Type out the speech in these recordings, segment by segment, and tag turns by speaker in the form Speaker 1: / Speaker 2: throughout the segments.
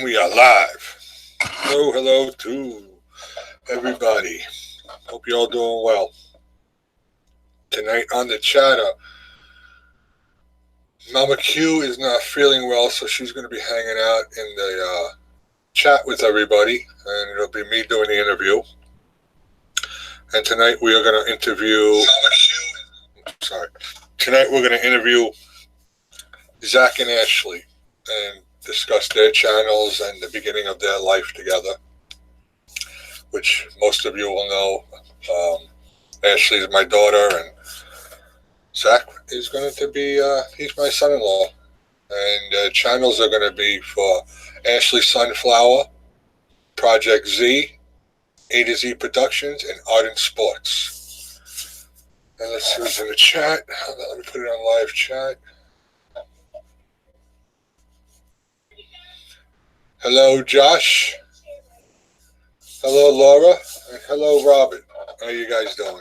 Speaker 1: We are live. Hello, hello to everybody. Hope you all doing well. Tonight on the chatter, Mama Q is not feeling well, so she's going to be hanging out in the chat with everybody, and it'll be me doing the interview. And tonight we are going to interview. Sorry. Tonight we're going to interview Zach and Ashley and discuss their channels and the beginning of their life together, which most of you will know. Ashley is my daughter, and Zach is going to be, he's my son-in-law. And channels are going to be for Ashley Sunflower, Project Z, A to Z Productions, and Ardent Sports. And let's see who's in the chat. Let me put it on live chat. Hello, Josh. Hello, Laura. And hello, Robin. How are you guys doing?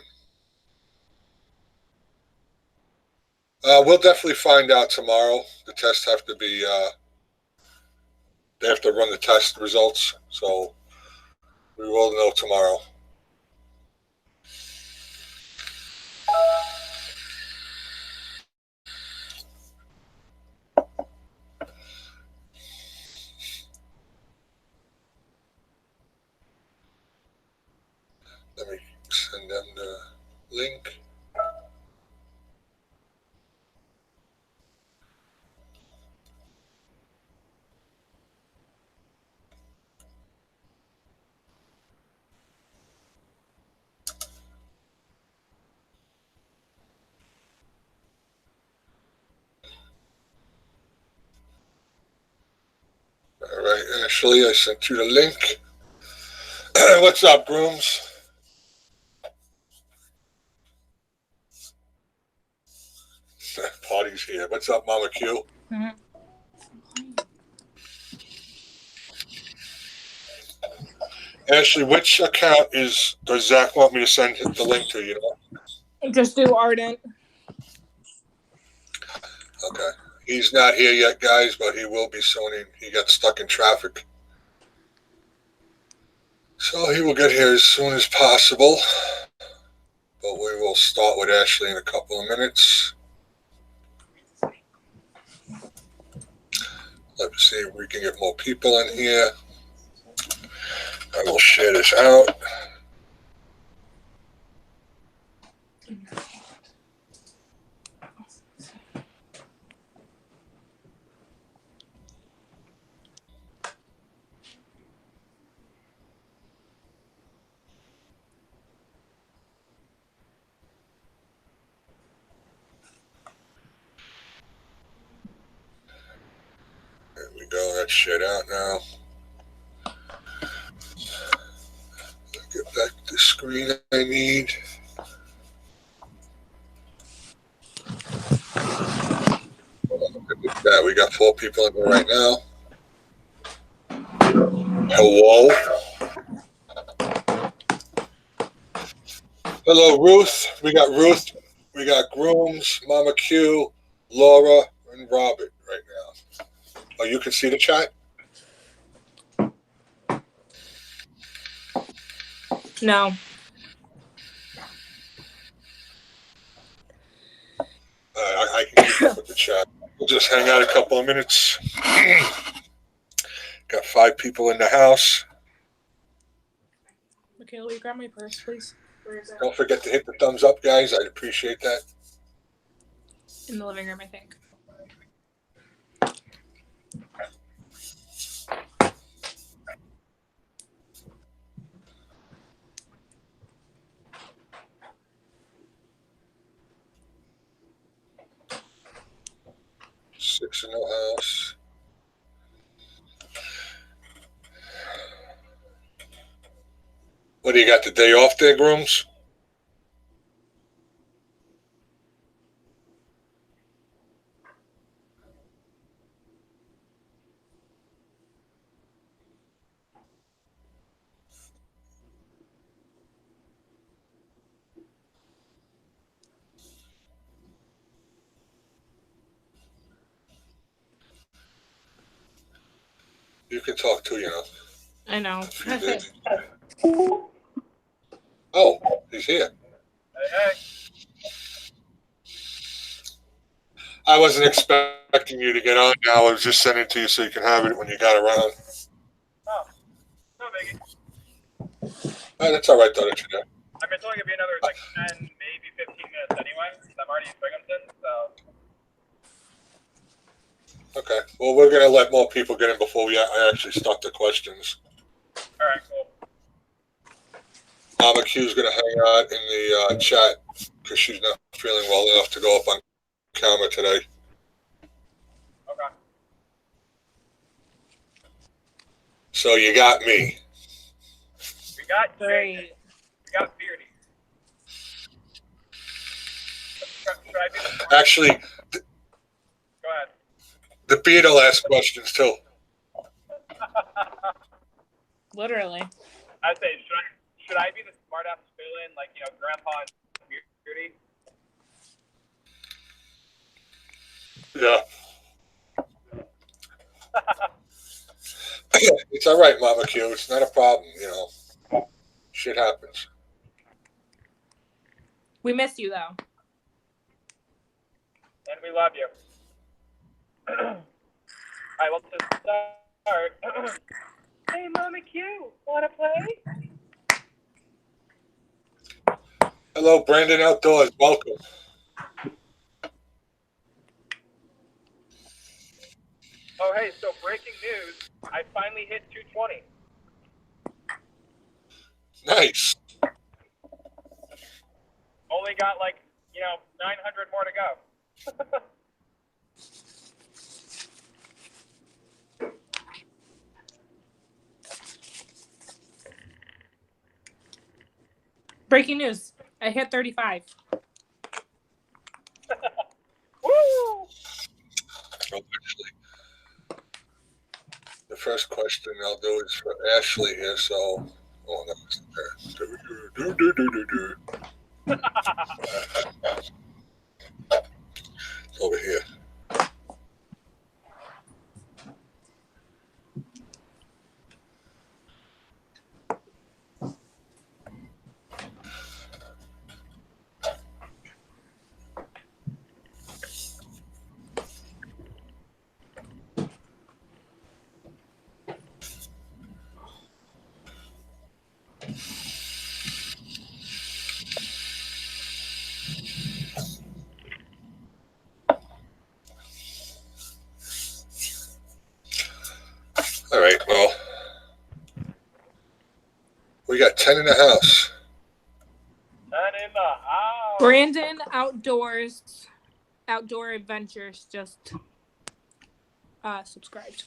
Speaker 1: We'll definitely find out tomorrow. The tests have to be, they have to run the test results, so we will know tomorrow. Let me send them the link. All right, Ashley, I sent you the link. What's up, Brooms? Party's here. What's up, Mama Q?
Speaker 2: Mm-hmm.
Speaker 1: Ashley, which account does Zach want me to send the link to, you know?
Speaker 2: Just do Ardent.
Speaker 1: Okay. He's not here yet, guys, but he will be soon. He got stuck in traffic. So he will get here as soon as possible. But we will start with Ashley in a couple of minutes. Let me see if we can get more people in here. I will share this out. There we go. That's shared out now. Get back to the screen I need. Yeah, we got 4 people in here right now. Hello. Hello, Ruth. We got Ruth. We got Grooms, Mama Q, Laura, and Robert right now. Oh, you can see the chat?
Speaker 2: No.
Speaker 1: I can keep up with the chat. We'll just hang out a couple of minutes. Got 5 people in the house.
Speaker 2: Okay, will you grab my purse, please? Where is it?
Speaker 1: Don't forget to hit the thumbs up, guys. I'd appreciate that.
Speaker 2: In the living room, I think.
Speaker 1: Six in the house. What do you got, the day off there, Grooms? You can talk too,
Speaker 2: I know.
Speaker 1: if you did. Oh, he's here.
Speaker 3: Hey.
Speaker 1: I wasn't expecting you to get on now. I was just sending it to you so you can have it when you got around.
Speaker 3: Oh, no biggie.
Speaker 1: Oh, that's all right, though, that you know.
Speaker 3: I mean, it's only gonna be another like 10, maybe 15 minutes anyway. I'm already in Binghamton, so.
Speaker 1: Okay. Well, we're going to let more people get in before I actually start the questions.
Speaker 3: All right, cool.
Speaker 1: Mama Q's going to hang out in the chat because she's not feeling well enough to go up on camera today.
Speaker 3: Okay.
Speaker 1: So you got me.
Speaker 3: We got
Speaker 2: Great.
Speaker 3: Jake. We got Beardy. Should I be the
Speaker 1: Actually,
Speaker 3: Go ahead.
Speaker 1: the beard will ask questions too.
Speaker 2: Literally.
Speaker 3: I'd say, should I be the smart ass fill-in, like, Grandpa and Beardy?
Speaker 1: Yeah. It's all right, Mama Q. It's not a problem, Shit happens.
Speaker 2: We miss you though.
Speaker 3: And we love you. All right, let's just start. Hey, Mama Q, wanna play?
Speaker 1: Hello, Brandon Outdoors. Welcome.
Speaker 3: Oh, hey, so breaking news. I finally hit 220.
Speaker 1: Nice.
Speaker 3: Only got 900 more to go.
Speaker 2: Breaking news. I hit 35.
Speaker 3: Woo!
Speaker 1: Oh, actually, the first question I'll do is for Ashley here. So, oh, that was it's over here. All right, well, we got 10 in the house.
Speaker 3: 10 in the house.
Speaker 2: Brandon Outdoor Adventures just subscribed.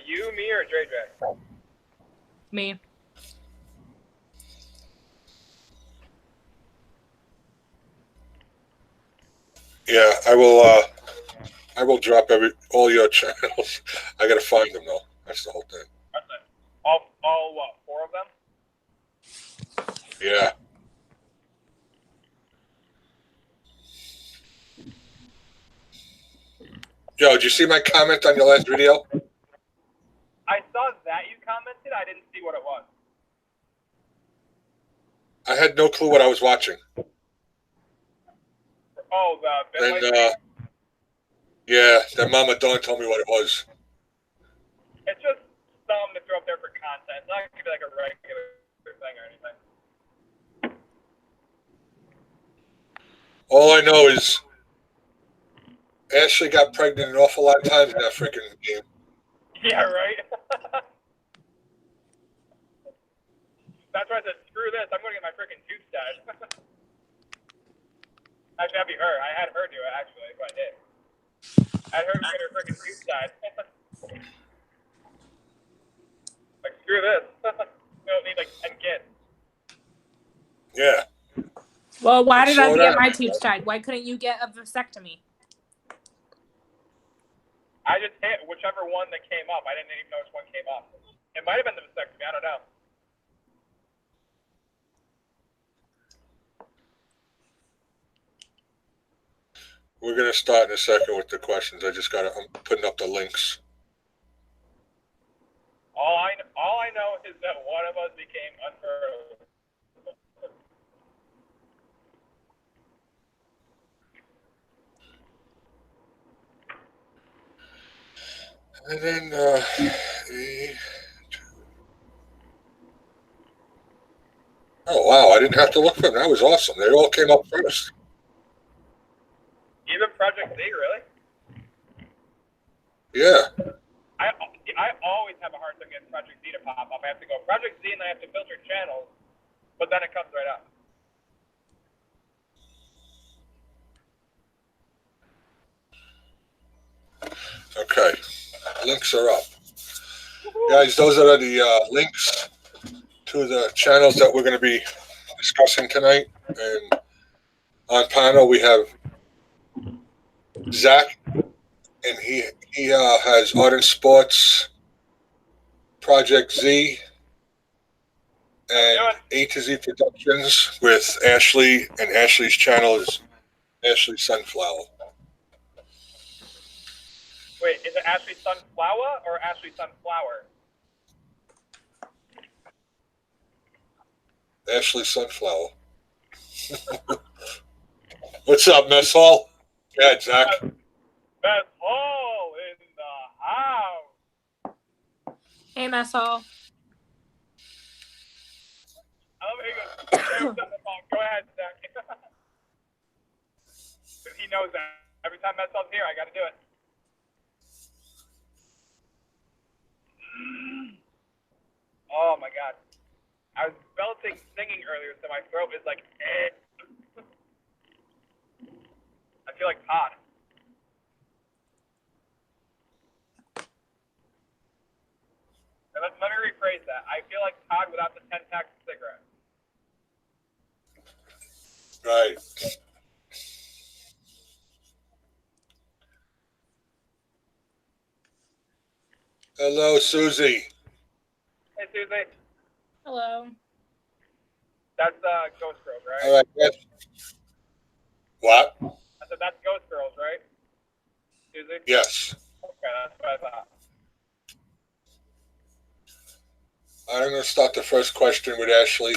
Speaker 3: You, me, or JJ?
Speaker 2: Me.
Speaker 1: Yeah, I will drop all your channels. I gotta find them though. That's the whole thing.
Speaker 3: That's it. All what, 4 of them?
Speaker 1: Yeah. Yo, did you see my comment on your last video?
Speaker 3: I saw that you commented. I didn't see what it was.
Speaker 1: I had no clue what I was watching.
Speaker 3: Oh, the
Speaker 1: And
Speaker 3: BitLife.
Speaker 1: yeah, that Mama Dawn told me what it was.
Speaker 3: It's just something to throw up there for content. It's not gonna be like a regular thing or anything.
Speaker 1: All I know is Ashley got pregnant an awful lot of times in that freaking game.
Speaker 3: Yeah, right. That's why I said, screw this. I'm going to get my freaking tube stash. Actually, that'd be her. I had her do it, actually. That's what I did. I had her get her freaking tube stash. Like, screw this. We don't need, 10 kids.
Speaker 1: Yeah.
Speaker 2: Well, why did I
Speaker 1: Slow
Speaker 2: get
Speaker 1: down.
Speaker 2: my tubes tied? Why couldn't you get a vasectomy?
Speaker 3: I just hit whichever one that came up. I didn't even know which one came up. It might have been the vasectomy. I don't know.
Speaker 1: we're gonna start in a second with the questions. I'm putting up the links.
Speaker 3: All I know is that one of us became unfurled.
Speaker 1: And then, oh wow, I didn't have to look for them. That was awesome. They all came up first.
Speaker 3: Even Project Z, really?
Speaker 1: Yeah.
Speaker 3: I always have a hard time getting Project Z to pop up. I have to go Project Z and I have to filter channels, but then it comes right up.
Speaker 1: Okay. Links are up. Guys, those are the links to the channels that we're going to be discussing tonight. And on panel, we have Zach, and he has Art and Sports, Project Z, and A to Z Productions with Ashley, and Ashley's channel is Ashley Sunflower.
Speaker 3: Wait, is it Ashley Sunflower or Ashley Sunflower?
Speaker 1: Ashley Sunflower. What's up, Mess Hall? Yeah, Zach.
Speaker 3: That's all in the house.
Speaker 2: Hey, Mess Hall.
Speaker 3: Go ahead, Zach. He knows that. Every time Messall's here, I got to do it. Oh my God. I was belting singing earlier, so my throat is like, eh. I feel like Todd. Let me rephrase that. I feel like Todd without the 10 packs of cigarettes.
Speaker 1: Right. Hello, Susie.
Speaker 3: Hey, Susie.
Speaker 2: Hello.
Speaker 3: That's Ghost Girls, right?
Speaker 1: All right. Yes. What?
Speaker 3: I said that's Ghost Girls, right? Susie?
Speaker 1: Yes.
Speaker 3: Okay, that's what I thought.
Speaker 1: I'm going to start the first question with Ashley.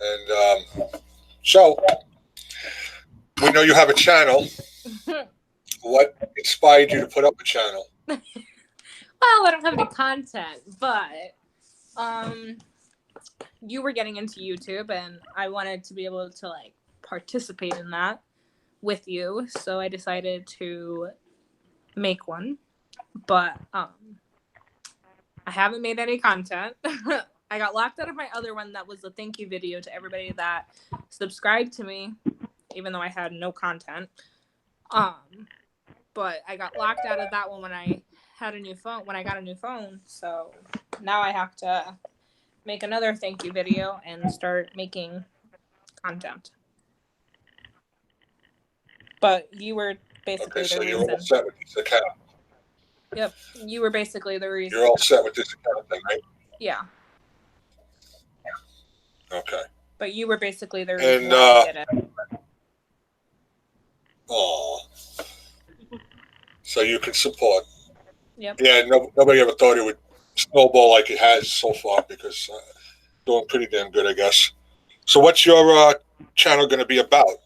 Speaker 1: And so, we know you have a channel. What inspired you to put up a channel?
Speaker 2: Well, I don't have any content, but you were getting into YouTube, and I wanted to be able to like participate in that with you, so I decided to make one. But I haven't made any content. I got locked out of my other one that was a thank you video to everybody that subscribed to me, even though I had no content. But I got locked out of that one when I had a new phone, when I got a new phone. So now I have to make another thank you video and start making content. But you were basically
Speaker 1: Okay, so
Speaker 2: the
Speaker 1: you're
Speaker 2: reason.
Speaker 1: all set with this account.
Speaker 2: Yep, you were basically the reason.
Speaker 1: You're all set with this account thing, right?
Speaker 2: Yeah,
Speaker 1: Okay.
Speaker 2: but you were basically the reason
Speaker 1: And,
Speaker 2: why I did it.
Speaker 1: Oh. So you can support.
Speaker 2: Yep.
Speaker 1: Yeah, nobody ever thought it would snowball like it has so far because doing pretty damn good, I guess. So what's your channel going to be about?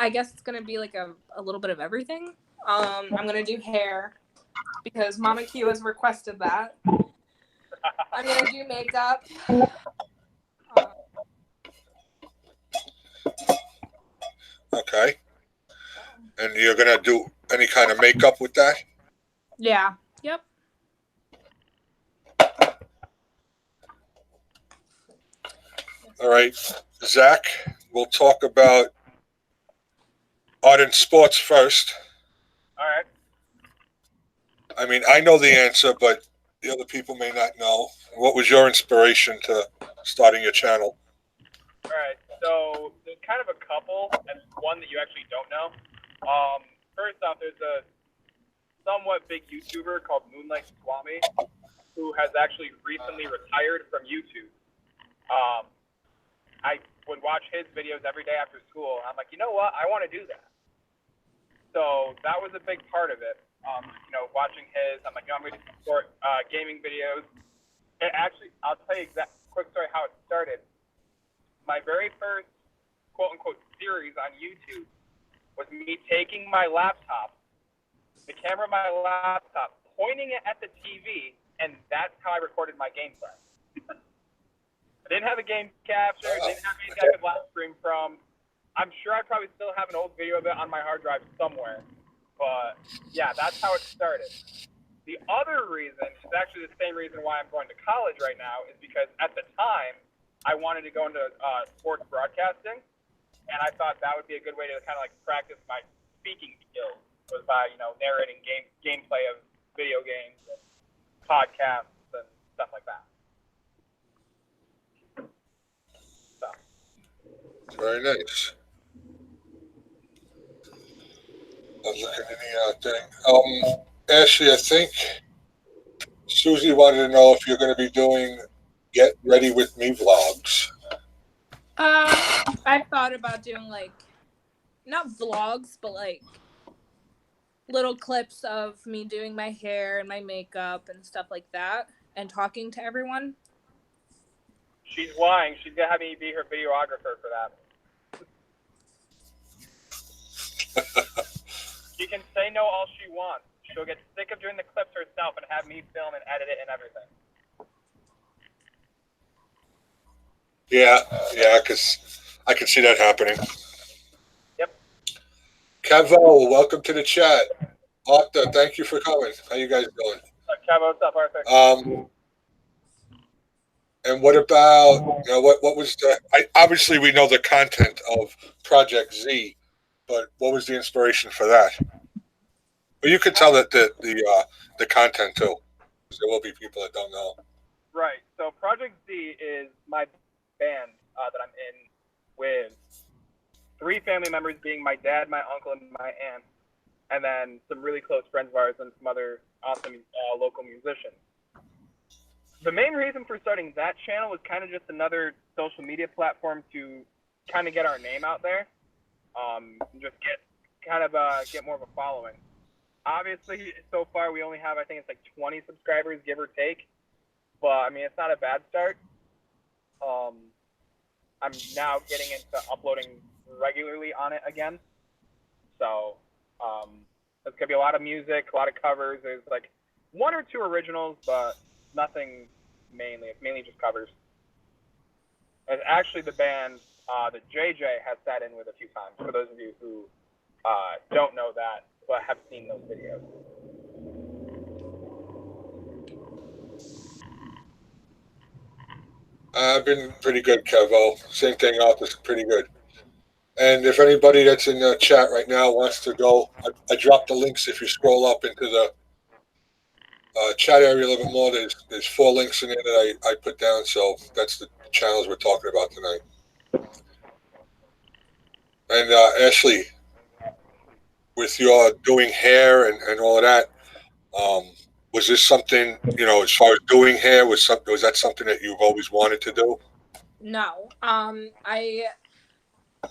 Speaker 2: I guess it's gonna be like a little bit of everything. I'm gonna do hair because Mama Q has requested that. I'm gonna do makeup.
Speaker 1: Okay. And you're going to do any kind of makeup with that?
Speaker 2: Yeah. Yep.
Speaker 1: All right. Zach, we'll talk about Art and Sports first.
Speaker 3: All right.
Speaker 1: I mean, I know the answer, but the other people may not know. What was your inspiration to starting your channel?
Speaker 3: All right. So there's kind of a couple, and one that you actually don't know. First off, there's a somewhat big YouTuber called Moonlight Swami who has actually recently retired from YouTube. I would watch his videos every day after school. And I'm like, you know what? I want to do that. So that was a big part of it. Watching his, I'm like, I'm going to support gaming videos. It actually, I'll tell you quick story how it started. My very first quote unquote series on YouTube was me taking my laptop, the camera of my laptop, pointing it at the TV, and that's how I recorded my gameplay. I didn't have a game capture, didn't have anything I could live stream from. I'm sure I probably still have an old video of it on my hard drive somewhere. But yeah, that's how it started. The other reason, it's actually the same reason why I'm going to college right now, is because at the time, I wanted to go into sports broadcasting, and I thought that would be a good way to kind of like practice my speaking skills, was by, narrating gameplay of video games and podcasts and stuff like that. So.
Speaker 1: Very nice. I'm looking at the thing. Ashley, I think Susie wanted to know if you're going to be doing Get Ready With Me vlogs.
Speaker 2: I thought about doing like, not vlogs, but like little clips of me doing my hair and my makeup and stuff like that, and talking to everyone.
Speaker 3: She's lying. She's gonna have me be her videographer for that. She can say no all she wants. She'll get sick of doing the clips herself and have me film and edit it and everything.
Speaker 1: Yeah, because I can see that happening.
Speaker 3: Yep.
Speaker 1: Cavo, welcome to the chat. Arthur, thank you for coming. How you guys doing?
Speaker 3: Kev, what's up, Arthur?
Speaker 1: And what about, what was the, obviously we know the content of Project Z, but what was the inspiration for that? But you could tell that the content too, because there will be people that don't know.
Speaker 3: Right. So Project Z is my band that I'm in with 3 family members, being my dad, my uncle, and my aunt, and then some really close friends of ours and some other awesome local musicians. The main reason for starting that channel was kind of just another social media platform to kind of get our name out there, just get more of a following. Obviously, so far we only have, I think it's like 20 subscribers, give or take. But I mean, it's not a bad start. I'm now getting into uploading regularly on it again. So there's gonna be a lot of music, a lot of covers. There's like 1 or 2 originals, but nothing mainly. It's mainly just covers. And actually, the band that JJ has sat in with a few times. For those of you who don't know that, but have seen those videos.
Speaker 1: I've been pretty good, Kevo. Same thing, Arthur's pretty good. And if anybody that's in the chat right now wants to go, I dropped the links. If you scroll up into the chat area a little bit more, there's 4 links in there that I put down. So that's the channels we're talking about tonight. And Ashley, with your doing hair and all of that, was this something, as far as doing hair, was that something that you've always wanted to do?
Speaker 2: No.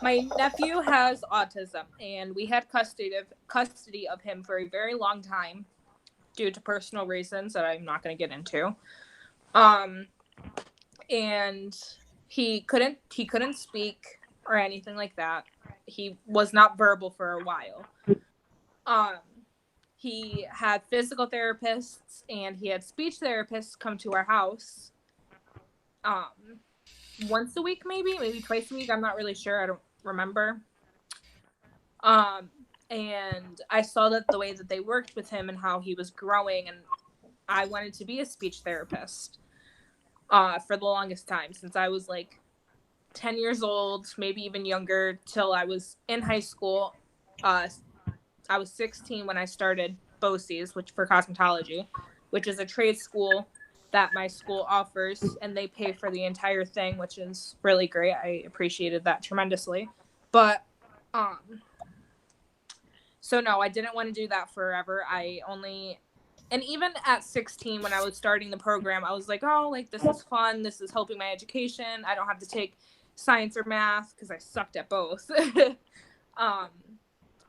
Speaker 2: My nephew has autism, and we had custody of him for a very long time due to personal reasons that I'm not going to get into. And he couldn't speak or anything like that. He was not verbal for a while. He had physical therapists and he had speech therapists come to our house once a week, maybe twice a week. I'm not really sure. I don't remember. And I saw that the way that they worked with him and how he was growing, and I wanted to be a speech therapist for the longest time, since I was like 10 years old, maybe even younger, till I was in high school. I was 16 when I started BOCES, which for cosmetology, which is a trade school that my school offers, and they pay for the entire thing, which is really great. I appreciated that tremendously. But so no, I didn't want to do that forever. And even at 16, when I was starting the program, I was like, oh, like, this is fun. This is helping my education. I don't have to take science or math because I sucked at both.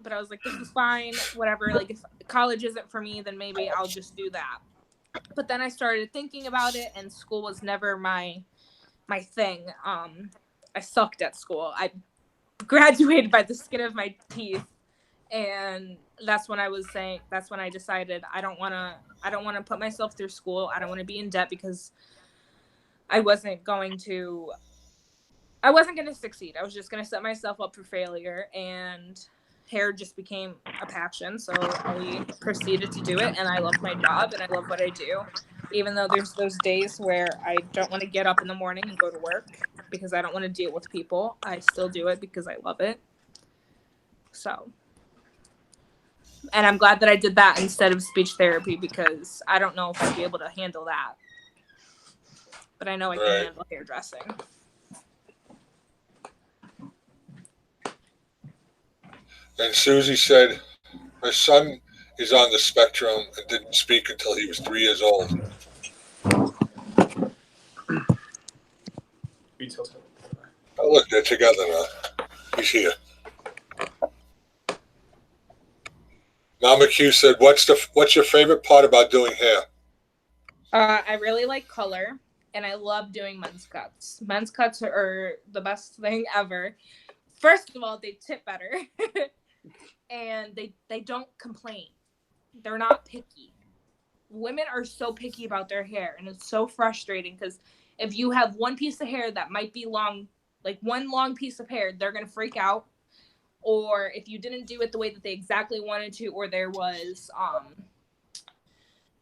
Speaker 2: But I was like, this is fine, whatever. Like, if college isn't for me, then maybe I'll just do that. But then I started thinking about it, and school was never my thing. I sucked at school. I graduated by the skin of my teeth, and that's when I decided I don't want to put myself through school. I don't want to be in debt because I wasn't going to succeed. I was just going to set myself up for failure, and hair just became a passion. So I proceeded to do it, and I love my job and I love what I do. Even though there's those days where I don't want to get up in the morning and go to work because I don't want to deal with people, I still do it because I love it. So, and I'm glad that I did that instead of speech therapy because I don't know if I'd be able to handle that. But I know I can handle hairdressing.
Speaker 1: And Susie said her son is on the spectrum and didn't speak until he was 3 years old. Oh, look, they're together now. He's here. Mama Q said, "What's your favorite part about doing hair?"
Speaker 2: I really like color, and I love doing men's cuts. Men's cuts are the best thing ever. First of all, they tip better, and they don't complain. They're not picky. Women are so picky about their hair, and it's so frustrating because if you have one piece of hair that might be long, like one long piece of hair, they're going to freak out. Or if you didn't do it the way that they exactly wanted to, or there was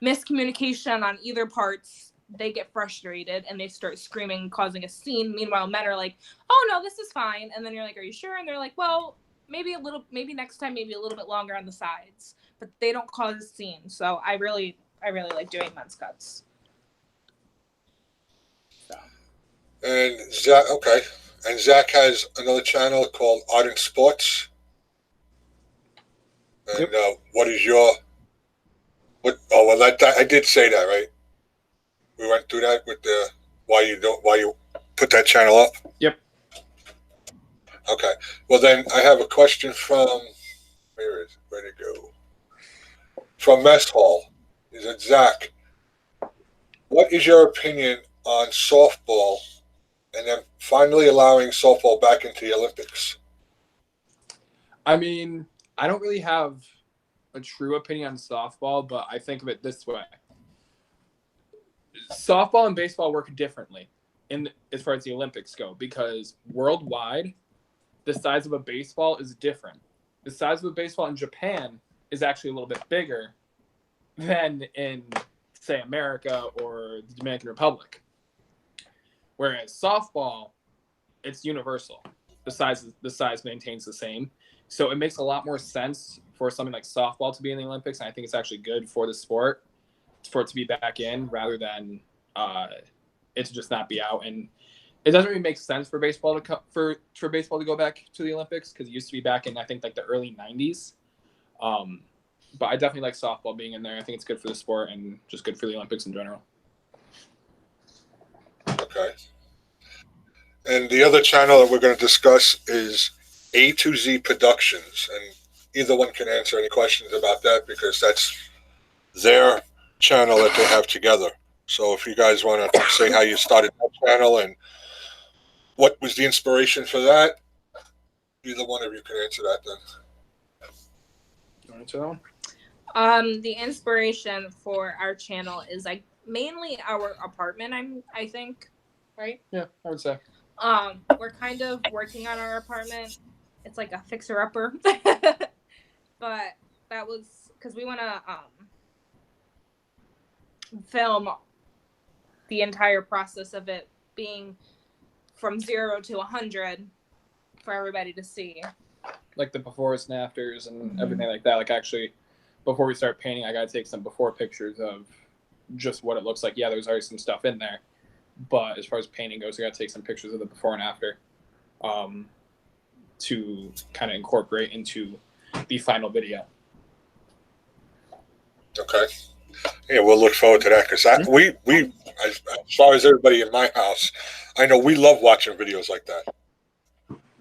Speaker 2: miscommunication on either parts, they get frustrated and they start screaming, causing a scene. Meanwhile, men are like, "Oh no, this is fine." And then you're like, "Are you sure?" And they're like, "Well, maybe next time, maybe a little bit longer on the sides." But they don't cause a scene. So I really like doing men's cuts. So.
Speaker 1: And Zach, okay. And Zach has another channel called Ardent Sports. And what is your I did say that, right? We went through that with the why you put that channel up.
Speaker 4: Yep.
Speaker 1: Okay. Well, then I have a question from where'd it go? From Mess Hall. Is it Zach? What is your opinion on softball and then finally allowing softball back into the Olympics?
Speaker 4: I mean, I don't really have a true opinion on softball, but I think of it this way. Softball and baseball work differently as far as the Olympics go because worldwide, the size of a baseball is different. The size of a baseball in Japan is actually a little bit bigger than in, say, America or the Dominican Republic. Whereas softball, it's universal. The size maintains the same. So it makes a lot more sense for something like softball to be in the Olympics, and I think it's actually good for the sport for it to be back in rather than it to just not be out. And it doesn't really make sense for baseball for baseball to go back to the Olympics because it used to be back in I think like the early 90s. But I definitely like softball being in there. I think it's good for the sport and just good for the Olympics in general.
Speaker 1: Okay. And the other channel that we're going to discuss is A to Z Productions, and either one can answer any questions about that because that's their channel that they have together. So if you guys want to say how you started that channel and what was the inspiration for that, either one of you can answer that then.
Speaker 4: You want to answer that one?
Speaker 2: The inspiration for our channel is like mainly our apartment. I think, right?
Speaker 4: Yeah, I would say.
Speaker 2: We're kind of working on our apartment. It's like a fixer-upper, but that was because we want to film the entire process of it being from 0 to 100 for everybody to see.
Speaker 4: Like the befores and afters and everything like that. Like actually, before we start painting, I gotta take some before pictures of just what it looks like. Yeah, there's already some stuff in there, but as far as painting goes, I gotta take some pictures of the before and after to kind of incorporate into the final video.
Speaker 1: Okay. Yeah, we'll look forward to that because we as far as everybody in my house, I know we love watching videos like that.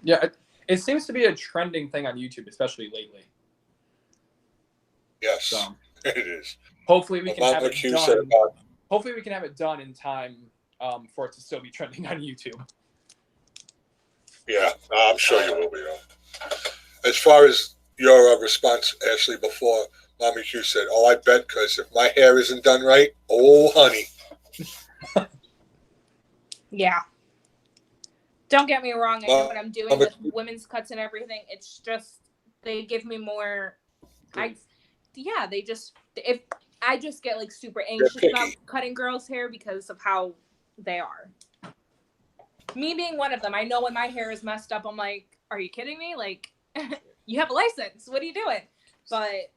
Speaker 4: Yeah, it seems to be a trending thing on YouTube, especially lately.
Speaker 1: Yes,
Speaker 4: So
Speaker 1: it is.
Speaker 4: hopefully we can have
Speaker 1: Mama
Speaker 4: it
Speaker 1: Q said
Speaker 4: done.
Speaker 1: about
Speaker 4: Hopefully we can have it done in time for it to still be trending on YouTube.
Speaker 1: yeah, I'm sure you will be. As far as your response, Ashley, before Mommy Q said, "Oh, I bet because if my hair isn't done right, oh honey."
Speaker 2: Yeah. Don't get me wrong. I know what I'm doing with women's cuts and everything. It's just they give me more. They just if I just get like super anxious about cutting girls' hair because of how they are. Me being one of them, I know when my hair is messed up, I'm like, "Are you kidding me? Like, you have a license. What are you doing?" But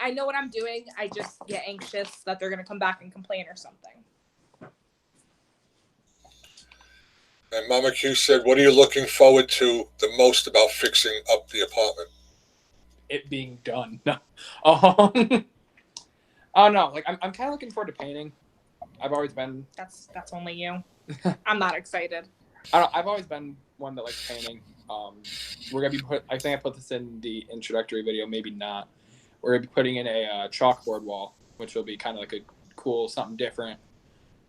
Speaker 2: I know what I'm doing. I just get anxious that they're gonna come back and complain or something.
Speaker 1: And Mama Q said, "What are you looking forward to the most about fixing up the apartment?"
Speaker 4: It being done. No. Oh no, like I'm kind of looking forward to painting. I've always been.
Speaker 2: That's only you. I'm not excited.
Speaker 4: I've always been one that likes painting. We're gonna be I think I put this in the introductory video, maybe not. We're gonna be putting in a chalkboard wall, which will be kind of like a cool something different.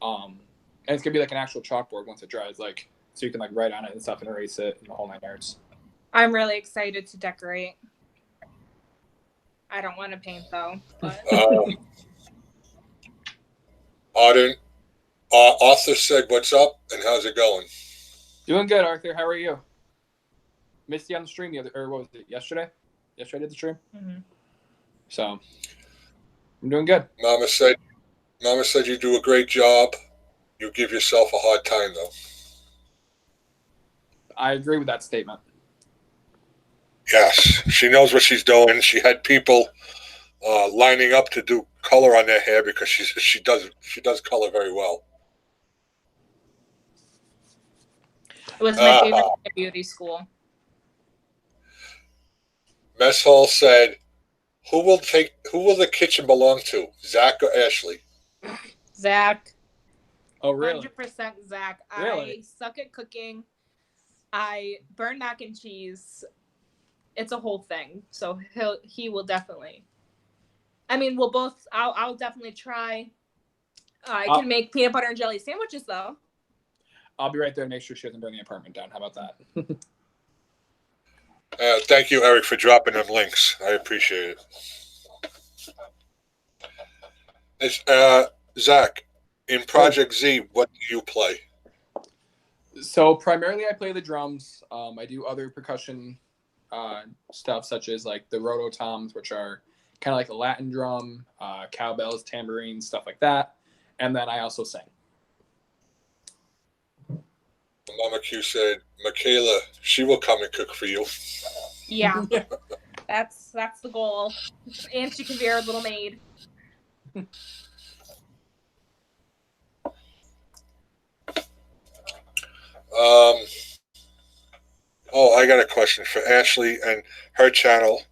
Speaker 4: And it's gonna be like an actual chalkboard once it dries, like so you can like write on it and stuff and erase it and the whole 9 yards.
Speaker 2: I'm really excited to decorate. I don't want to paint though. But
Speaker 1: Arthur said, "What's up and how's it going?"
Speaker 4: Doing good, Arthur. How are you? Missed you on the stream what was it? Yesterday? Yesterday I did the stream.
Speaker 2: Mm-hmm.
Speaker 4: So I'm doing good.
Speaker 1: Mama said you do a great job. You give yourself a hard time though.
Speaker 4: I agree with that statement.
Speaker 1: Yes, she knows what she's doing. She had people lining up to do color on their hair because she does color very well.
Speaker 2: It was my favorite beauty school.
Speaker 1: Mess Hall said, who will the kitchen belong to, Zach or Ashley?"
Speaker 2: Zach.
Speaker 4: Oh, really?
Speaker 2: 100% Zach.
Speaker 4: Really?
Speaker 2: I suck at cooking. I burn mac and cheese. It's a whole thing. So he will definitely. I mean, we'll both. I'll definitely try. I can make peanut butter and jelly sandwiches though.
Speaker 4: I'll be right there to make sure she doesn't burn the apartment down. How about that?
Speaker 1: Thank you, Eric, for dropping them links. I appreciate it. Zach, in Project Z, what do you play?
Speaker 4: So primarily I play the drums. I do other percussion stuff such as like the rototoms, which are kind of like a Latin drum, cowbells, tambourines, stuff like that. And then I also sing.
Speaker 1: Mama Q said, "Michaela, she will come and cook for you."
Speaker 2: Yeah, that's the goal. And she can be our little maid.
Speaker 1: I got a question for Ashley and her channel.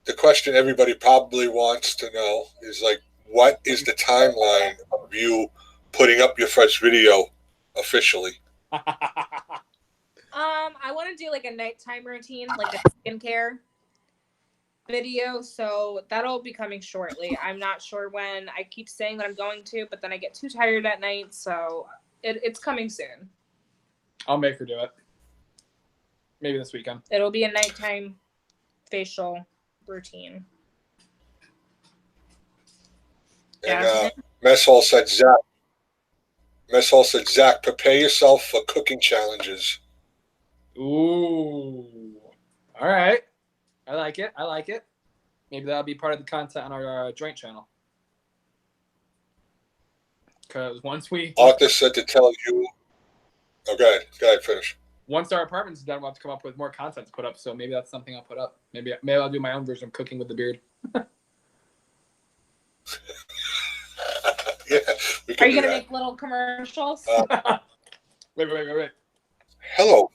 Speaker 1: The question everybody probably wants to know is like, what is the timeline of you putting up your first video officially?
Speaker 2: I want to do like a nighttime routine, like a skincare video. So that'll be coming shortly. I'm not sure when. I keep saying that I'm going to, but then I get too tired at night. So it's coming soon.
Speaker 4: I'll make her do it. Maybe this weekend.
Speaker 2: It'll be a nighttime facial routine.
Speaker 1: And Mess Hall said, Zach, prepare yourself for cooking challenges.
Speaker 4: Ooh. All right. I like it. Maybe that'll be part of the content on our joint channel. Because once
Speaker 1: Arthur said to tell you. Oh, go ahead, finish.
Speaker 4: Once our apartment's done, we'll have to come up with more content to put up. So maybe that's something I'll put up. Maybe I'll do my own version of cooking with the beard.
Speaker 1: Yeah.
Speaker 2: Are you gonna make little commercials?
Speaker 4: Wait.
Speaker 1: Hello.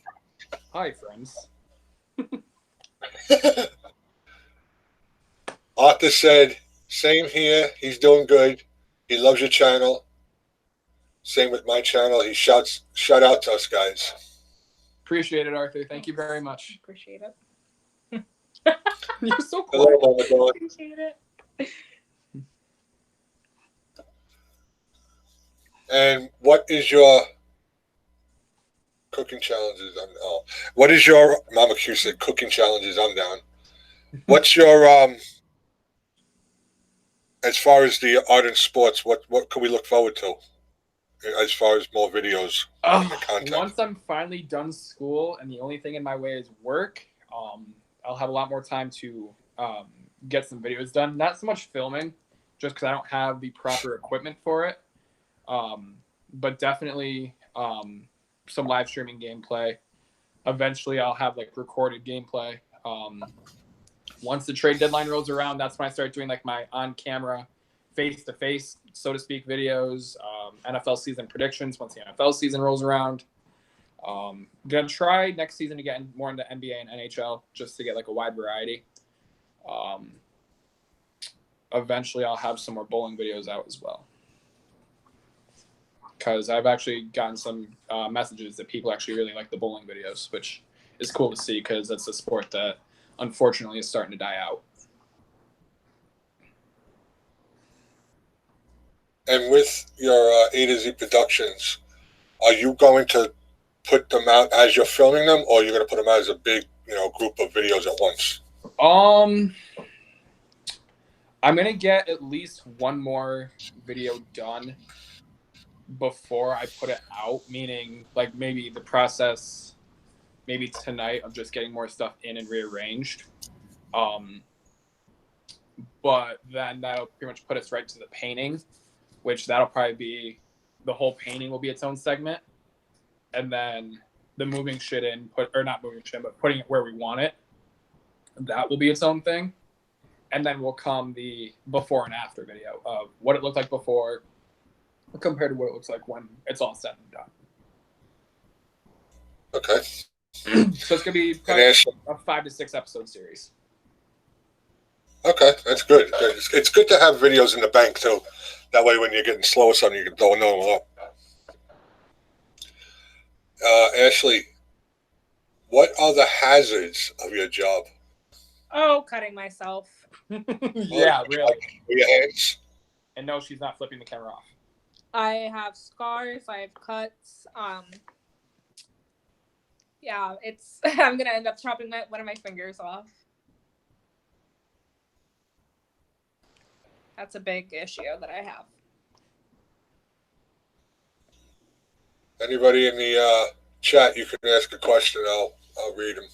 Speaker 4: Hi, friends.
Speaker 1: Arthur said, Same here. He's doing good. He loves your channel. Same with my channel. He shout out to us guys.
Speaker 4: Appreciate it, Arthur. Thank you very much.
Speaker 2: Appreciate it.
Speaker 4: You're so
Speaker 1: Hello,
Speaker 4: quiet.
Speaker 1: Mama Dawn.
Speaker 2: Appreciate it.
Speaker 1: And what is your cooking challenges? What is your Mama Q said cooking challenges? I'm down. What's your as far as the art and sports? What can we look forward to as far as more videos and the content?
Speaker 4: Once I'm finally done school and the only thing in my way is work, I'll have a lot more time to get some videos done. Not so much filming, just because I don't have the proper equipment for it. But definitely some live streaming gameplay. Eventually, I'll have like recorded gameplay. Once the trade deadline rolls around, that's when I start doing like my on-camera, face-to-face, so to speak, videos. NFL season predictions once the NFL season rolls around. Gonna try next season to get more into NBA and NHL just to get like a wide variety. Eventually, I'll have some more bowling videos out as well. Because I've actually gotten some messages that people actually really like the bowling videos, which is cool to see because that's a sport that unfortunately is starting to die out.
Speaker 1: And with your A to Z Productions, are you going to put them out as you're filming them, or are you going to put them out as a big, group of videos at once?
Speaker 4: I'm gonna get at least one more video done before I put it out, meaning like maybe the process maybe tonight of just getting more stuff in and rearranged. But then that'll pretty much put us right to the painting, which that'll probably be the whole painting will be its own segment. And then the moving shit in, not moving shit, but putting it where we want it, that will be its own thing. And then will come the before and after video of what it looked like before compared to what it looks like when it's all said and done.
Speaker 1: Okay.
Speaker 4: So it's going to be probably a 5 to 6 episode series.
Speaker 1: Okay, that's good. It's good to have videos in the bank, too. That way when you're getting slow or something, you can throw another one up. Ashley, what are the hazards of your job?
Speaker 2: Oh, cutting myself.
Speaker 4: Yeah, really.
Speaker 1: With your hands?
Speaker 4: And no, she's not flipping the camera off.
Speaker 2: I have scars. I have cuts. Yeah, it's. I'm gonna end up chopping one of my fingers off. That's a big issue that I have.
Speaker 1: Anybody in the chat, you can ask a question. I'll read them.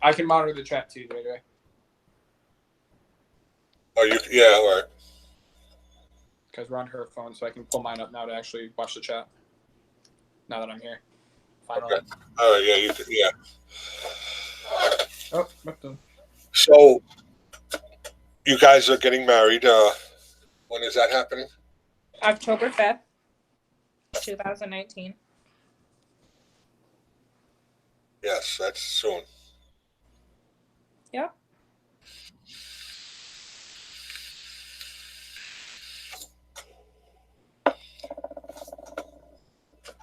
Speaker 4: I can monitor the chat too, by the way.
Speaker 1: Oh, yeah, all right.
Speaker 4: Because we're on her phone, so I can pull mine up now to actually watch the chat. Now that I'm here. Finally.
Speaker 1: Okay. All right, yeah, yeah.
Speaker 4: Oh, what the?
Speaker 1: So, you guys are getting married. When is that happening?
Speaker 2: October 5th, 2019.
Speaker 1: Yes, that's soon.
Speaker 2: Yep.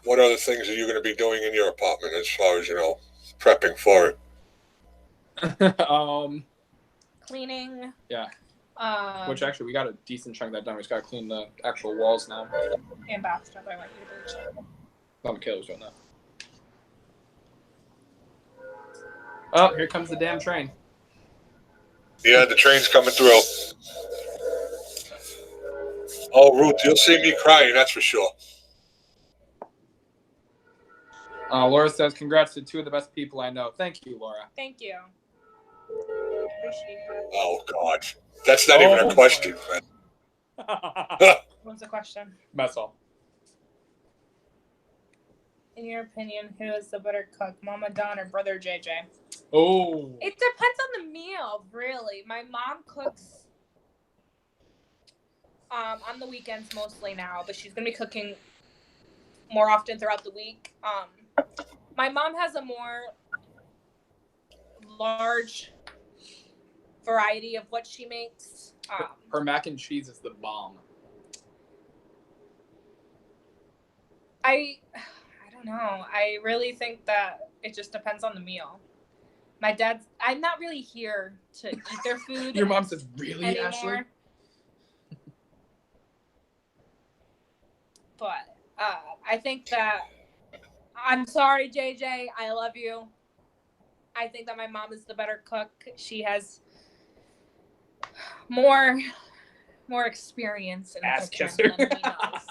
Speaker 1: What other things are you going to be doing in your apartment as far as, prepping for it?
Speaker 2: Cleaning.
Speaker 4: Yeah. Which actually, we got a decent chunk of that done. We just got to clean the actual walls now.
Speaker 2: And bathtub. I want you to do.
Speaker 4: Oh, Michaela's doing that. Oh, here comes the damn train.
Speaker 1: Yeah, the train's coming through. Oh, Ruth, you'll see me crying, that's for sure.
Speaker 4: Laura says, congrats to 2 of the best people I know. Thank you, Laura.
Speaker 2: Thank you. Appreciate that.
Speaker 1: Oh, God. That's not even a question, man.
Speaker 2: What's the question?
Speaker 4: That's all.
Speaker 2: In your opinion, who is the better cook, Mama Dawn or Brother JJ?
Speaker 4: Oh.
Speaker 2: It depends on the meal, really. My mom cooks on the weekends mostly now, but she's gonna be cooking more often throughout the week. My mom has a more large variety of what she makes.
Speaker 4: Her mac and cheese is the bomb.
Speaker 2: I don't know. I really think that it just depends on the meal. I'm not really here to eat their food.
Speaker 4: Your mom says, really,
Speaker 2: anymore.
Speaker 4: Ashley?
Speaker 2: But I think that I'm sorry, JJ. I love you. I think that my mom is the better cook. She has more experience in the
Speaker 4: Ass
Speaker 2: kitchen
Speaker 4: kisser.
Speaker 2: than he does.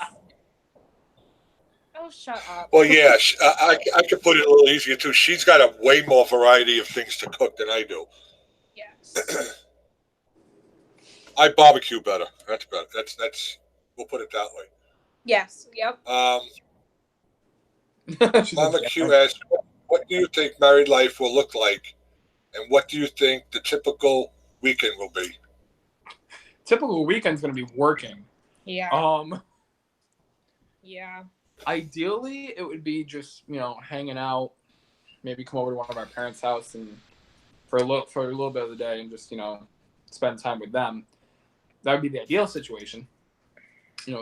Speaker 2: Oh, shut up.
Speaker 1: Well, yeah, I could put it a little easier too. She's got a way more variety of things to cook than I do.
Speaker 2: Yes.
Speaker 1: I barbecue better. That's better. That's. We'll put it that way.
Speaker 2: Yes. Yep.
Speaker 4: She's
Speaker 1: Mama
Speaker 4: like,
Speaker 1: Q asked, "What do you think married life will look like, and what do you think the typical weekend will be?"
Speaker 4: typical weekend's going to be working.
Speaker 2: Yeah. Yeah.
Speaker 4: Ideally, it would be just, hanging out, maybe come over to one of our parents' house and for a little bit of the day and just, spend time with them. That would be the ideal situation.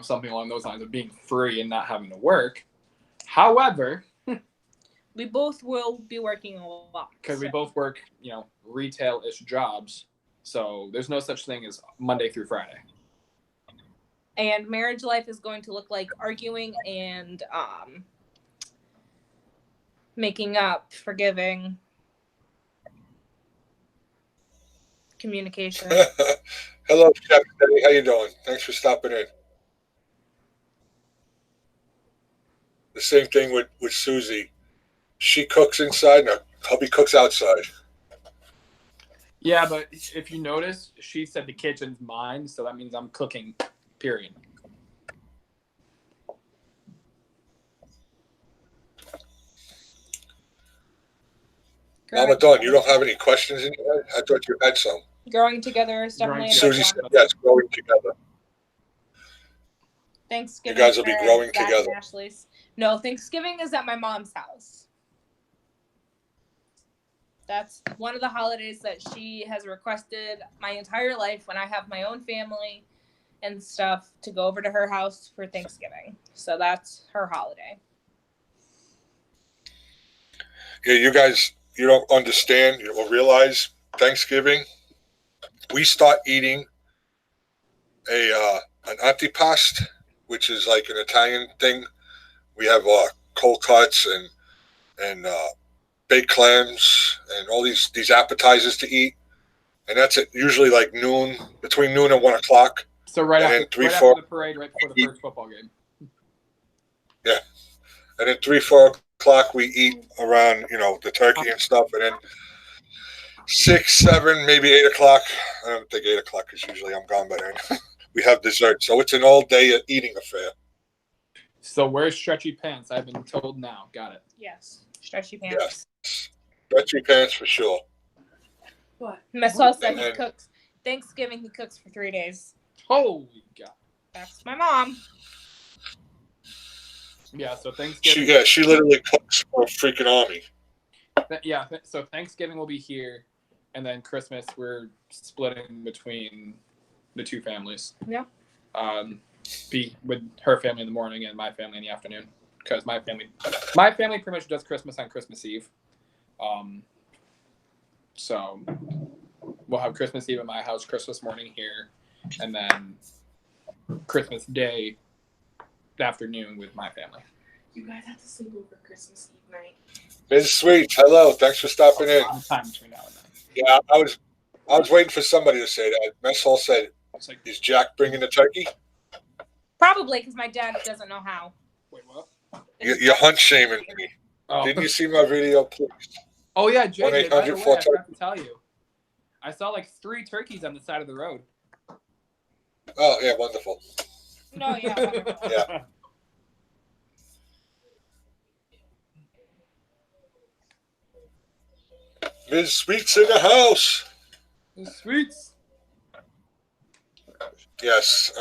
Speaker 4: Something along those lines of being free and not having to work. However,
Speaker 2: we both will be working a lot.
Speaker 4: Because we both work, retail-ish jobs. So there's no such thing as Monday through Friday.
Speaker 2: And marriage life is going to look like arguing and making up, forgiving, communication.
Speaker 1: Hello, Chef Daddy. How you doing? Thanks for stopping in. The same thing with Susie. She cooks inside, and her hubby cooks outside.
Speaker 4: Yeah, but if you notice, she said the kitchen's mine, so that means I'm cooking, period.
Speaker 1: Mama Dawn, you don't have any questions in your head? I thought you had some.
Speaker 2: Growing together is definitely a big
Speaker 1: Susie
Speaker 2: one.
Speaker 1: said yes, growing together.
Speaker 2: Thanksgiving.
Speaker 1: You guys will be
Speaker 2: for
Speaker 1: growing
Speaker 2: Dad and
Speaker 1: together.
Speaker 2: Ashley's. No, Thanksgiving is at my mom's house. That's one of the holidays that she has requested my entire life when I have my own family and stuff to go over to her house for Thanksgiving. So that's her holiday.
Speaker 1: Yeah, you guys, you don't understand or realize Thanksgiving, we start eating an antipasto, which is like an Italian thing. We have cold cuts and baked clams and all these appetizers to eat, and that's at usually like noon, between noon and 1 o'clock.
Speaker 4: So right
Speaker 1: and
Speaker 4: after,
Speaker 1: then
Speaker 4: after the parade, right before the first football game.
Speaker 1: Yeah, and then 3-4 o'clock we eat around the turkey and stuff, and then 6, 7, maybe 8 o'clock. I don't think 8 o'clock because usually I'm gone by then. We have dessert, so it's an all-day eating affair.
Speaker 4: So where's stretchy pants? I've been told now. Got it.
Speaker 2: Yes. Stretchy pants.
Speaker 1: Yes, stretchy pants for sure.
Speaker 2: What? Mesol said
Speaker 1: And
Speaker 2: he
Speaker 1: then-
Speaker 2: cooks. Thanksgiving he cooks for 3 days.
Speaker 4: Holy God.
Speaker 2: That's my mom.
Speaker 4: Yeah, so Thanksgiving.
Speaker 1: She literally cooks for a freaking army.
Speaker 4: So Thanksgiving will be here, and then Christmas we're splitting between the two families.
Speaker 2: Yeah.
Speaker 4: Be with her family in the morning and my family in the afternoon, because my family pretty much does Christmas on Christmas Eve. So we'll have Christmas Eve at my house, Christmas morning here, and then Christmas Day afternoon with my family.
Speaker 5: You guys have to sleep over Christmas Eve night.
Speaker 1: Ms. Sweet, hello. Thanks for stopping in.
Speaker 4: Time between now and then.
Speaker 1: Yeah, I was waiting for somebody to say that. Mess Hall said,
Speaker 4: It's like,
Speaker 1: "Is Jack bringing the turkey?"
Speaker 2: Probably because my dad doesn't know how.
Speaker 4: wait, what?
Speaker 1: You're hunt shaming me.
Speaker 4: Oh.
Speaker 1: Didn't you see my video, please?
Speaker 4: Oh yeah, JJ, by the way, I
Speaker 1: 1-800-4
Speaker 4: forgot to tell you. I saw like 3 turkeys on the side of the road.
Speaker 1: Oh, yeah, wonderful.
Speaker 2: No, yeah. Wonderful.
Speaker 1: Yeah. Ms. Sweet's in the house.
Speaker 4: Sweets.
Speaker 1: Yes,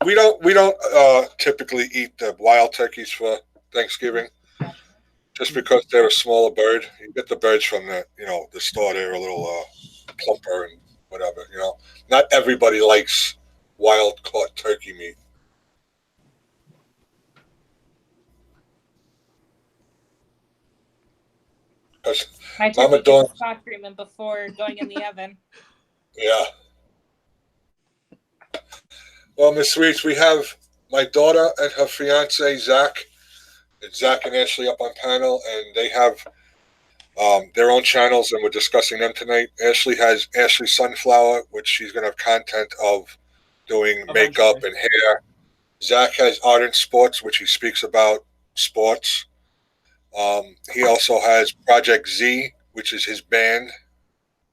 Speaker 1: we don't typically eat the wild turkeys for Thanksgiving, just because they're a smaller bird. You get the birds from the store; they're a little plumper and whatever. Not everybody likes wild caught turkey meat.
Speaker 2: My
Speaker 1: Mama
Speaker 2: turkey
Speaker 1: Dawn-
Speaker 2: gets spot treatment before going in the oven.
Speaker 1: Yeah. Well, Miss Reese, we have my daughter and her fiance, Zach. It's Zach and Ashley up on panel, and they have their own channels, and we're discussing them tonight. Ashley has Ashley Sunflower, which she's going to have content of doing makeup
Speaker 4: Eventually.
Speaker 1: and hair. Zach has Ardent Sports, which he speaks about sports. He also has Project Z, which is his band.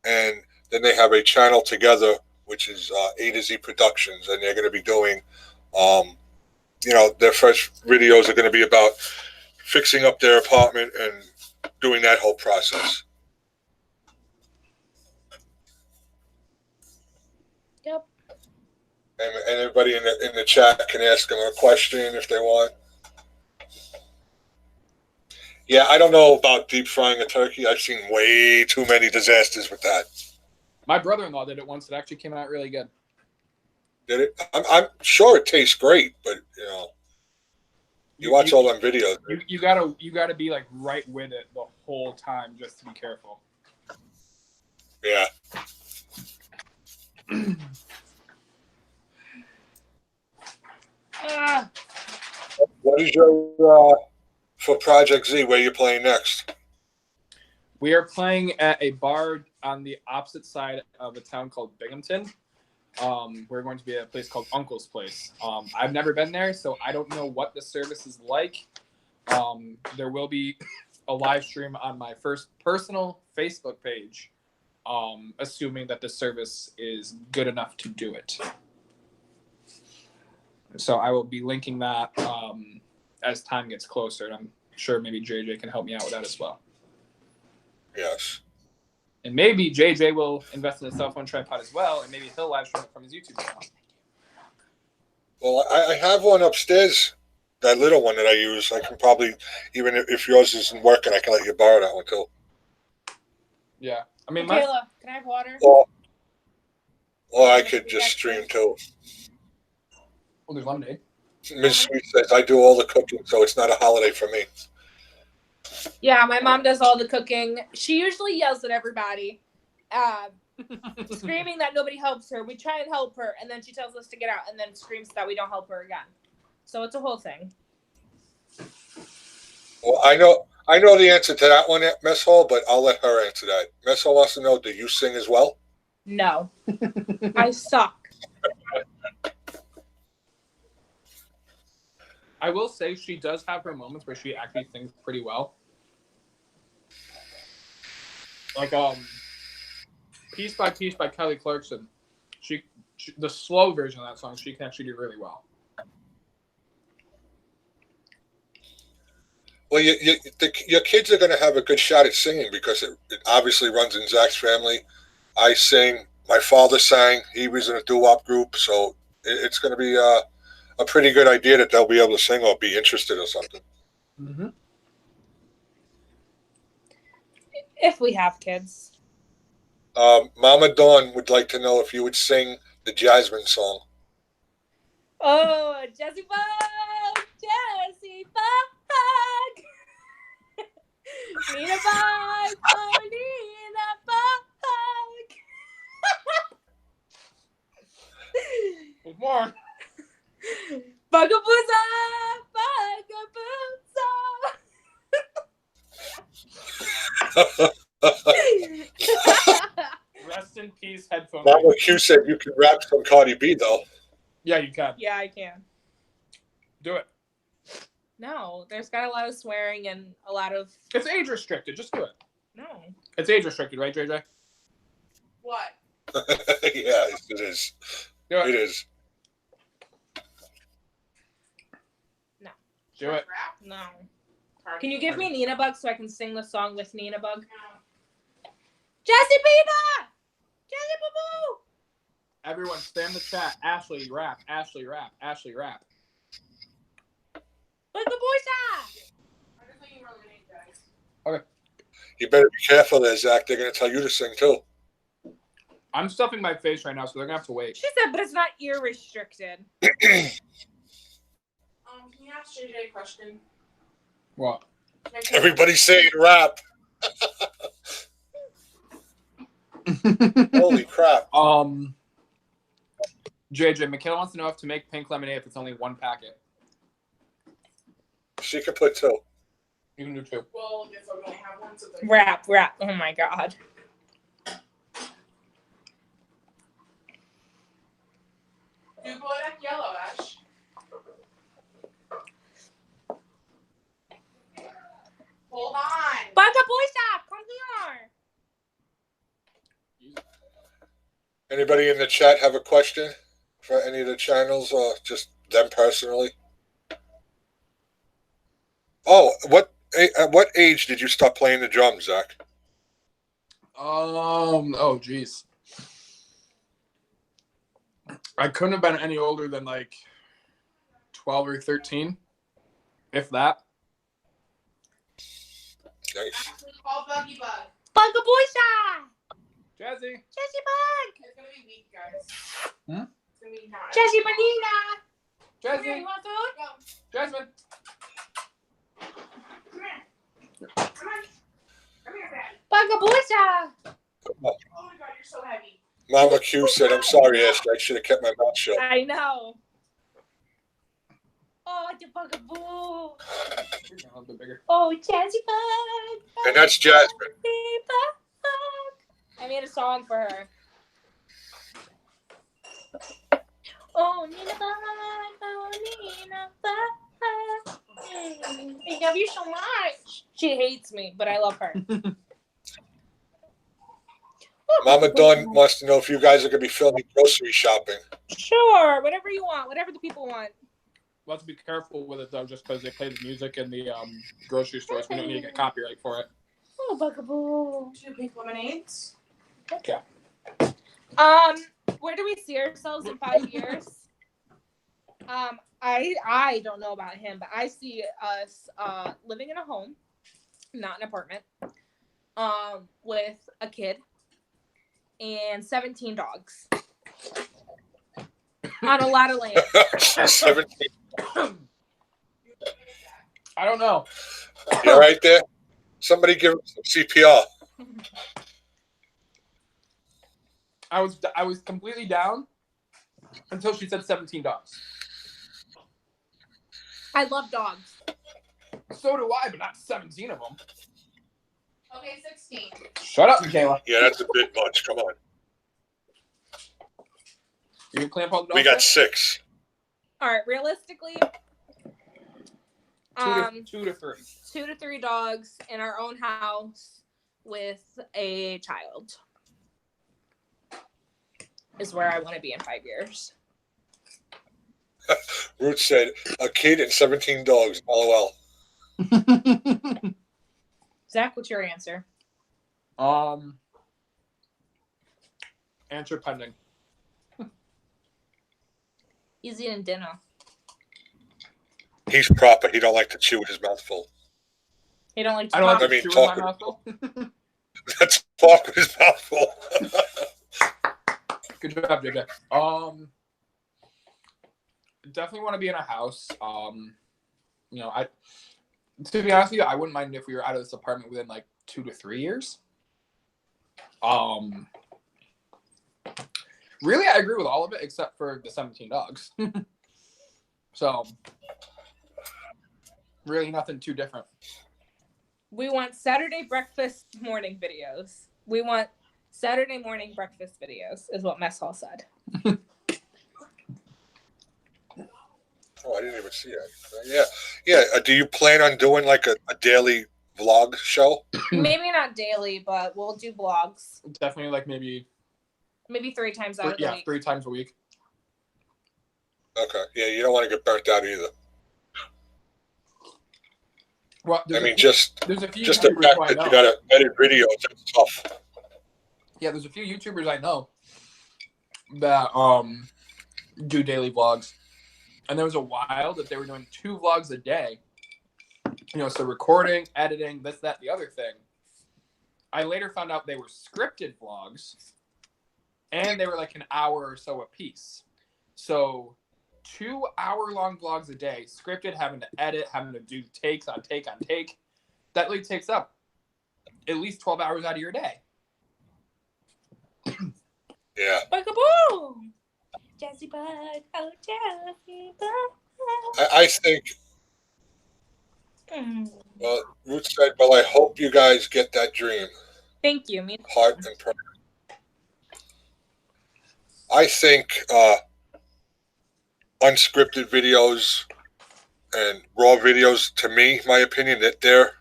Speaker 1: And then they have a channel together, which is A to Z Productions, and they're going to be doing, their first videos are going to be about fixing up their apartment and doing that whole process.
Speaker 2: Yep.
Speaker 1: And everybody in the chat can ask them a question if they want. Yeah, I don't know about deep frying a turkey. I've seen way too many disasters with that.
Speaker 4: My brother-in-law did it once. It actually came out really good.
Speaker 1: Did it? I'm sure it tastes great, but you watch all them videos.
Speaker 4: You gotta be like right with it the whole time just to be careful.
Speaker 1: Yeah. What is your for Project Z? Where are you playing next?
Speaker 4: We are playing at a bar on the opposite side of a town called Binghamton. We're going to be at a place called Uncle's Place. I've never been there, so I don't know what the service is like. There will be a live stream on my first personal Facebook page, assuming that the service is good enough to do it. So I will be linking that as time gets closer. And I'm sure maybe JJ can help me out with that as well.
Speaker 1: Yes.
Speaker 4: And maybe JJ will invest in a cell phone tripod as well, and maybe he'll live stream it from his YouTube channel.
Speaker 1: Well, I have one upstairs, that little one that I use. I can probably, even if yours isn't working, I can let you borrow that one too.
Speaker 4: Yeah. I mean,
Speaker 2: Michaela, can I have water?
Speaker 1: Or I could just stream too.
Speaker 4: well, there's lemonade.
Speaker 1: Ms. Sweet says, I do all the cooking, so it's not a holiday for me.
Speaker 2: Yeah, my mom does all the cooking. She usually yells at everybody, screaming that nobody helps her. We try and help her, and then she tells us to get out, and then screams that we don't help her again. So it's a whole thing.
Speaker 1: Well, I know the answer to that one at Mess Hall, but I'll let her answer that. Mess Hall wants to know, do you sing as well?
Speaker 2: No, I suck.
Speaker 4: I will say she does have her moments where she actually sings pretty well. Like Piece by Piece by Kelly Clarkson. She the slow version of that song she can actually do really well.
Speaker 1: Well, your kids are going to have a good shot at singing because it obviously runs in Zach's family. I sing. My father sang. He was in a doo-wop group, so it's going to be a pretty good idea that they'll be able to sing or be interested or something.
Speaker 4: Mm-hmm.
Speaker 2: If we have kids.
Speaker 1: Mama Dawn would like to know if you would sing the Jasmine song.
Speaker 2: Oh, Jessie Bug! Jessie Bug! Nina Bug! Oh, Nina Bug!
Speaker 4: There's more.
Speaker 2: Bugabooza! Bugabooza!
Speaker 4: Rest in peace, headphones.
Speaker 1: Mama Q said you can rap some Cardi B, though.
Speaker 4: Yeah, you can.
Speaker 2: Yeah, I can.
Speaker 4: Do it.
Speaker 2: No, there's got a lot of swearing and a lot of...
Speaker 4: It's age restricted. Just do it.
Speaker 2: No.
Speaker 4: It's age restricted, right, JJ?
Speaker 5: What?
Speaker 1: Yeah, it is.
Speaker 4: Do it.
Speaker 1: It is.
Speaker 4: Do it.
Speaker 5: Rap?
Speaker 2: No. Can you give me Nina Bug so I can sing the song with Nina Bug? Jessie Beaver! Jessie Boo Boo!
Speaker 4: Everyone, spam the chat. Ashley, rap. Ashley, rap. Ashley, rap.
Speaker 2: Bugabooza!
Speaker 5: I just think you really need guys.
Speaker 1: You better be careful there, Zach. They're going to tell you to sing, too.
Speaker 4: I'm stuffing my face right now, so they're gonna have to wait.
Speaker 2: She said, but it's not ear restricted.
Speaker 5: Can you ask JJ a question?
Speaker 4: What?
Speaker 1: Everybody's saying rap. Holy crap.
Speaker 4: JJ, Michaela wants to know if to make pink lemonade if it's only one packet.
Speaker 1: She could put 2.
Speaker 4: You can do 2.
Speaker 5: Well, if I'm gonna have one, so then.
Speaker 2: Rap. Oh my god.
Speaker 5: You go that yellow, Ash. Hold on.
Speaker 2: Baka boy stop! Come here!
Speaker 1: Anybody in the chat have a question for any of the channels or just them personally? Oh, at what age did you start playing the drums, Zach?
Speaker 4: Oh geez. I couldn't have been any older than like 12 or 13, if that.
Speaker 1: Nice.
Speaker 5: Actually, call Buggy Bug.
Speaker 2: Baka boy stop!
Speaker 4: Jazzy.
Speaker 2: Jesse Bug!
Speaker 5: It's gonna be weak, guys.
Speaker 4: Hmm?
Speaker 5: It's gonna be not.
Speaker 2: Jesse Manina! Come here,
Speaker 4: Jazzy.
Speaker 2: you want food?
Speaker 5: Go.
Speaker 4: Jasmine.
Speaker 5: Come here. Come on. Come here, Dad.
Speaker 2: Baka boy stop!
Speaker 5: Oh my God, you're so heavy.
Speaker 1: Mama Q said, I'm sorry, Ashley. I should have kept my mouth shut.
Speaker 2: I know. Oh, the bugaboo.
Speaker 4: A little bit bigger.
Speaker 2: Oh, Jazzy Bug.
Speaker 1: And that's Jasmine.
Speaker 2: I made a song for her. Oh, Nina Bug. Oh, Nina Bug. I love you so much. She hates me, but I love her.
Speaker 1: Mama Dawn wants to know if you guys are going to be filming grocery shopping.
Speaker 2: Sure, whatever you want, whatever the people want.
Speaker 4: We'll have to be careful with it though, just because they play the music in the grocery stores. We don't need to get copyright for it.
Speaker 2: Oh, bugaboo.
Speaker 5: 2 pink lemonades.
Speaker 4: Okay.
Speaker 2: Where do we see ourselves in 5 years? I don't know about him, but I see us living in a home, not an apartment, with a kid and 17 dogs on a lot of land.
Speaker 1: 17.
Speaker 4: I don't know.
Speaker 1: You right there? Somebody give him some CPR.
Speaker 4: I was completely down until she said 17 dogs.
Speaker 2: I love dogs.
Speaker 4: So do I, but not 17 of them.
Speaker 5: Okay, 16.
Speaker 4: Shut up, Michaela.
Speaker 1: Yeah, that's a bit much. Come on.
Speaker 4: You can clamp all the dogs?
Speaker 1: We got
Speaker 4: yet?
Speaker 1: 6.
Speaker 2: All right, realistically,
Speaker 4: Two to 3.
Speaker 2: 2 to 3 dogs in our own house with a child is where I want to be in 5 years.
Speaker 1: Ruth said, a kid and 17 dogs. LOL.
Speaker 2: Zach, what's your answer?
Speaker 4: Answer pending.
Speaker 2: He's eating dinner.
Speaker 1: He's proper. He don't like to chew with his mouth full.
Speaker 2: He don't like to
Speaker 4: I don't
Speaker 2: talk.
Speaker 4: like
Speaker 1: I mean,
Speaker 4: to chew in my
Speaker 1: talk-
Speaker 4: mouthful.
Speaker 1: That's talk with his mouth full.
Speaker 4: Good job, JJ. Definitely want to be in a house. You know, to be honest with you, I wouldn't mind if we were out of this apartment within like 2 to 3 years. Really, I agree with all of it except for the 17 dogs. So, really nothing too different.
Speaker 2: We want Saturday breakfast morning videos. We want Saturday morning breakfast videos, is what Mess Hall said.
Speaker 1: Oh, I didn't even see that. Yeah. Do you plan on doing like a daily vlog show?
Speaker 2: Maybe not daily, but we'll do vlogs.
Speaker 4: Definitely like maybe
Speaker 2: Maybe 3 times out of the week.
Speaker 4: 3 times a week.
Speaker 1: Okay. Yeah, you don't want to get burnt out either.
Speaker 4: Well,
Speaker 1: I mean, just
Speaker 4: there's a few
Speaker 1: the
Speaker 4: YouTubers
Speaker 1: fact
Speaker 4: who I
Speaker 1: that
Speaker 4: know.
Speaker 1: you got to edit videos, it's tough.
Speaker 4: Yeah, there's a few YouTubers I know that do daily vlogs. And there was a while that they were doing 2 vlogs a day. You know, so recording, editing, this, that, the other thing. I later found out they were scripted vlogs. and they were like an hour or so a piece. So 2-hour-long vlogs a day, scripted, having to edit, having to do takes on take on take. That really takes up at least 12 hours out of your day.
Speaker 1: Yeah.
Speaker 2: Bugaboo! Jazzy bug, oh Jazzy bug.
Speaker 1: I think, well, Ruth said, well, I hope you guys get that dream,
Speaker 2: Thank you. Me.
Speaker 1: heart and prayer. I think unscripted videos and raw videos, to me, my opinion, that they're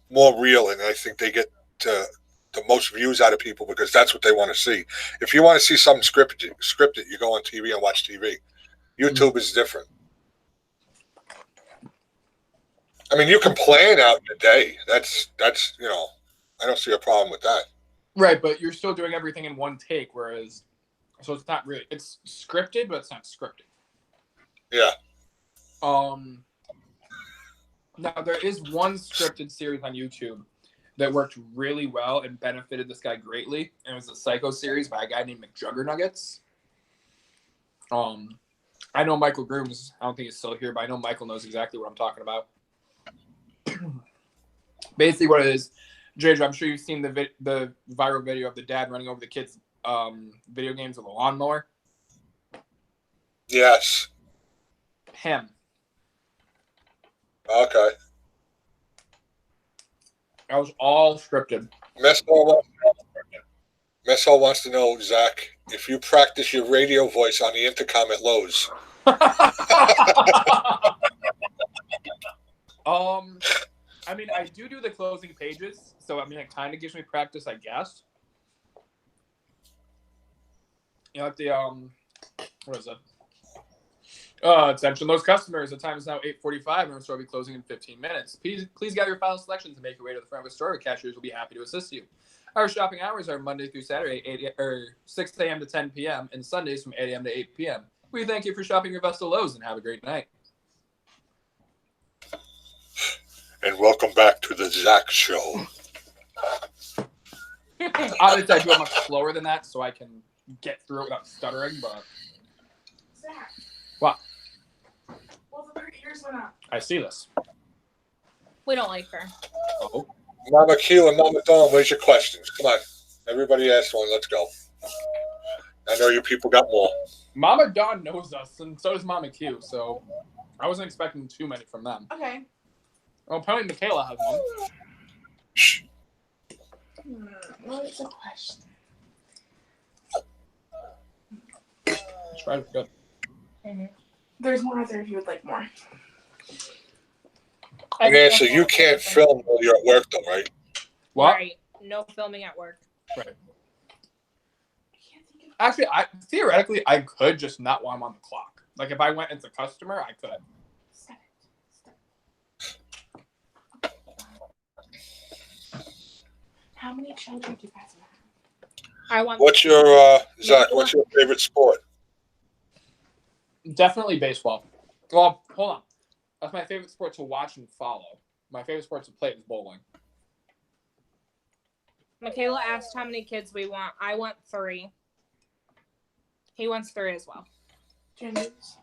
Speaker 1: more real, and I think they get the most views out of people because that's what they want to see. If you want to see something scripted, you go on TV and watch TV. YouTube is different. I mean, you can plan out in a day. That's you know, I don't see a problem with that.
Speaker 4: Right, but you're still doing everything in one take, whereas, so it's not really, it's scripted, but it's not scripted.
Speaker 1: Yeah.
Speaker 4: Now there is one scripted series on YouTube that worked really well and benefited this guy greatly, and it was a Psycho series by a guy named McJuggernuggets. I know Michael Grooms. I don't think he's still here, but I know Michael knows exactly what I'm talking about. Basically, what it is, JJ, I'm sure you've seen the viral video of the dad running over the kids' video games with a lawnmower.
Speaker 1: Yes.
Speaker 4: Him.
Speaker 1: Okay.
Speaker 4: That was all scripted.
Speaker 1: Mess Hall wants to know, Zach, if you practice your radio voice on the intercom at Lowe's.
Speaker 4: I mean, I do the closing pages, so I mean, it kind of gives me practice, I guess. You know, like the what is it? Attention, those customers. The time is now 8:45, and our store will be closing in 15 minutes. Please gather your final selections and make your way to the front of the store. Cashiers will be happy to assist you. Our shopping hours are Monday through Saturday, 6 a.m. to 10 p.m., and Sundays from 8 a.m. to 8 p.m. We thank you for shopping your best at Lowe's, and have a great night.
Speaker 1: And welcome back to the Zach Show.
Speaker 4: Obviously, I do it much slower than that, so I can get through it without stuttering, but...
Speaker 5: Zach.
Speaker 4: What?
Speaker 5: Well, her ears went up.
Speaker 4: I see this.
Speaker 2: We don't like her.
Speaker 4: Oh.
Speaker 1: Mama Q and Mama Dawn, where's your questions? Come on. Everybody asked one. Let's go. I know you people got more.
Speaker 4: Mama Dawn knows us, and so does Mama Q, so I wasn't expecting too many from them.
Speaker 5: Okay.
Speaker 4: Well, apparently Michaela has one.
Speaker 1: Shh.
Speaker 5: What is the question?
Speaker 4: Try it good.
Speaker 5: There's more out there if you would like more.
Speaker 1: Nancy, you can't film while you're at work, though, right?
Speaker 4: What?
Speaker 2: Right. No filming at work.
Speaker 4: Right.
Speaker 5: I can't think of.
Speaker 4: Actually, theoretically, I could just not while I'm on the clock. Like, if I went as a customer, I could.
Speaker 5: Stop it. How many children do you guys have?
Speaker 2: I want.
Speaker 1: What's your, Zach, what's your favorite sport?
Speaker 4: Definitely baseball. Well, hold on. That's my favorite sport to watch and follow. My favorite sport to play is bowling.
Speaker 2: Michaela asked how many kids we want. I want 3. He wants 3 as well.
Speaker 5: Genders.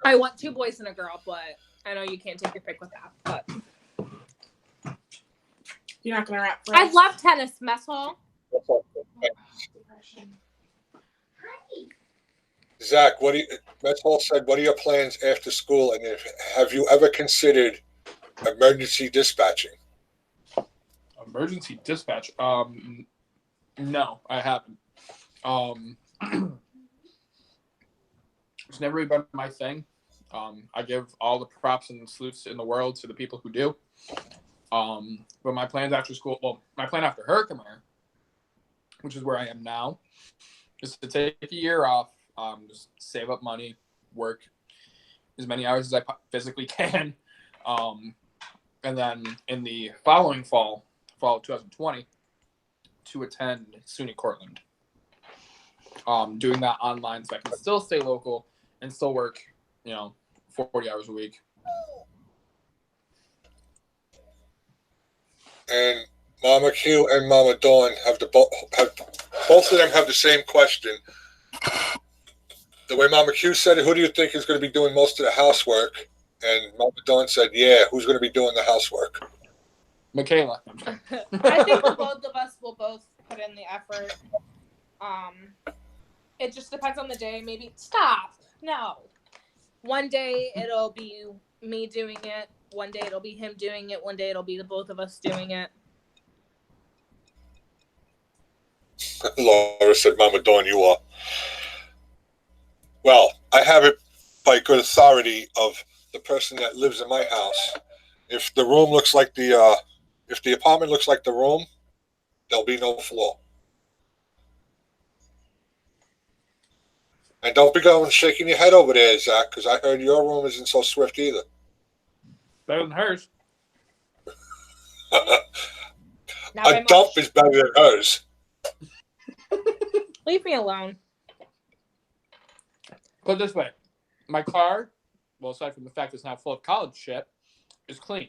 Speaker 2: I want 2 boys and a girl, but I know you can't take your pick with that. But
Speaker 5: You're not gonna rap for
Speaker 2: I
Speaker 5: us?
Speaker 2: love tennis, mess hall.
Speaker 5: Depression.
Speaker 1: Zach, Mess Hall said, what are your plans after school, and have you ever considered emergency dispatching?
Speaker 4: Emergency dispatch. No, I haven't. It's never really been my thing. I give all the props and salutes in the world to the people who do. But my plans after school, well, my plan after Herkimer, which is where I am now, is to take a year off, just save up money, work as many hours as I physically can, and then in the following fall of 2020, to attend SUNY Cortland. Doing that online so I can still stay local and still work, 40 hours a week.
Speaker 1: And Mama Q and Mama Dawn have both of them have the same question. The way Mama Q said it, who do you think is going to be doing most of the housework? And Mama Dawn said, yeah, who's going to be doing the housework?
Speaker 4: Michaela.
Speaker 2: I think the both of us will both put in the effort. It just depends on the day. Maybe stop. No. One day it'll be me doing it. One day it'll be him doing it. One day it'll be the both of us doing it.
Speaker 1: Laura said, Mama Dawn, you are. Well, I have it by good authority of the person that lives in my house. If the room looks like if the apartment looks like the room, there'll be no floor. And don't be going shaking your head over there, Zach, because I heard your room isn't so swift either.
Speaker 4: Better than hers.
Speaker 2: Not by
Speaker 1: A dump
Speaker 2: much.
Speaker 1: is better than hers.
Speaker 2: Leave me alone.
Speaker 4: Put it this way. My car, well, aside from the fact it's not full of college shit, is clean.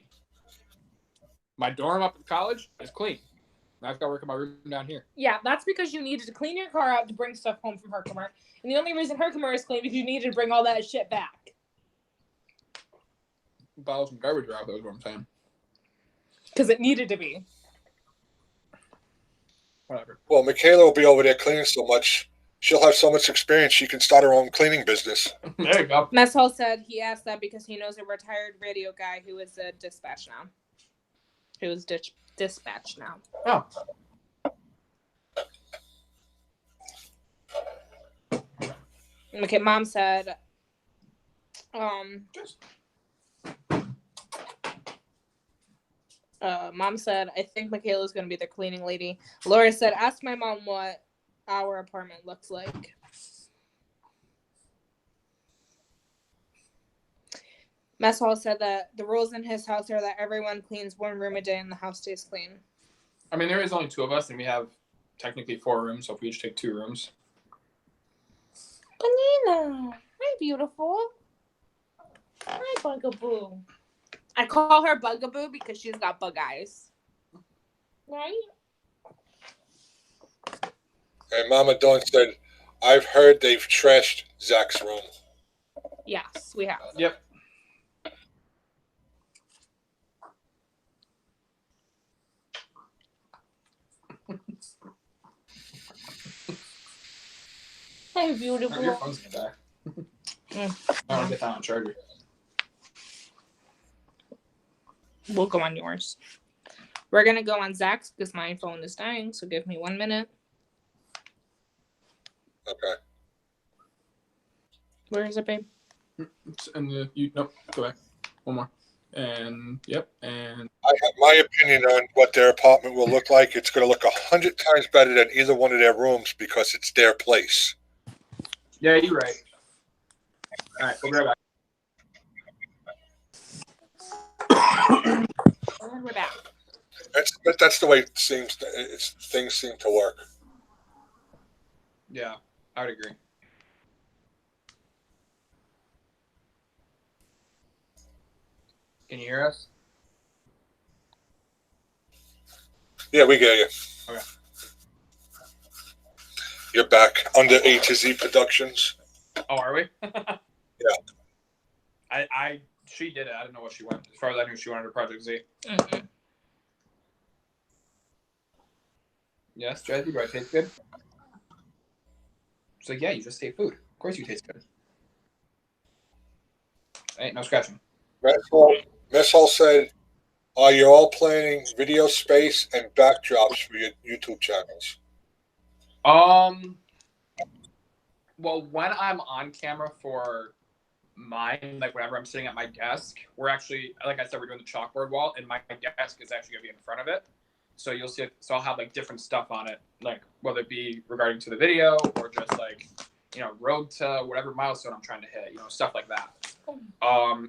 Speaker 4: My dorm up at college is clean. I've got to work in my room down here.
Speaker 2: Yeah, that's because you needed to clean your car out to bring stuff home from Herkimer. And the only reason Herkimer is clean is you needed to bring all that shit back.
Speaker 4: Bottle some garbage out, that's what I'm saying.
Speaker 2: Because it needed to be.
Speaker 4: Whatever.
Speaker 1: Well, Michaela will be over there cleaning so much. She'll have so much experience she can start her own cleaning business.
Speaker 4: There you go.
Speaker 2: Mess Hall said he asked that because he knows a retired radio guy who is a dispatch now. Who is dispatch now.
Speaker 4: Oh.
Speaker 2: Okay, Mom said, Mom said, I think Michaela's going to be the cleaning lady. Laura said, ask my mom what our apartment looks like. Mess Hall said that the rules in his house are that everyone cleans one room a day and the house stays clean.
Speaker 4: I mean, there is only two of us, and we have technically 4 rooms, so if we each take 2 rooms.
Speaker 2: Panina, hi, beautiful. Hi, Bugaboo. I call her Bugaboo because she's got bug eyes. Right?
Speaker 1: And Mama Dawn said, I've heard they've trashed Zach's room.
Speaker 2: Yes, we have.
Speaker 4: Yep.
Speaker 2: Hi,
Speaker 4: Oh, your
Speaker 2: beautiful.
Speaker 4: phone's in the back.
Speaker 2: Mm.
Speaker 4: I want to get that on charger.
Speaker 2: We'll go on yours. We're going to go on Zach's because my phone is dying, so give me 1 minute.
Speaker 1: Okay.
Speaker 2: Where is it, babe?
Speaker 4: And nope, go back. One more. And yep, and
Speaker 1: I have my opinion on what their apartment will look like. It's going to look 100 times better than either one of their rooms because it's their place.
Speaker 4: yeah, you're right. All right, we'll be right back.
Speaker 2: And we're back.
Speaker 1: That's the way it seems. Things seem to work.
Speaker 4: Yeah, I would agree. Can you hear us?
Speaker 1: Yeah, we get you.
Speaker 4: Okay.
Speaker 1: You're back under A to Z Productions.
Speaker 4: Oh, are we?
Speaker 1: Yeah.
Speaker 4: She did it. I didn't know what she went. As far as I knew, she went under Project Z.
Speaker 2: Mm-hmm.
Speaker 4: Yes, Jazzy, do I taste good? She's like, yeah, you just ate food. Of course you taste good. Ain't no scratching.
Speaker 1: Mess Hall said, are you all planning video space and backdrops for your YouTube channels?
Speaker 4: Well, when I'm on camera for mine, like whenever I'm sitting at my desk, we're actually, like I said, we're doing the chalkboard wall, and my desk is actually gonna be in front of it. So you'll see, so I'll have like different stuff on it, like whether it be regarding to the video or just like, you know, road to whatever milestone I'm trying to hit, you know, stuff like that.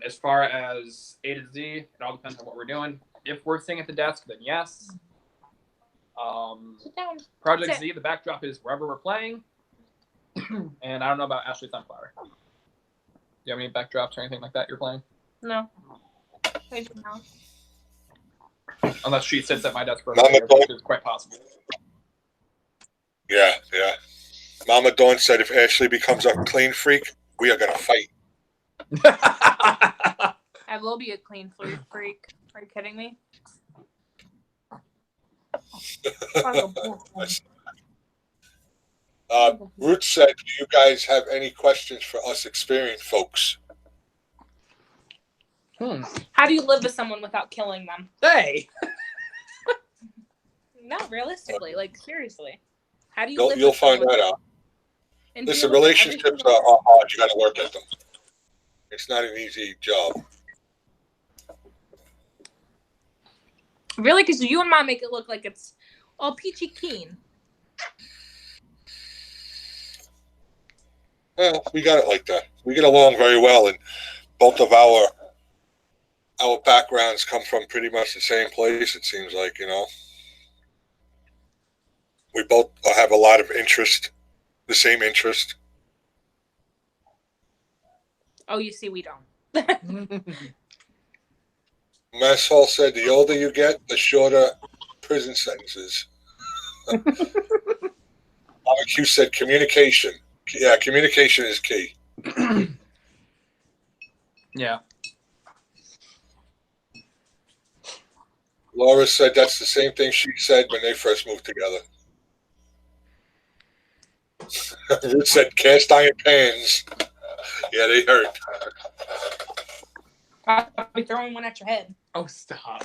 Speaker 4: As far as A to Z, it all depends on what we're doing. If we're sitting at the desk, then yes.
Speaker 2: Sit down.
Speaker 4: Project
Speaker 2: Sit.
Speaker 4: Z, the backdrop is wherever we're playing. And I don't know about Ashley Sunflower. Do you have any backdrops or anything like that you're playing?
Speaker 2: No. I do not.
Speaker 4: Unless she sits at my desk for a
Speaker 1: Mama
Speaker 4: minute,
Speaker 1: Dawn.
Speaker 4: which is quite possible.
Speaker 1: Yeah, yeah. Mama Dawn said if Ashley becomes a clean freak, we are going to fight.
Speaker 2: I will be a clean freak. Are you kidding me?
Speaker 1: Ruth said, do you guys have any questions for us experienced folks?
Speaker 2: How do you live with someone without killing them?
Speaker 4: Hey.
Speaker 2: No, realistically, like seriously. How do you live
Speaker 1: You'll
Speaker 2: with
Speaker 1: find
Speaker 2: someone
Speaker 1: that out.
Speaker 2: and
Speaker 1: Listen,
Speaker 2: deal with every
Speaker 1: relationships
Speaker 2: single-
Speaker 1: are hard. You got to work at them. It's not an easy job.
Speaker 2: Really, because you and Mom make it look like it's all peachy keen.
Speaker 1: Well, we got it like that. We get along very well, and both of our backgrounds come from pretty much the same place. It seems like, you know, we both have a lot of interest, the same interest.
Speaker 2: Oh, you see, we don't.
Speaker 1: Mass Hall said, the older you get, the shorter prison sentences. Mama Q said, communication. Yeah, communication is key.
Speaker 4: Yeah.
Speaker 1: Laura said that's the same thing she said when they first moved together. Ruth said, cast iron pans. Yeah, they hurt.
Speaker 2: I'll be throwing one at your head.
Speaker 4: Oh, stop.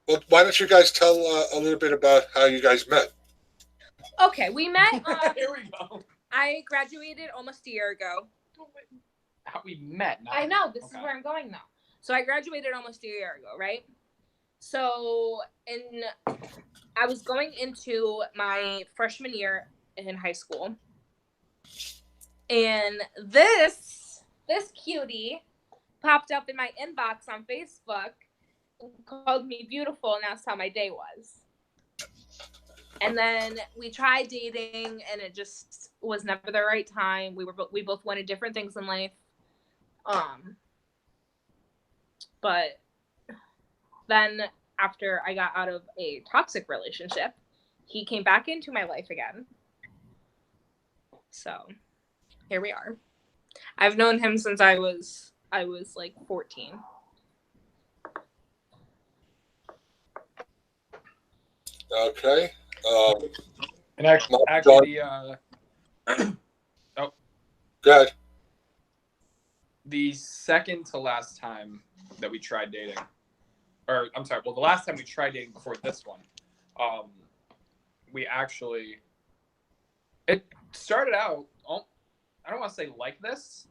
Speaker 1: Well, why don't you guys tell a little bit about how you guys met?
Speaker 2: Okay, we met.
Speaker 4: Here we go.
Speaker 2: I graduated almost a year ago.
Speaker 4: How we met.
Speaker 2: I know, this
Speaker 4: Okay.
Speaker 2: is where I'm going now. So I graduated almost a year ago, right? So I was going into my freshman year in high school. And this cutie popped up in my inbox on Facebook and called me beautiful and asked how my day was. And then we tried dating and it just was never the right time. We both wanted different things in life. But then after I got out of a toxic relationship, he came back into my life again. So here we are. I've known him since I was like 14.
Speaker 1: Okay.
Speaker 4: And actually,
Speaker 1: Go ahead.
Speaker 4: the second to last time that we tried dating, or I'm sorry, well, the last time we tried dating before this one, we actually, it started out, I don't want to say like this,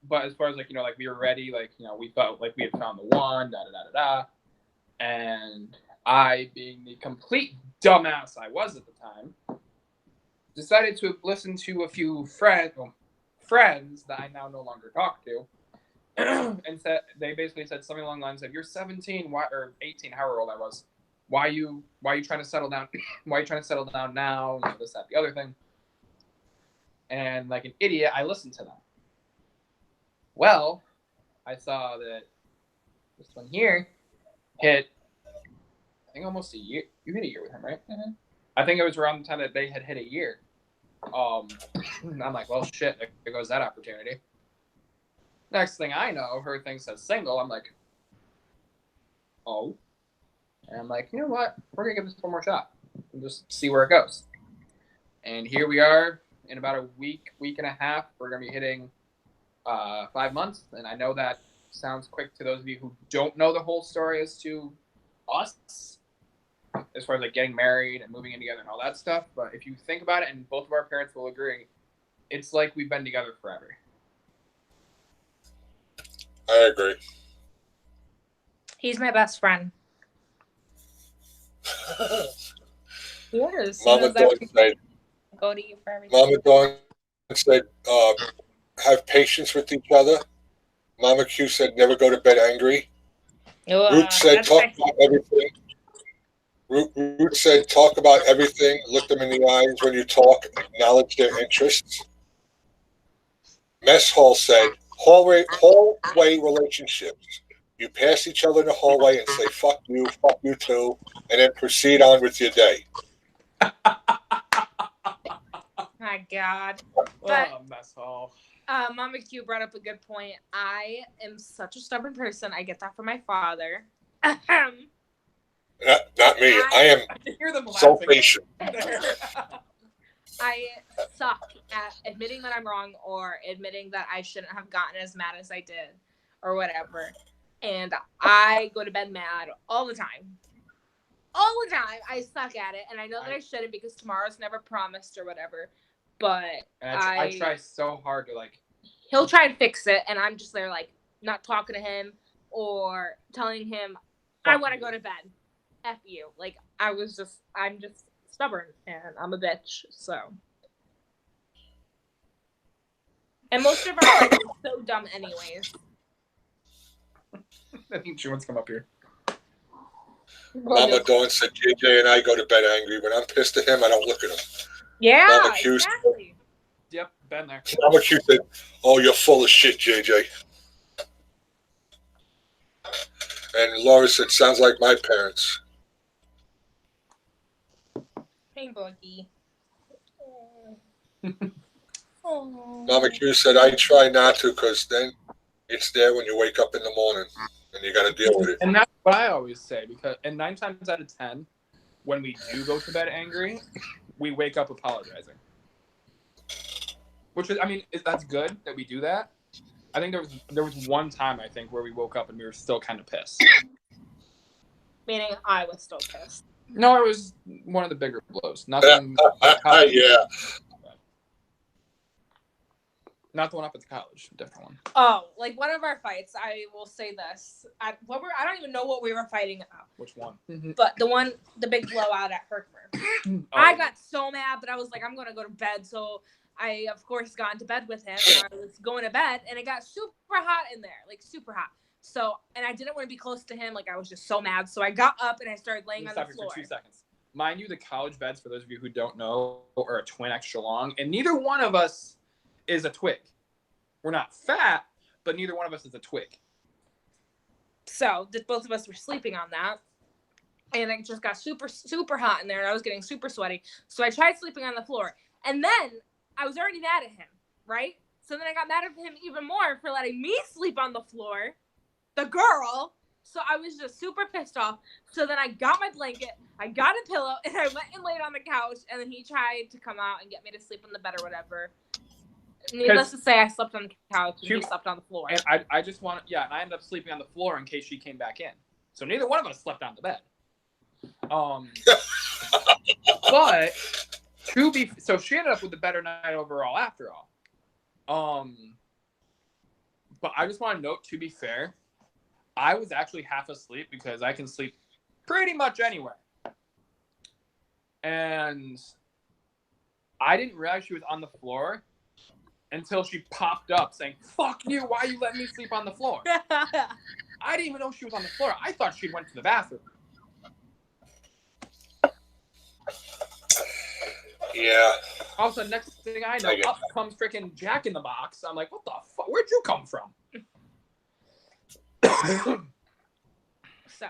Speaker 4: but as far as like, you know, like we were ready, like, you know, we felt like we had found the one, and I, being the complete dumbass I was at the time, decided to listen to a few friends that I now no longer talk to, and they basically said something along the lines of, "You're 17, or 18, however old I was. Why are you trying to settle down? Why are you trying to settle down now? You know, this, that, the other thing." And like an idiot, I listened to them. Well, I saw that this one here hit, I think, almost a year. You hit a year with him, right? Mm-hmm. I think it was around the time that they had hit a year. I'm like, well, shit, there goes that opportunity. Next thing I know, her thing says single. I'm like, oh. And I'm like, you know what? We're going to give this one more shot and just see where it goes. And here we are. In about a week and a half, we're going to be hitting 5 months. And I know that sounds quick to those of you who don't know the whole story as to us, as far as like getting married and moving in together and all that stuff. But if you think about it, and both of our parents will agree, it's like we've been together forever.
Speaker 1: I agree.
Speaker 2: He's my best friend. He is. He
Speaker 1: Mama
Speaker 2: knows
Speaker 1: Dawn
Speaker 2: everything.
Speaker 1: said,
Speaker 2: Go to you for everything.
Speaker 1: Mama Dawn said, have patience with each other. Mama Q said, never go to bed angry. Ruth said,
Speaker 2: that's
Speaker 1: talk
Speaker 2: sexy.
Speaker 1: about everything. Ruth said, talk about everything. Look them in the eyes when you talk. Acknowledge their interests. Mess Hall said, hallway relationships. You pass each other in the hallway and say, fuck you too, and then proceed on with your day.
Speaker 2: My God. But
Speaker 4: Oh, mess hall.
Speaker 2: Mama Q brought up a good point. I am such a stubborn person. I get that from my father. Ahem.
Speaker 1: Not me. I
Speaker 4: Hear them
Speaker 1: am so
Speaker 4: laughing.
Speaker 1: patient.
Speaker 2: I suck at admitting that I'm wrong or admitting that I shouldn't have gotten as mad as I did or whatever. And I go to bed mad all the time. All the time. I suck at it. And I know that I shouldn't because tomorrow's never promised or whatever. But
Speaker 4: And I try so hard to like.
Speaker 2: he'll try and fix it. And I'm just there like not talking to him or telling him I want to go to bed. F you. Like I'm just stubborn and I'm a bitch. So. And most of our fights are so dumb anyways.
Speaker 4: I think she wants to come up here.
Speaker 1: Mama Dawn said JJ and I go to bed angry. When I'm pissed at him, I don't look at him.
Speaker 2: Yeah,
Speaker 1: Mama Q
Speaker 2: exactly.
Speaker 4: Yep, been there.
Speaker 1: Mama Q said, oh, you're full of shit, JJ. And Laura said, sounds like my parents.
Speaker 2: Hey, Boogie.
Speaker 1: Mama Q said, I try not to because then it's there when you wake up in the morning and you got to deal with it.
Speaker 4: And that's what I always say because, and 9 times out of 10, when we do go to bed angry, we wake up apologizing. Which is, I mean, that's good that we do that. I think there was one time I think where we woke up and we were still kind of pissed.
Speaker 2: Meaning I was still pissed.
Speaker 4: No, it was one of the bigger blows. Not the one,
Speaker 1: Yeah.
Speaker 4: not the one up at the college. Different one.
Speaker 2: Oh, like one of our fights, I will say this. I don't even know what we were fighting about.
Speaker 4: Which one?
Speaker 2: But the big blowout at Herkimer. I got so mad that I was like, I'm going to go to bed. So I, of course, got into bed with him. And I was going to bed, and it got super hot in there. Like, super hot. So, and I didn't want to be close to him. Like, I was just so mad. So I got up, and I started laying on the floor.
Speaker 4: For 2 seconds. Mind you, the college beds, for those of you who don't know, are a twin extra long. And neither one of us is a twig. We're not fat, but neither one of us is a twig.
Speaker 2: So both of us were sleeping on that. And it just got super, super hot in there. And I was getting super sweaty. So I tried sleeping on the floor. And then I was already mad at him, right? So then I got mad at him even more for letting me sleep on the floor, the girl. So I was just super pissed off. So then I got my blanket, I got a pillow, and I went and laid on the couch. And then he tried to come out and get me to sleep in the bed or whatever. Needless to say, I slept on the couch and he slept on the floor.
Speaker 4: And I just want to, and I ended up sleeping on the floor in case she came back in. So neither one of us slept on the bed. But so she ended up with a better night overall after all. But I just want to note, to be fair, I was actually half asleep because I can sleep pretty much anywhere. And I didn't realize she was on the floor until she popped up saying, fuck you, why are you letting me sleep on the floor? I didn't even know she was on the floor. I thought she went to the bathroom.
Speaker 1: Yeah.
Speaker 4: Also, next thing I know, up comes freaking Jack in the Box. I'm like, what the fuck? Where'd you come from?
Speaker 2: So,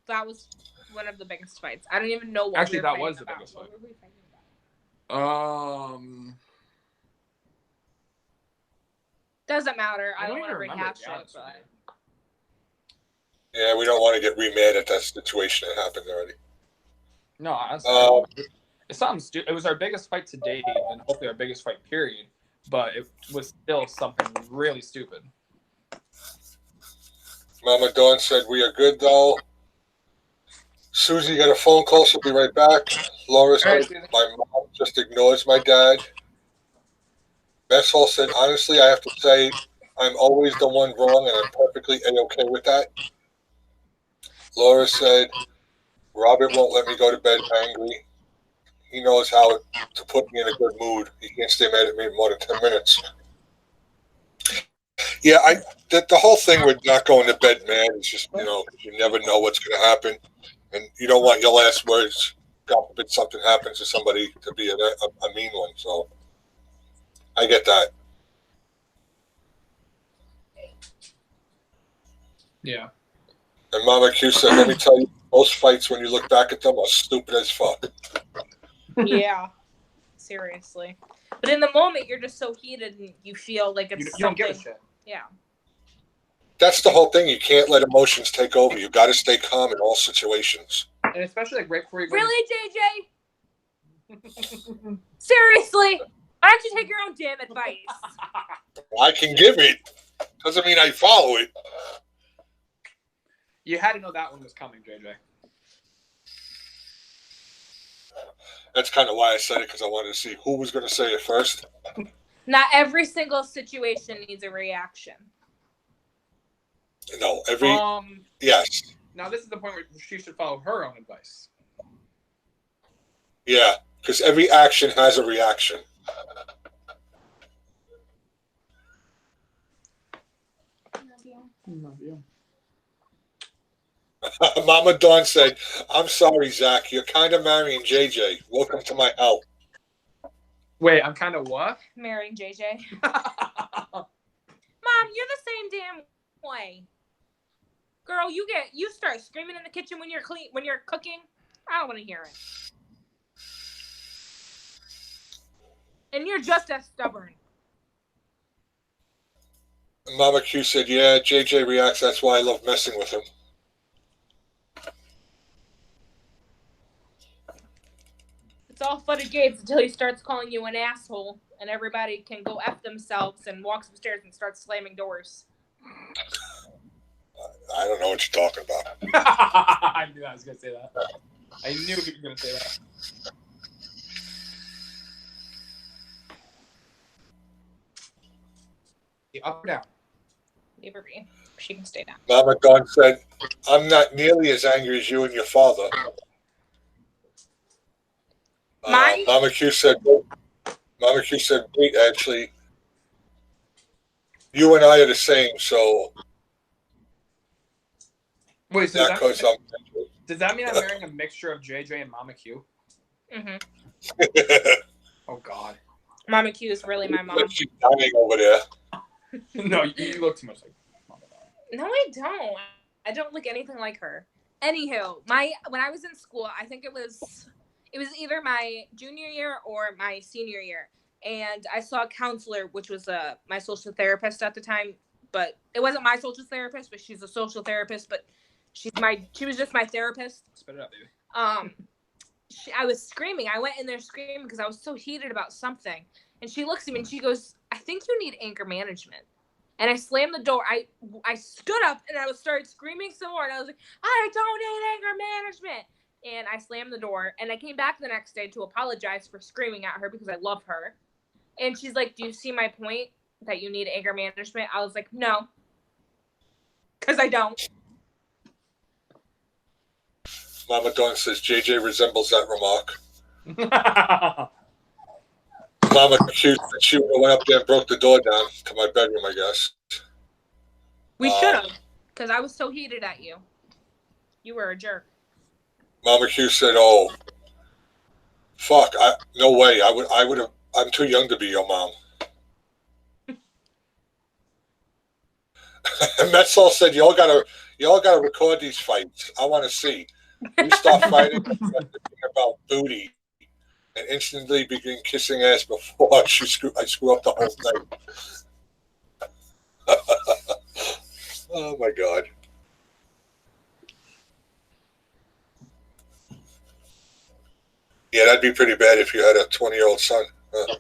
Speaker 2: that was one of the biggest fights. I don't even know what
Speaker 4: Actually,
Speaker 2: we were
Speaker 4: that was the
Speaker 2: about.
Speaker 4: biggest fight.
Speaker 2: What were we fighting about? Doesn't matter. I don't want to rehash it, but...
Speaker 1: Yeah, we don't want to get re-mad at that situation that happened already.
Speaker 4: No, honestly, it's something stupid. It was our biggest fight to date, and hopefully our biggest fight, period. But it was still something really stupid.
Speaker 1: Mama Dawn said, we are good, though. Susie got a phone call. She'll be right back. Laura said, my mom just ignores my dad. Mess Hall said, honestly, I have to say, I'm always the one wrong, and I'm perfectly A-okay with that. Laura said, Robert won't let me go to bed angry. He knows how to put me in a good mood. He can't stay mad at me more than 10 minutes. Yeah, the whole thing with not going to bed, man, is just, you never know what's going to happen. And you don't want your last words, God forbid something happens to somebody, to be a mean one. So I get that.
Speaker 4: Yeah.
Speaker 1: And Mama Q said, let me tell you, most fights when you look back at them are stupid as fuck.
Speaker 2: Yeah. Seriously. But in the moment, you're just so heated and you feel like it's
Speaker 4: You don't give a
Speaker 2: something-
Speaker 4: shit.
Speaker 2: Yeah.
Speaker 1: That's the whole thing. You can't let emotions take over. You got to stay calm in all situations.
Speaker 4: And especially like right before you go.
Speaker 2: Really, JJ? Seriously? Why don't you take your own damn advice?
Speaker 1: I can give it. Doesn't mean I follow it.
Speaker 4: You had to know that one was coming, JJ.
Speaker 1: That's kind of why I said it, because I wanted to see who was going to say it first.
Speaker 2: Not every single situation needs a reaction.
Speaker 1: No, every
Speaker 4: Um.
Speaker 1: yes,
Speaker 4: Now this is the point where she should follow her own advice.
Speaker 1: yeah, because every action has a reaction. Mama Dawn said, "I'm sorry, Zach. You're kind of marrying JJ. Welcome to my hell."
Speaker 4: Wait, I'm kind of what?
Speaker 2: Marrying JJ. Mom, you're the same damn way. Girl, you start screaming in the kitchen when you're cooking. I don't want to hear it. And you're just as stubborn.
Speaker 1: Mama Q said, "Yeah, JJ reacts. That's why I love messing with him."
Speaker 2: It's all fun and games until he starts calling you an asshole, and everybody can go F themselves and walks upstairs and starts slamming doors.
Speaker 1: I don't know what you're talking about.
Speaker 4: I knew I was going to say that. I knew he was going to say that. Up or down?
Speaker 2: Leave her be. She can stay down.
Speaker 1: Mama Dawn said, "I'm not nearly as angry as you and your father."
Speaker 2: Mine?
Speaker 1: Mama Q said, "Wait, actually, you and I are the same, so
Speaker 4: Wait, so
Speaker 1: that cause I'm."
Speaker 4: does that mean I'm marrying a mixture of JJ and Mama Q?
Speaker 2: Mm-hmm.
Speaker 4: Oh, God.
Speaker 2: Mama Q is really my mom.
Speaker 1: She's dying over there.
Speaker 4: No, you look too much like Mama.
Speaker 2: No, I don't. I don't look anything like her. Anywho, when I was in school, I think it was either my junior year or my senior year, and I saw a counselor, which was my social therapist at the time, but it wasn't my social therapist, but she's a social therapist, but she was just my therapist.
Speaker 4: Spit it out, baby.
Speaker 2: I was screaming. I went in there screaming because I was so heated about something, and she looks at me and she goes, "I think you need anger management." And I slammed the door. I stood up and I started screaming some more. And I was like, "I don't need anger management." And I slammed the door. And I came back the next day to apologize for screaming at her because I love her. And she's like, "Do you see my point that you need anger management?" I was like, "No." Because I don't.
Speaker 1: Mama Dawn says JJ resembles that remark. Mama Q said she went up there and broke the door down to my bedroom, I guess.
Speaker 2: We should have. Because I was so heated at you. You were a jerk.
Speaker 1: Mama Q said, "Oh, fuck! No way! I would have. I'm too young to be your mom." And Metzl said, "Y'all gotta record these fights. I want to see. You start fighting about booty, and instantly begin kissing ass before I screw up the whole thing." Oh my God. Yeah, that'd be pretty bad if you had a 20-year-old son. Huh?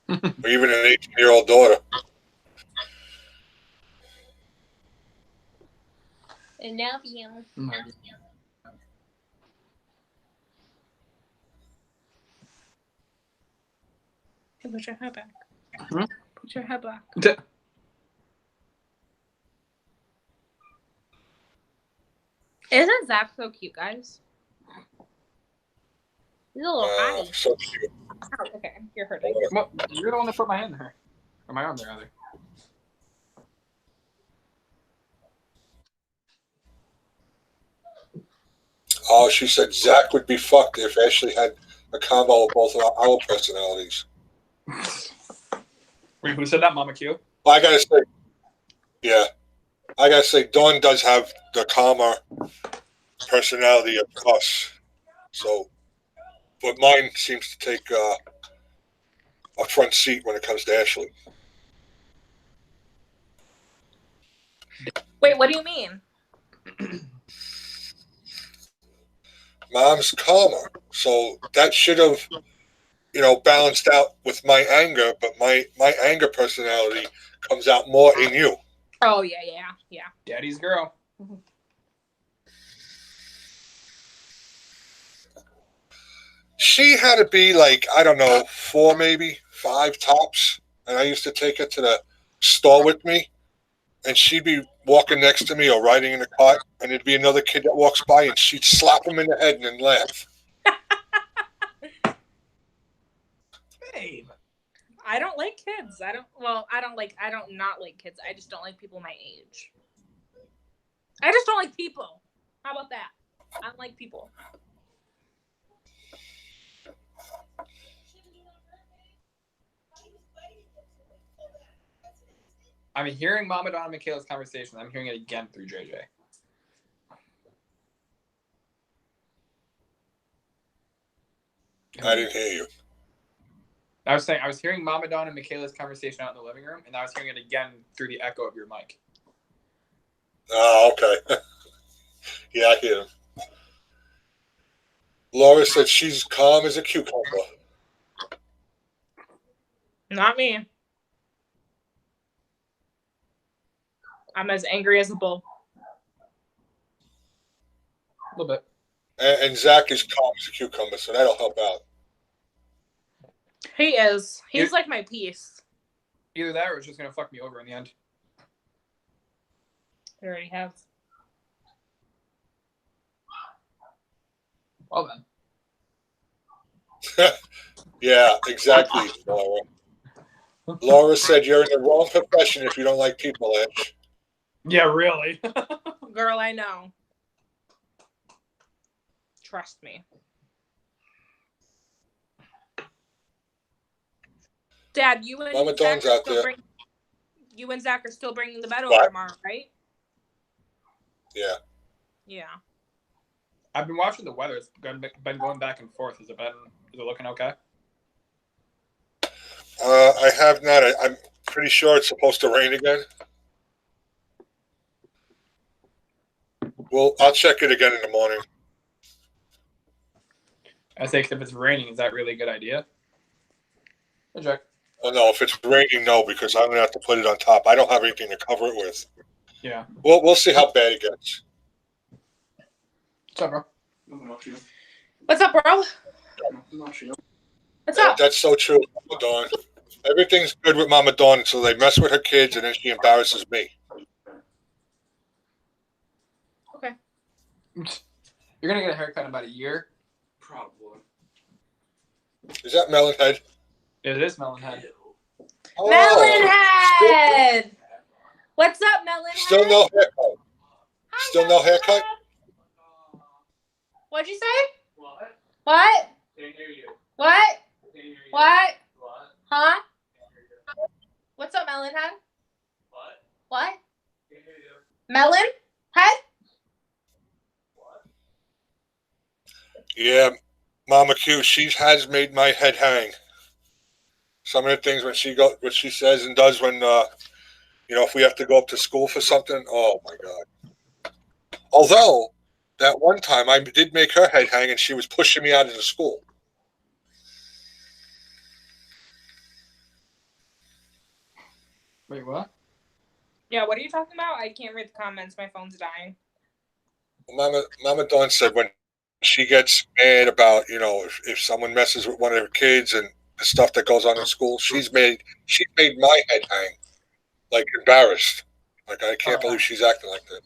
Speaker 1: Or even an 18-year-old daughter.
Speaker 2: I love you. Hey, put your head back.
Speaker 4: Hmm?
Speaker 2: Put your head back. Isn't Zach so cute, guys? He's a little hottie.
Speaker 1: So cute.
Speaker 2: Oh, okay, you're hurting.
Speaker 4: Well, you're the one that put my hand there. Or my arm there, rather.
Speaker 1: Oh, she said Zach would be fucked if Ashley had a combo of both of our personalities.
Speaker 4: Wait, who said that, Mama Q?
Speaker 1: Well, I gotta say, yeah. I gotta say, Dawn does have the calmer personality of us. So, but mine seems to take a front seat when it comes to Ashley.
Speaker 2: Wait, what do you mean?
Speaker 1: Mom's calmer, so that should have, balanced out with my anger. But my anger personality comes out more in you.
Speaker 2: Oh yeah.
Speaker 4: Daddy's girl.
Speaker 1: She had to be like, I don't know, 4 maybe 5 tops, and I used to take her to the store with me, and she'd be walking next to me or riding in the cart, and there'd be another kid that walks by, and she'd slap him in the head and then laugh.
Speaker 4: Babe.
Speaker 2: I don't like kids. I don't not like kids. I just don't like people my age. I just don't like people. How about that? I don't like people.
Speaker 4: I'm hearing Mama Dawn and Michaela's conversation. I'm hearing it again through JJ.
Speaker 1: I didn't hear you.
Speaker 4: I was saying I was hearing Mama Dawn and Michaela's conversation out in the living room, and I was hearing it again through the echo of your mic.
Speaker 1: Oh, okay. Yeah, I hear him. Laura said she's calm as a cucumber.
Speaker 2: Not me. I'm as angry as a bull.
Speaker 4: A little bit.
Speaker 1: And Zach is calm as a cucumber, so that'll help out.
Speaker 2: He is. He's like my peace.
Speaker 4: Either that or it's just going to fuck me over in the end.
Speaker 2: I already have.
Speaker 4: Well then.
Speaker 1: Yeah, exactly, Laura. Laura said you're in the wrong profession if you don't like people, Ash.
Speaker 4: Yeah, really.
Speaker 2: Girl, I know. Trust me. Dad, you and
Speaker 1: Mama
Speaker 2: Zach
Speaker 1: Dawn's out
Speaker 2: still
Speaker 1: there.
Speaker 2: you and Zach are still bringing the bed over
Speaker 1: What?
Speaker 2: tomorrow, right?
Speaker 1: Yeah.
Speaker 2: Yeah.
Speaker 4: I've been watching the weather. It's been going back and forth. Is it looking okay?
Speaker 1: I have not. I'm pretty sure it's supposed to rain again. Well, I'll check it again in the morning.
Speaker 4: I think if it's raining, is that really a good idea? Hey, Jack.
Speaker 1: Oh, no, if it's raining, no, because I'm going to have to put it on top. I don't have anything to cover it with.
Speaker 4: Yeah.
Speaker 1: We'll see how bad it gets.
Speaker 4: What's up, bro?
Speaker 2: What's up, bro? What's up?
Speaker 1: That's so true, Mama Dawn. Everything's good with Mama Dawn until they mess with her kids, and then she embarrasses me.
Speaker 2: Okay.
Speaker 4: You're going to get a haircut in about a year?
Speaker 6: Probably.
Speaker 1: Is that Melonhead?
Speaker 4: It is Melonhead.
Speaker 1: Oh,
Speaker 2: Melonhead! What's up, Melonhead?
Speaker 1: Still no haircut.
Speaker 2: Hi,
Speaker 1: Still no haircut?
Speaker 2: Melonhead. What'd you say?
Speaker 6: What?
Speaker 2: What?
Speaker 6: Can't hear you.
Speaker 2: What?
Speaker 6: Can't hear you.
Speaker 2: What?
Speaker 6: What?
Speaker 2: Huh?
Speaker 6: Can't hear you.
Speaker 2: What's up, Melonhead?
Speaker 6: What?
Speaker 2: What?
Speaker 6: Can't hear you.
Speaker 2: Melonhead?
Speaker 6: What?
Speaker 1: Yeah, Mama Q, she has made my head hang. Some of the things what she says and does when, if we have to go up to school for something, oh my God. Although, that one time I did make her head hang and she was pushing me out of the school.
Speaker 4: Wait, what?
Speaker 2: Yeah, what are you talking about? I can't read the comments. My phone's dying.
Speaker 1: Mama Dawn said when she gets mad about, if someone messes with one of her kids and the stuff that goes on in school, she made my head hang, like embarrassed. Like I can't believe she's acting like that.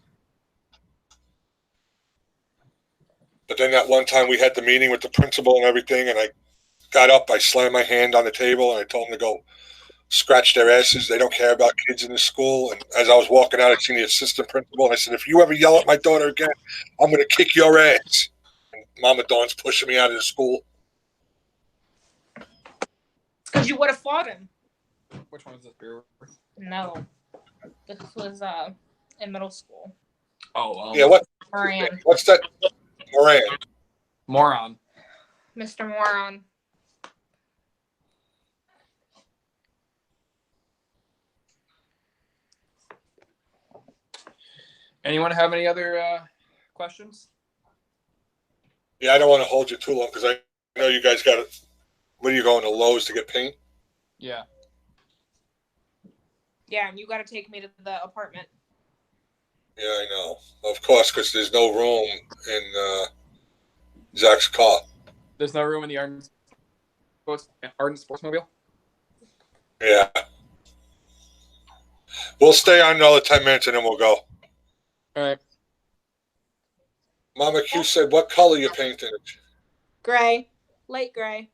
Speaker 1: But then that one time we had the meeting with the principal and everything, and I got up, I slammed my hand on the table, and I told them to go scratch their asses. They don't care about kids in the school. And as I was walking out, I seen the assistant principal, and I said, if you ever yell at my daughter again, I'm going to kick your ass. And Mama Dawn's pushing me out of the school.
Speaker 2: Because you would have fought him.
Speaker 4: Which one is this beer?
Speaker 2: No. This was in middle school.
Speaker 4: Oh,
Speaker 1: Yeah,
Speaker 2: Moran.
Speaker 1: what's that? Moran.
Speaker 4: moron.
Speaker 2: Mr. Moron.
Speaker 4: Anyone have any other questions?
Speaker 1: Yeah, I don't want to hold you too long because I know you guys got it. What are you going to Lowe's to get paint?
Speaker 4: Yeah.
Speaker 2: Yeah, and you got to take me to the apartment.
Speaker 1: Yeah, I know. Of course, because there's no room in Zach's car.
Speaker 4: There's no room in the Ardent Sportsmobile?
Speaker 1: Yeah. We'll stay on another 10 minutes and then we'll go.
Speaker 4: All right.
Speaker 1: Mama Q said, what color you painting it?
Speaker 2: Gray. Light gray.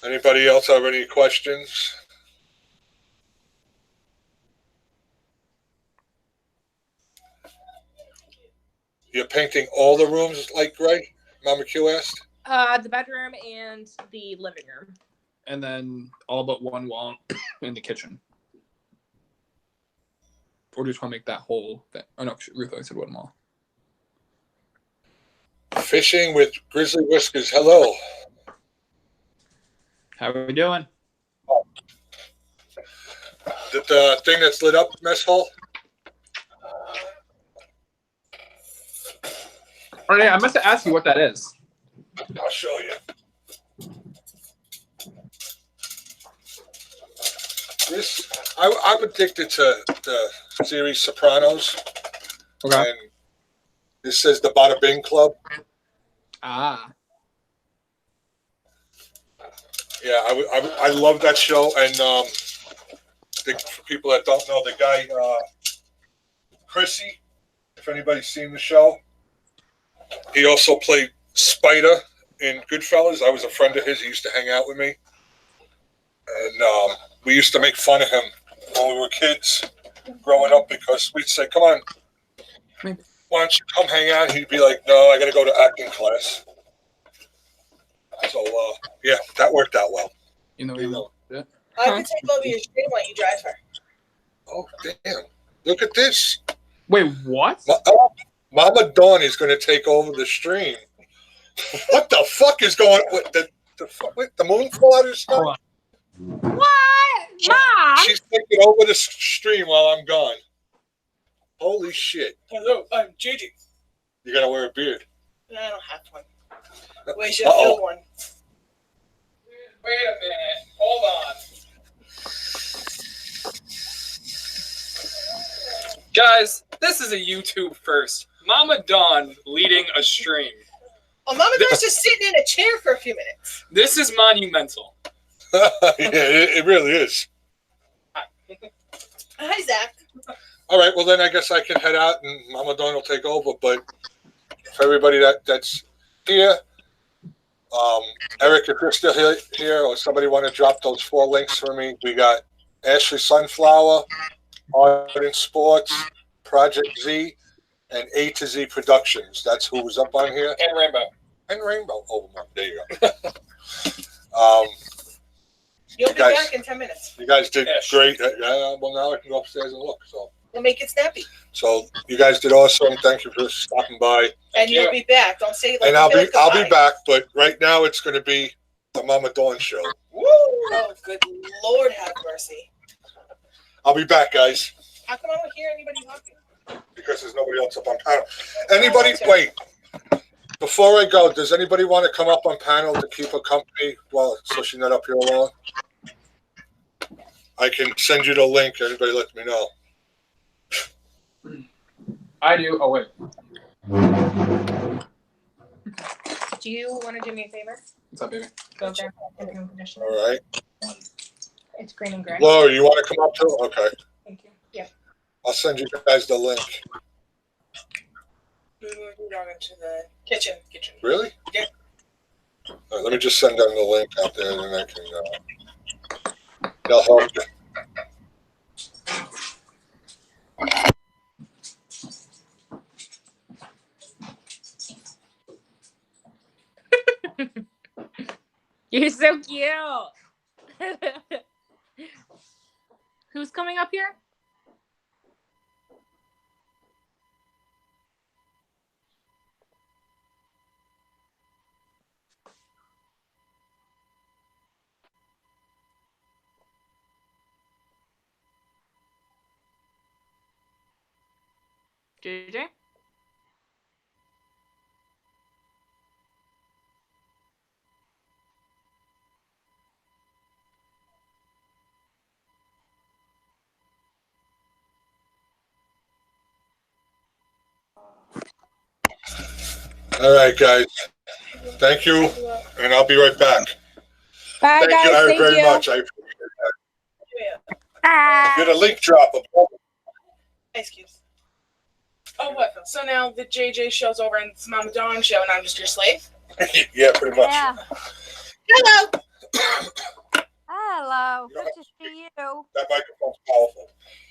Speaker 1: Anybody else have any questions? You're painting all the rooms light gray? Mama Q asked.
Speaker 2: The bedroom and the living room.
Speaker 4: And then all but one wall in the kitchen. Or just want to make that whole thing. Oh no, Ruth always said one wall.
Speaker 1: Fishing with Grizzly Whiskers. Hello.
Speaker 4: How are we doing?
Speaker 1: The thing that's lit up, mess hall?
Speaker 4: Oh yeah, I meant to ask you what that is.
Speaker 1: I'll show you. This, I'm addicted to the series Sopranos.
Speaker 4: Okay.
Speaker 1: And this says the Bada Bing Club.
Speaker 4: Ah.
Speaker 1: Yeah, I love that show. And for people that don't know, the guy, Chrissy, if anybody's seen the show, he also played Spider in Goodfellas. I was a friend of his. He used to hang out with me. And we used to make fun of him when we were kids growing up because we'd say, come on, why don't you come hang out? He'd be like, no, I got to go to acting class. So, yeah, that worked out well.
Speaker 4: You know,
Speaker 1: Yeah.
Speaker 5: I can take over your stream while you drive her.
Speaker 1: Oh, damn. Look at this.
Speaker 4: Wait, what?
Speaker 1: Mama Dawn is going to take over the stream. What the fuck is going on? With the moon fall out of the sky?
Speaker 4: Hold on.
Speaker 2: What? Mom!
Speaker 1: She's taking over the stream while I'm gone. Holy shit.
Speaker 5: Hello, I'm Gigi.
Speaker 1: You got to wear a beard.
Speaker 5: I don't have one. Where's your
Speaker 1: Uh-oh.
Speaker 5: full one?
Speaker 4: Wait a minute. Hold on. Guys, this is a YouTube first. Mama Dawn leading a stream.
Speaker 5: Oh, Mama Dawn's just sitting in a chair for a few minutes.
Speaker 4: This is monumental.
Speaker 1: Yeah, it really is.
Speaker 5: Hi, Zach.
Speaker 1: All right, well, then I guess I can head out and Mama Dawn will take over. But for everybody that's here, Eric, if you're still here or somebody want to drop those 4 links for me, we got Ashley Sunflower, Ardent Sports, Project Z, and A to Z Productions. That's who was up on here.
Speaker 4: And Rainbow.
Speaker 1: And Rainbow. Oh, there you go.
Speaker 5: You'll be
Speaker 1: guys-
Speaker 5: back in 10 minutes.
Speaker 1: You guys did
Speaker 4: Ish.
Speaker 1: great. Well, now I can go upstairs and look.
Speaker 5: We'll make it snappy.
Speaker 1: So you guys did awesome. Thank you for stopping by.
Speaker 5: And you'll be back. Don't say it like
Speaker 1: And
Speaker 5: you'll
Speaker 1: I'll
Speaker 5: like
Speaker 1: be back. But right now it's going to be the Mama Dawn show.
Speaker 5: Woo! Oh, good Lord, have mercy.
Speaker 1: I'll be back, guys,
Speaker 5: How come I don't hear anybody talking?
Speaker 1: because there's nobody else up on panel. Anybody? Wait. Before I go, does anybody want to come up on panel to keep her company? Well, so she's not up here alone. I can send you the link. Anybody let me know.
Speaker 4: I do. Oh, wait.
Speaker 2: Do you want to do me a favor?
Speaker 4: What's up, baby?
Speaker 2: Go there and room conditioner.
Speaker 1: All right.
Speaker 2: It's green and gray.
Speaker 1: Laura, you want to come up too? Okay.
Speaker 2: Thank you. Yeah.
Speaker 1: I'll send you guys the link.
Speaker 5: We're going into the kitchen.
Speaker 1: Really?
Speaker 5: Yeah.
Speaker 1: All right, let me just send them the link out there, and then I can. They'll help you.
Speaker 2: You're so cute. Who's coming up here? JJ?
Speaker 1: All right, guys. Thank you, and I'll be right back.
Speaker 2: Bye,
Speaker 1: Thank
Speaker 2: guys.
Speaker 1: you
Speaker 2: Thank
Speaker 1: very
Speaker 2: you.
Speaker 1: much. I appreciate that. Did a link drop.
Speaker 5: Excuse. Oh, what? So now the JJ show's over and it's Mama Dawn show, and I'm just your slave?
Speaker 1: Yeah, pretty much.
Speaker 7: Yeah.
Speaker 5: Hello!
Speaker 7: Hello. Good to see you.
Speaker 1: That microphone's powerful.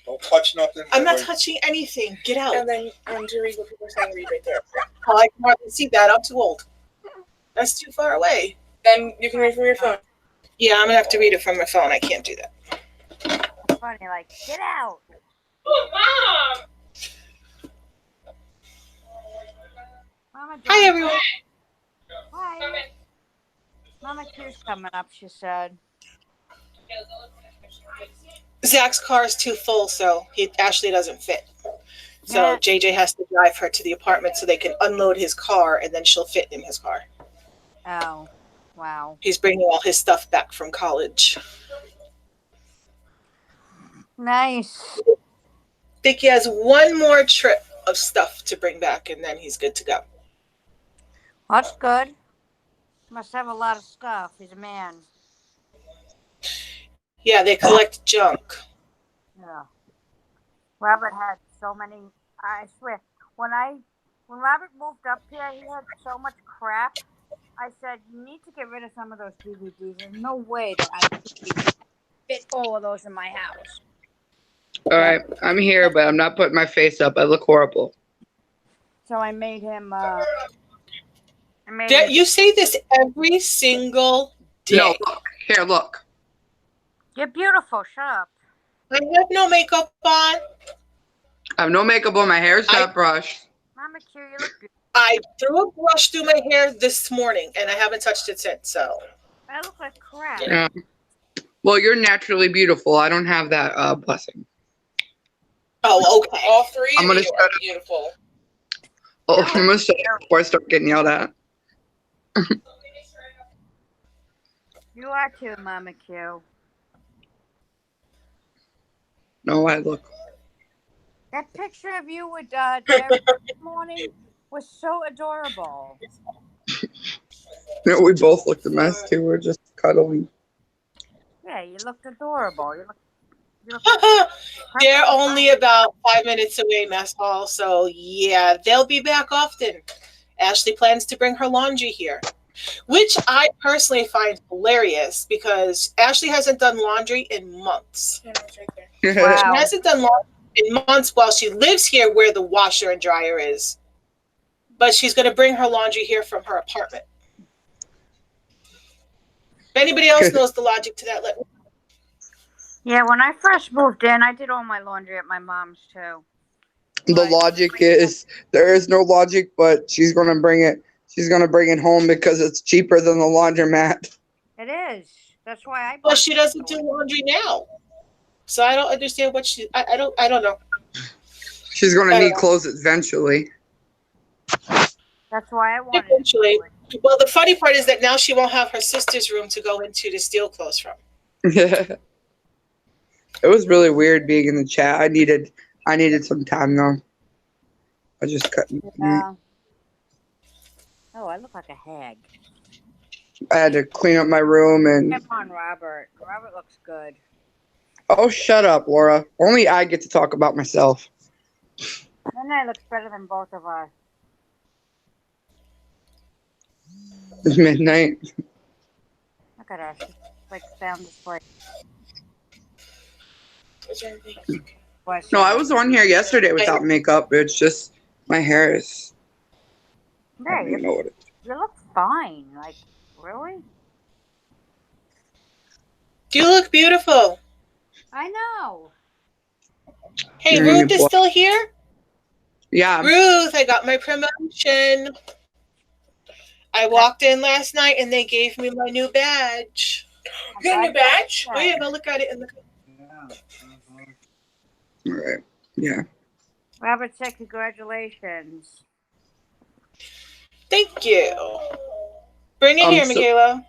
Speaker 1: Don't touch nothing.
Speaker 5: I'm not
Speaker 1: Wait.
Speaker 5: touching anything. Get out. And then to read what people are saying, read right there. Oh, I can hardly see that. I'm too old. That's too far away. Then you can read from your phone. Yeah, I'm gonna have to read it from my phone. I can't do that.
Speaker 7: Funny, like, get out.
Speaker 5: Oh, Mom!
Speaker 7: Mama
Speaker 5: Hi,
Speaker 7: Dawn-
Speaker 5: everyone.
Speaker 7: Hi. Mama Q's coming up, she said.
Speaker 5: Zach's car is too full, so Ashley doesn't fit. So
Speaker 7: Yeah.
Speaker 5: JJ has to drive her to the apartment so they can unload his car, and then she'll fit in his car.
Speaker 7: Oh, wow.
Speaker 5: He's bringing all his stuff back from college.
Speaker 7: Nice.
Speaker 5: I think he has one more trip of stuff to bring back, and then he's good to go.
Speaker 7: That's good. Must have a lot of stuff. He's a man.
Speaker 5: Yeah, they collect junk.
Speaker 7: Yeah. Robert had so many. I swear, when Robert moved up here, he had so much crap. I said, you need to get rid of some of those DVDs. There's no way that I could fit all of those in my house.
Speaker 8: All right, I'm here, but I'm not putting my face up. I look horrible.
Speaker 7: So I made him.
Speaker 5: You say this every single day.
Speaker 8: No, look. Here, look.
Speaker 7: You're beautiful. Shut up.
Speaker 5: I have no makeup on.
Speaker 8: I have no makeup on. My hair's not brushed.
Speaker 7: Mama Q, you look beautiful.
Speaker 5: I threw a brush through my hair this morning, and I haven't touched it since. So
Speaker 7: I look like crap.
Speaker 8: Yeah. Well, you're naturally beautiful. I don't have that blessing.
Speaker 5: Oh, okay. All three
Speaker 8: I'm gonna
Speaker 5: of you
Speaker 8: shut
Speaker 5: are
Speaker 8: up.
Speaker 5: beautiful.
Speaker 8: Oh, I'm gonna shut up before I start getting yelled at.
Speaker 7: You are too, Mama Q.
Speaker 8: No, I look.
Speaker 7: That picture of you with Derek this morning was so adorable.
Speaker 8: No, we both looked a mess too. We're just cuddling.
Speaker 7: Yeah, you looked adorable. You look
Speaker 5: They're only about 5 minutes away, Mess Hall. So yeah, they'll be back often. Ashley plans to bring her laundry here, which I personally find hilarious because Ashley hasn't done laundry in months.
Speaker 7: Wow.
Speaker 5: She hasn't done laundry in months while she lives here where the washer and dryer is. But she's going to bring her laundry here from her apartment. If anybody else knows the logic to that, let me know.
Speaker 7: Yeah, when I first moved in, I did all my laundry at my mom's too.
Speaker 8: The logic is there is no logic, but she's gonna bring it. She's gonna bring it home because it's cheaper than the laundromat.
Speaker 7: It is. That's why I.
Speaker 5: Well, she doesn't do laundry now. So I don't understand what I don't know.
Speaker 8: She's gonna need clothes eventually.
Speaker 7: That's why I wanted.
Speaker 5: Eventually. Well, the funny part is that now she won't have her sister's room to go into to steal clothes from.
Speaker 8: It was really weird being in the chat. I needed some time though. I just couldn't.
Speaker 7: Yeah. Oh, I look like a hag.
Speaker 8: I had to clean up my room and.
Speaker 7: Come on, Robert. Robert looks good.
Speaker 8: Oh, shut up, Laura. Only I get to talk about myself.
Speaker 7: Midnight looks better than both of us.
Speaker 8: It's midnight.
Speaker 7: Look at her. She's like sound asleep.
Speaker 8: No, I was on here yesterday without makeup. It's just my hair is. I
Speaker 7: Hey,
Speaker 8: don't even know what it is.
Speaker 7: you look fine. Like, really?
Speaker 5: You look beautiful.
Speaker 7: I know.
Speaker 5: Hey,
Speaker 8: Mm,
Speaker 5: Ruth is
Speaker 8: boy.
Speaker 5: still here?
Speaker 8: Yeah.
Speaker 5: Ruth, I got my promotion. I walked in last night and they gave me my new badge. You got a new badge? Oh, yeah, go look at it in the.
Speaker 8: All right. Yeah.
Speaker 7: Robert said congratulations.
Speaker 5: Thank you. Bring it here,
Speaker 8: So-
Speaker 5: Michaela.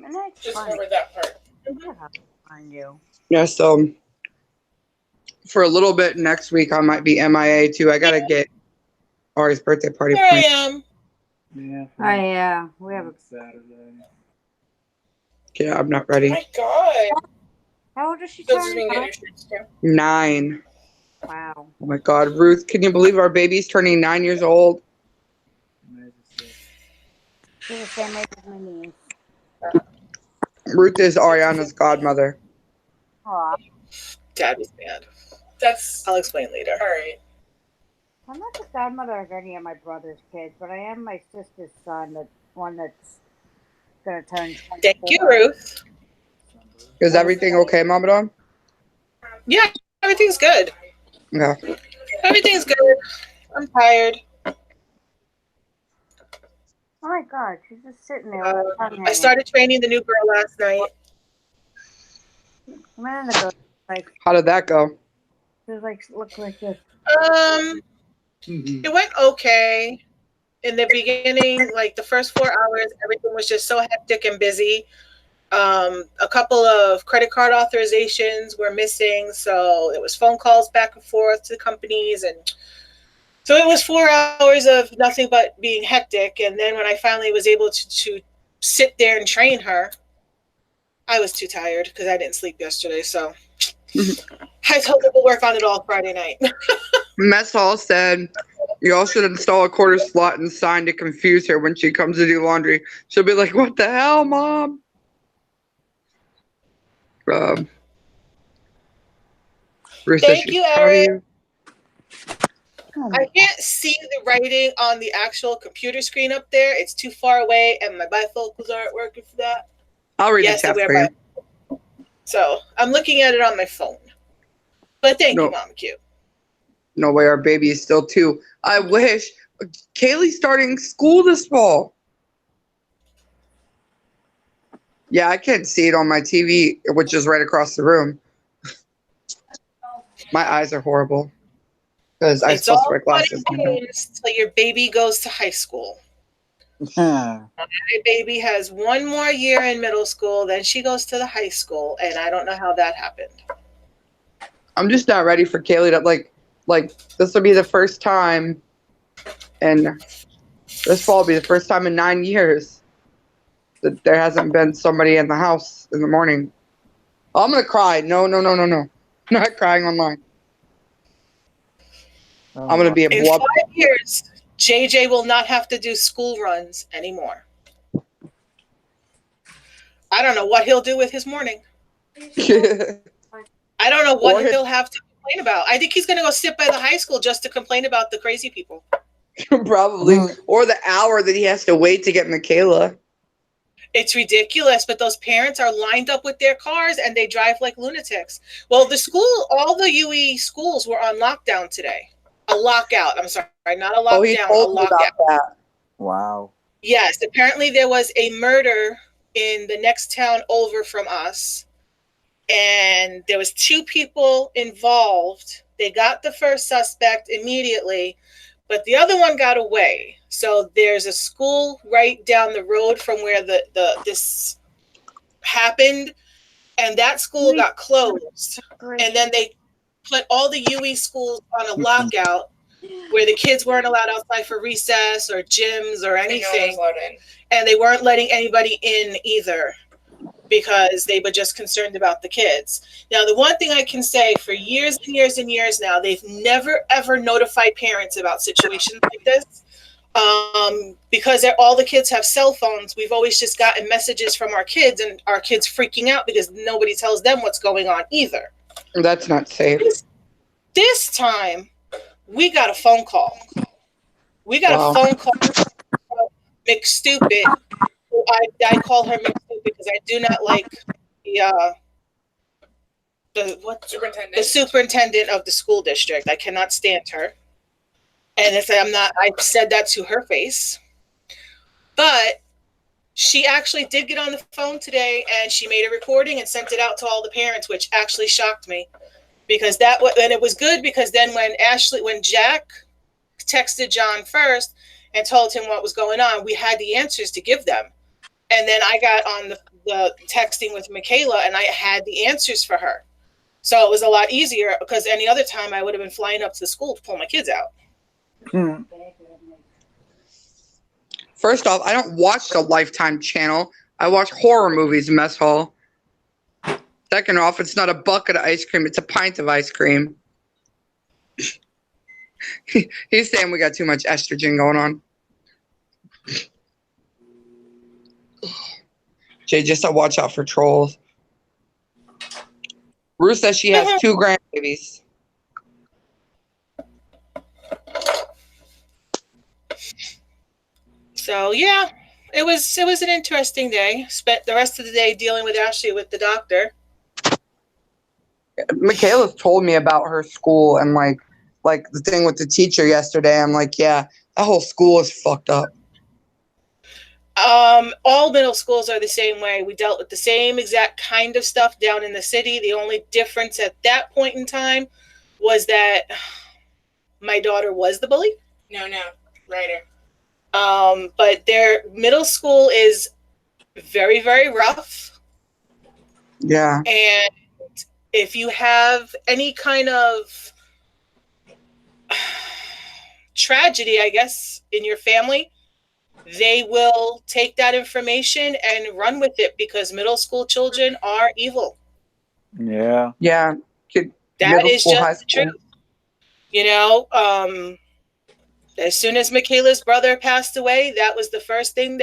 Speaker 7: And that's
Speaker 5: Just
Speaker 7: funny.
Speaker 5: covered that part.
Speaker 7: On you.
Speaker 8: Yeah. So for a little bit next week, I might be MIA too. I gotta get Ari's birthday party
Speaker 5: Here I
Speaker 8: planned.
Speaker 5: am.
Speaker 6: Yeah.
Speaker 7: Oh yeah, we have a.
Speaker 6: Saturday.
Speaker 8: Yeah, I'm not ready.
Speaker 5: Oh my God.
Speaker 7: How old is she
Speaker 5: This is
Speaker 7: turning?
Speaker 5: gonna get your shirts too.
Speaker 8: 9.
Speaker 7: Wow.
Speaker 8: Oh my God, Ruth, can you believe our baby's turning 9 years old?
Speaker 7: She's the same age as my niece.
Speaker 8: Ruth is Ariana's godmother.
Speaker 7: Aw.
Speaker 5: Dad was mad. I'll explain later. All right.
Speaker 7: I'm not the godmother of any of my brother's kids, but I am my sister's son, the one that's gonna turn 24.
Speaker 5: Thank you, Ruth.
Speaker 8: Is everything okay, Mama?
Speaker 5: Yeah, everything's good.
Speaker 8: Yeah.
Speaker 5: Everything's good. I'm tired.
Speaker 7: Oh my God, she's just sitting there. with her tongue
Speaker 5: I
Speaker 7: hanging.
Speaker 5: started training the new girl last night.
Speaker 7: I'm in the go. Like,
Speaker 8: How did that go?
Speaker 7: she's like, look like this.
Speaker 5: It went okay. In the beginning, like the first 4 hours, everything was just so hectic and busy. A couple of credit card authorizations were missing, so it was phone calls back and forth to companies, and so it was 4 hours of nothing but being hectic. And then when I finally was able to sit there and train her, I was too tired because I didn't sleep yesterday. So I told her we'll work on it all Friday night.
Speaker 8: Mess Hall said, y'all should install a quarter slot and sign to confuse her when she comes to do laundry. She'll be like, what the hell, Mom? Ruth said
Speaker 5: Thank
Speaker 8: she's
Speaker 5: you,
Speaker 8: proud of
Speaker 5: Eric.
Speaker 8: you.
Speaker 5: I can't see the writing on the actual computer screen up there. It's too far away, and my bifocals aren't working for that.
Speaker 8: I'll read
Speaker 5: Yes,
Speaker 8: the
Speaker 5: I
Speaker 8: chat
Speaker 5: wear
Speaker 8: for you.
Speaker 5: bifocals. So I'm looking at it on my phone. But thank
Speaker 8: No.
Speaker 5: you, Mama Q.
Speaker 8: No way, our baby is still 2. I wish. Kaylee's starting school this fall. Yeah, I can't see it on my TV, which is right across the room. My eyes are horrible. Because I'm
Speaker 5: It's
Speaker 8: supposed
Speaker 5: all
Speaker 8: to wear glasses.
Speaker 5: fun and games till your baby goes to high school. My baby has 1 more year in middle school, then she goes to the high school, and I don't know how that happened.
Speaker 8: I'm just not ready for Kaylee to like this will be the first time, and this fall will be the first time in 9 years that there hasn't been somebody in the house in the morning. I'm gonna cry. No. Not crying online. I'm gonna be a
Speaker 5: In
Speaker 8: blob.
Speaker 5: 5 years, JJ will not have to do school runs anymore. I don't know what he'll do with his morning. I don't know what
Speaker 8: Or-
Speaker 5: he'll have to complain about. I think he's going to go sit by the high school just to complain about the crazy people.
Speaker 8: Probably. Or the hour that he has to wait to get Michaela.
Speaker 5: It's ridiculous, but those parents are lined up with their cars and they drive like lunatics. Well, the school, all the UE schools were on lockdown today. A lockout. I'm sorry, not a lockdown,
Speaker 8: Oh, he
Speaker 5: a
Speaker 8: told me about
Speaker 5: lockout.
Speaker 8: that.
Speaker 9: Wow.
Speaker 5: Yes, apparently there was a murder in the next town over from us, and there was 2 people involved. They got the first suspect immediately, but the other one got away. So there's a school right down the road from where this happened, and that school got closed. And then they put all the UE schools on a lockout where the kids weren't allowed outside for recess or gyms or anything. And they weren't letting anybody in either because they were just concerned about the kids. Now, the one thing I can say for years and years and years now, they've never, ever notified parents about situations like this. Because all the kids have cell phones, we've always just gotten messages from our kids and our kids freaking out because nobody tells them what's going on either.
Speaker 8: That's not safe.
Speaker 5: This time, we got a phone call. We got
Speaker 8: Wow.
Speaker 5: a phone call from McStupid, I call her Miss Sue because I do not like the superintendent of the school district. I cannot stand her. And I've said that to her face. But she actually did get on the phone today and she made a recording and sent it out to all the parents, which actually shocked me. Because and it was good because then when Jack texted John first and told him what was going on, we had the answers to give them. And then I got on the texting with Michaela and I had the answers for her. So it was a lot easier because any other time I would have been flying up to the school to pull my kids out.
Speaker 8: First off, I don't watch the Lifetime channel. I watch horror movies in mess hall. Second off, it's not a bucket of ice cream. It's a pint of ice cream. He's saying we got too much estrogen going on. Jay, just to watch out for trolls. Ruth says she has 2 grandbabies.
Speaker 5: So yeah, it was an interesting day. Spent the rest of the day dealing with Ashley with the doctor.
Speaker 8: Michaela's told me about her school and like the thing with the teacher yesterday. I'm like, yeah, that whole school is fucked up.
Speaker 5: All middle schools are the same way. We dealt with the same exact kind of stuff down in the city. The only difference at that point in time was that my daughter was the bully. No, Ryder. But their middle school is very, very rough.
Speaker 8: Yeah.
Speaker 5: And if you have any kind of tragedy, I guess, in your family, they will take that information and run with it because middle school children are evil.
Speaker 9: Yeah.
Speaker 8: Yeah.
Speaker 5: That is just the truth. You know, as soon as Michaela's brother passed away, that was the first thing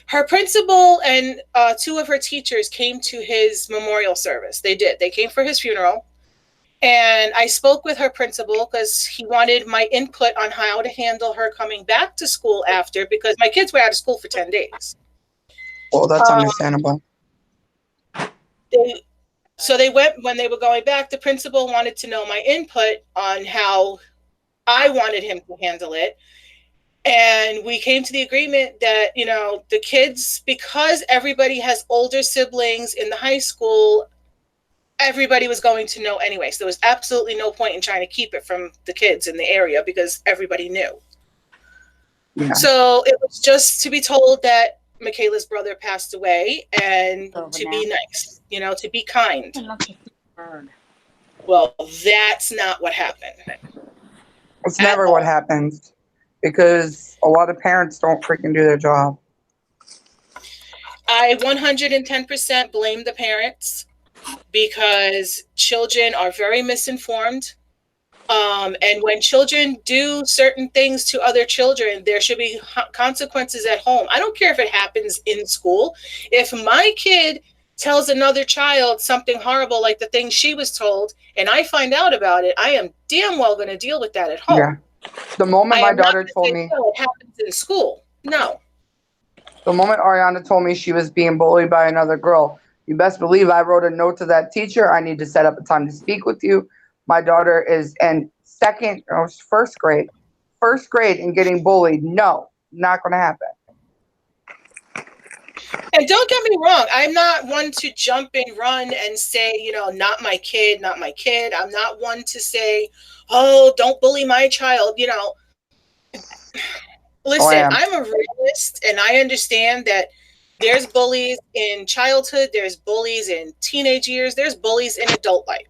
Speaker 5: her principal and 2 of her teachers came to his memorial service. They did. They came for his funeral. And I spoke with her principal because he wanted my input on how to handle her coming back to school after, because my kids were out of school for 10 days.
Speaker 8: Well, that's understandable.
Speaker 5: They went, when they were going back, the principal wanted to know my input on how I wanted him to handle it. And we came to the agreement that, the kids, because everybody has older siblings in the high school, everybody was going to know anyway. So there was absolutely no point in trying to keep it from the kids in the area because everybody knew. Yeah. So it was just to be told that Michaela's brother passed away and to be nice, to be kind. Well, that's not what happened.
Speaker 8: It's never what happens because a lot of parents don't freaking do their job.
Speaker 5: I 110% blame the parents because children are very misinformed. And when children do certain things to other children, there should be consequences at home. I don't care if it happens in school. If my kid tells another child something horrible like the thing she was told, and I find out about it, I am damn well going to deal with that at home.
Speaker 8: Yeah. The moment my daughter told me
Speaker 5: it happens in school. No.
Speaker 8: The moment Ariana told me she was being bullied by another girl, you best believe I wrote a note to that teacher. I need to set up a time to speak with you. My daughter is in first grade and getting bullied. No, not going to happen.
Speaker 5: And don't get me wrong, I'm not one to jump and run and say, not my kid, not my kid. I'm not one to say, oh, don't bully my child. Listen, I'm a realist and I understand that there's bullies in childhood, there's bullies in teenage years, there's bullies in adult life.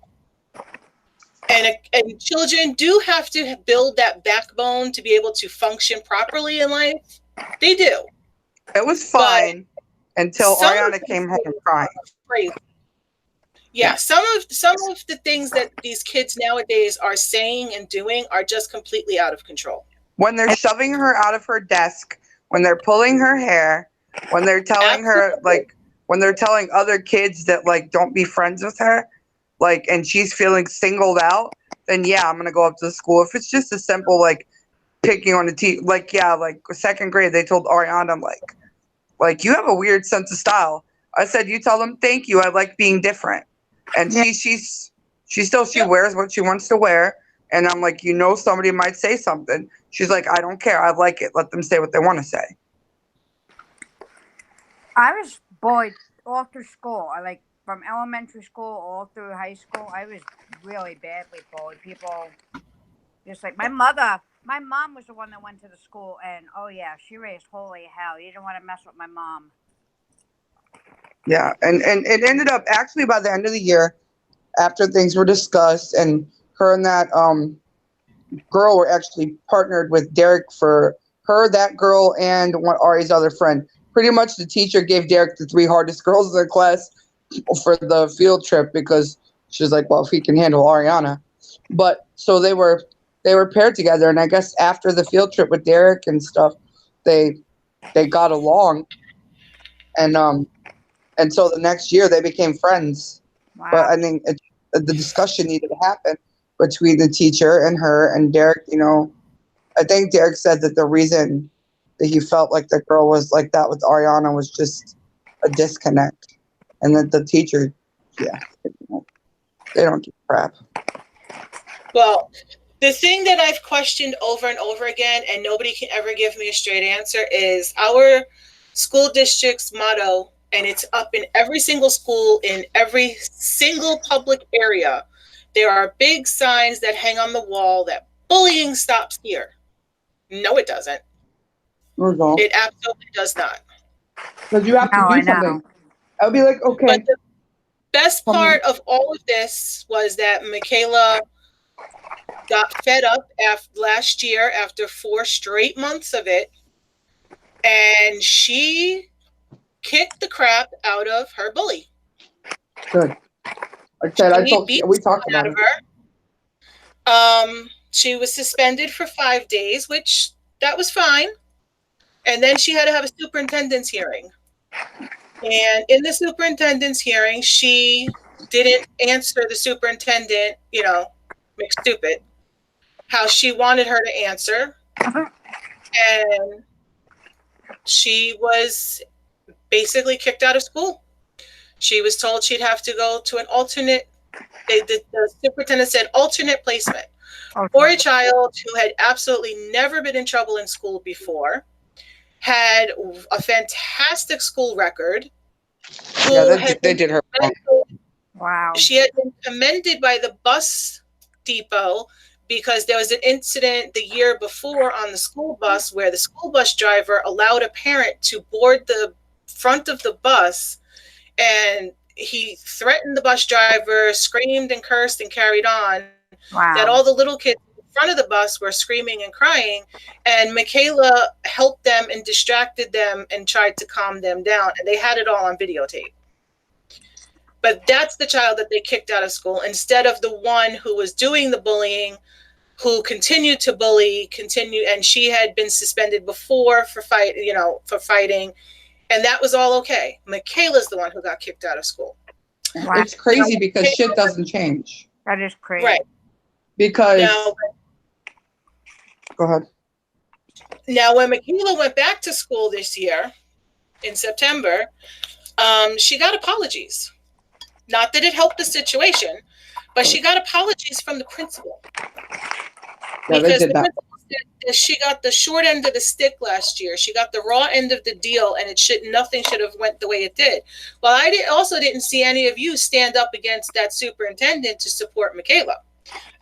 Speaker 5: And children do have to build that backbone to be able to function properly in life. They do.
Speaker 8: It was fine until Ariana came home crying.
Speaker 5: Crazy. Yeah, some of the things that these kids nowadays are saying and doing are just completely out of control.
Speaker 8: When they're shoving her out of her desk, when they're pulling her hair, when they're telling her, when they're telling other kids that, don't be friends with her, and she's feeling singled out, then yeah, I'm going to go up to the school. If it's just a simple, picking on the teeth, second grade, they told Ariana, like, you have a weird sense of style. I said, you tell them, thank you. I like being different. And
Speaker 7: Yeah.
Speaker 8: she wears what she wants to wear. And I'm like, somebody might say something. She's like, I don't care. I like it. Let them say what they want to say.
Speaker 7: I was bullied all through school. I like from elementary school all through high school. I was really badly bullied. People just like my mother. My mom was the one that went to the school, and oh yeah, she raised holy hell. You didn't want to mess with my mom.
Speaker 8: Yeah. And it ended up actually by the end of the year, after things were discussed, and her and that girl were actually partnered with Derek for her, that girl, and Ari's other friend. Pretty much the teacher gave Derek the 3 hardest girls in their class for the field trip because she's like, well, if he can handle Ariana. But so they were paired together, and I guess after the field trip with Derek and stuff, they got along, and so the next year they became friends.
Speaker 7: Wow.
Speaker 8: But I think the discussion needed to happen between the teacher and her and Derek. I think Derek said that the reason that he felt like the girl was like that with Ariana was just a disconnect, and that the teacher, they don't give a crap.
Speaker 5: Well, the thing that I've questioned over and over again, and nobody can ever give me a straight answer, is our school district's motto, and it's up in every single school, in every single public area. There are big signs that hang on the wall that bullying stops here. No, it doesn't. It absolutely does not.
Speaker 8: Because you have to
Speaker 7: No, I
Speaker 8: do
Speaker 7: know.
Speaker 8: something. I'll be like, okay.
Speaker 5: But the best part of all of this was that Michaela got fed up last year after 4 straight months of it, and she kicked the crap out of her bully.
Speaker 8: Good. Like I said, we talked about it.
Speaker 5: She was suspended for 5 days, which that was fine. And then she had to have a superintendent's hearing. And in the superintendent's hearing, she didn't answer the superintendent, make stupid, how she wanted her to answer. And she was basically kicked out of school. She was told she'd have to go to an alternate, the superintendent said alternate placement for a child who had absolutely never been in trouble in school before, had a fantastic school record.
Speaker 8: Yeah, they did her wrong.
Speaker 7: Wow.
Speaker 5: She had been commended by the bus depot because there was an incident the year before on the school bus where the school bus driver allowed a parent to board the front of the bus, and he threatened the bus driver, screamed and cursed and carried on.
Speaker 7: Wow.
Speaker 5: That all the little kids in front of the bus were screaming and crying, and Michaela helped them and distracted them and tried to calm them down, and they had it all on videotape. But that's the child that they kicked out of school instead of the one who was doing the bullying, who continued to bully, and she had been suspended before for fighting, and that was all okay. Michaela's the one who got kicked out of school.
Speaker 7: Wow.
Speaker 8: It's crazy because shit doesn't change.
Speaker 7: That is crazy.
Speaker 5: Right.
Speaker 8: Because
Speaker 5: Now,
Speaker 8: go ahead.
Speaker 5: Now, when Michaela went back to school this year in September, she got apologies. Not that it helped the situation, but she got apologies from the principal.
Speaker 8: Yeah, they did that.
Speaker 5: She got the short end of the stick last year. She got the raw end of the deal, and nothing should have went the way it did. Well, I also didn't see any of you stand up against that superintendent to support Michaela.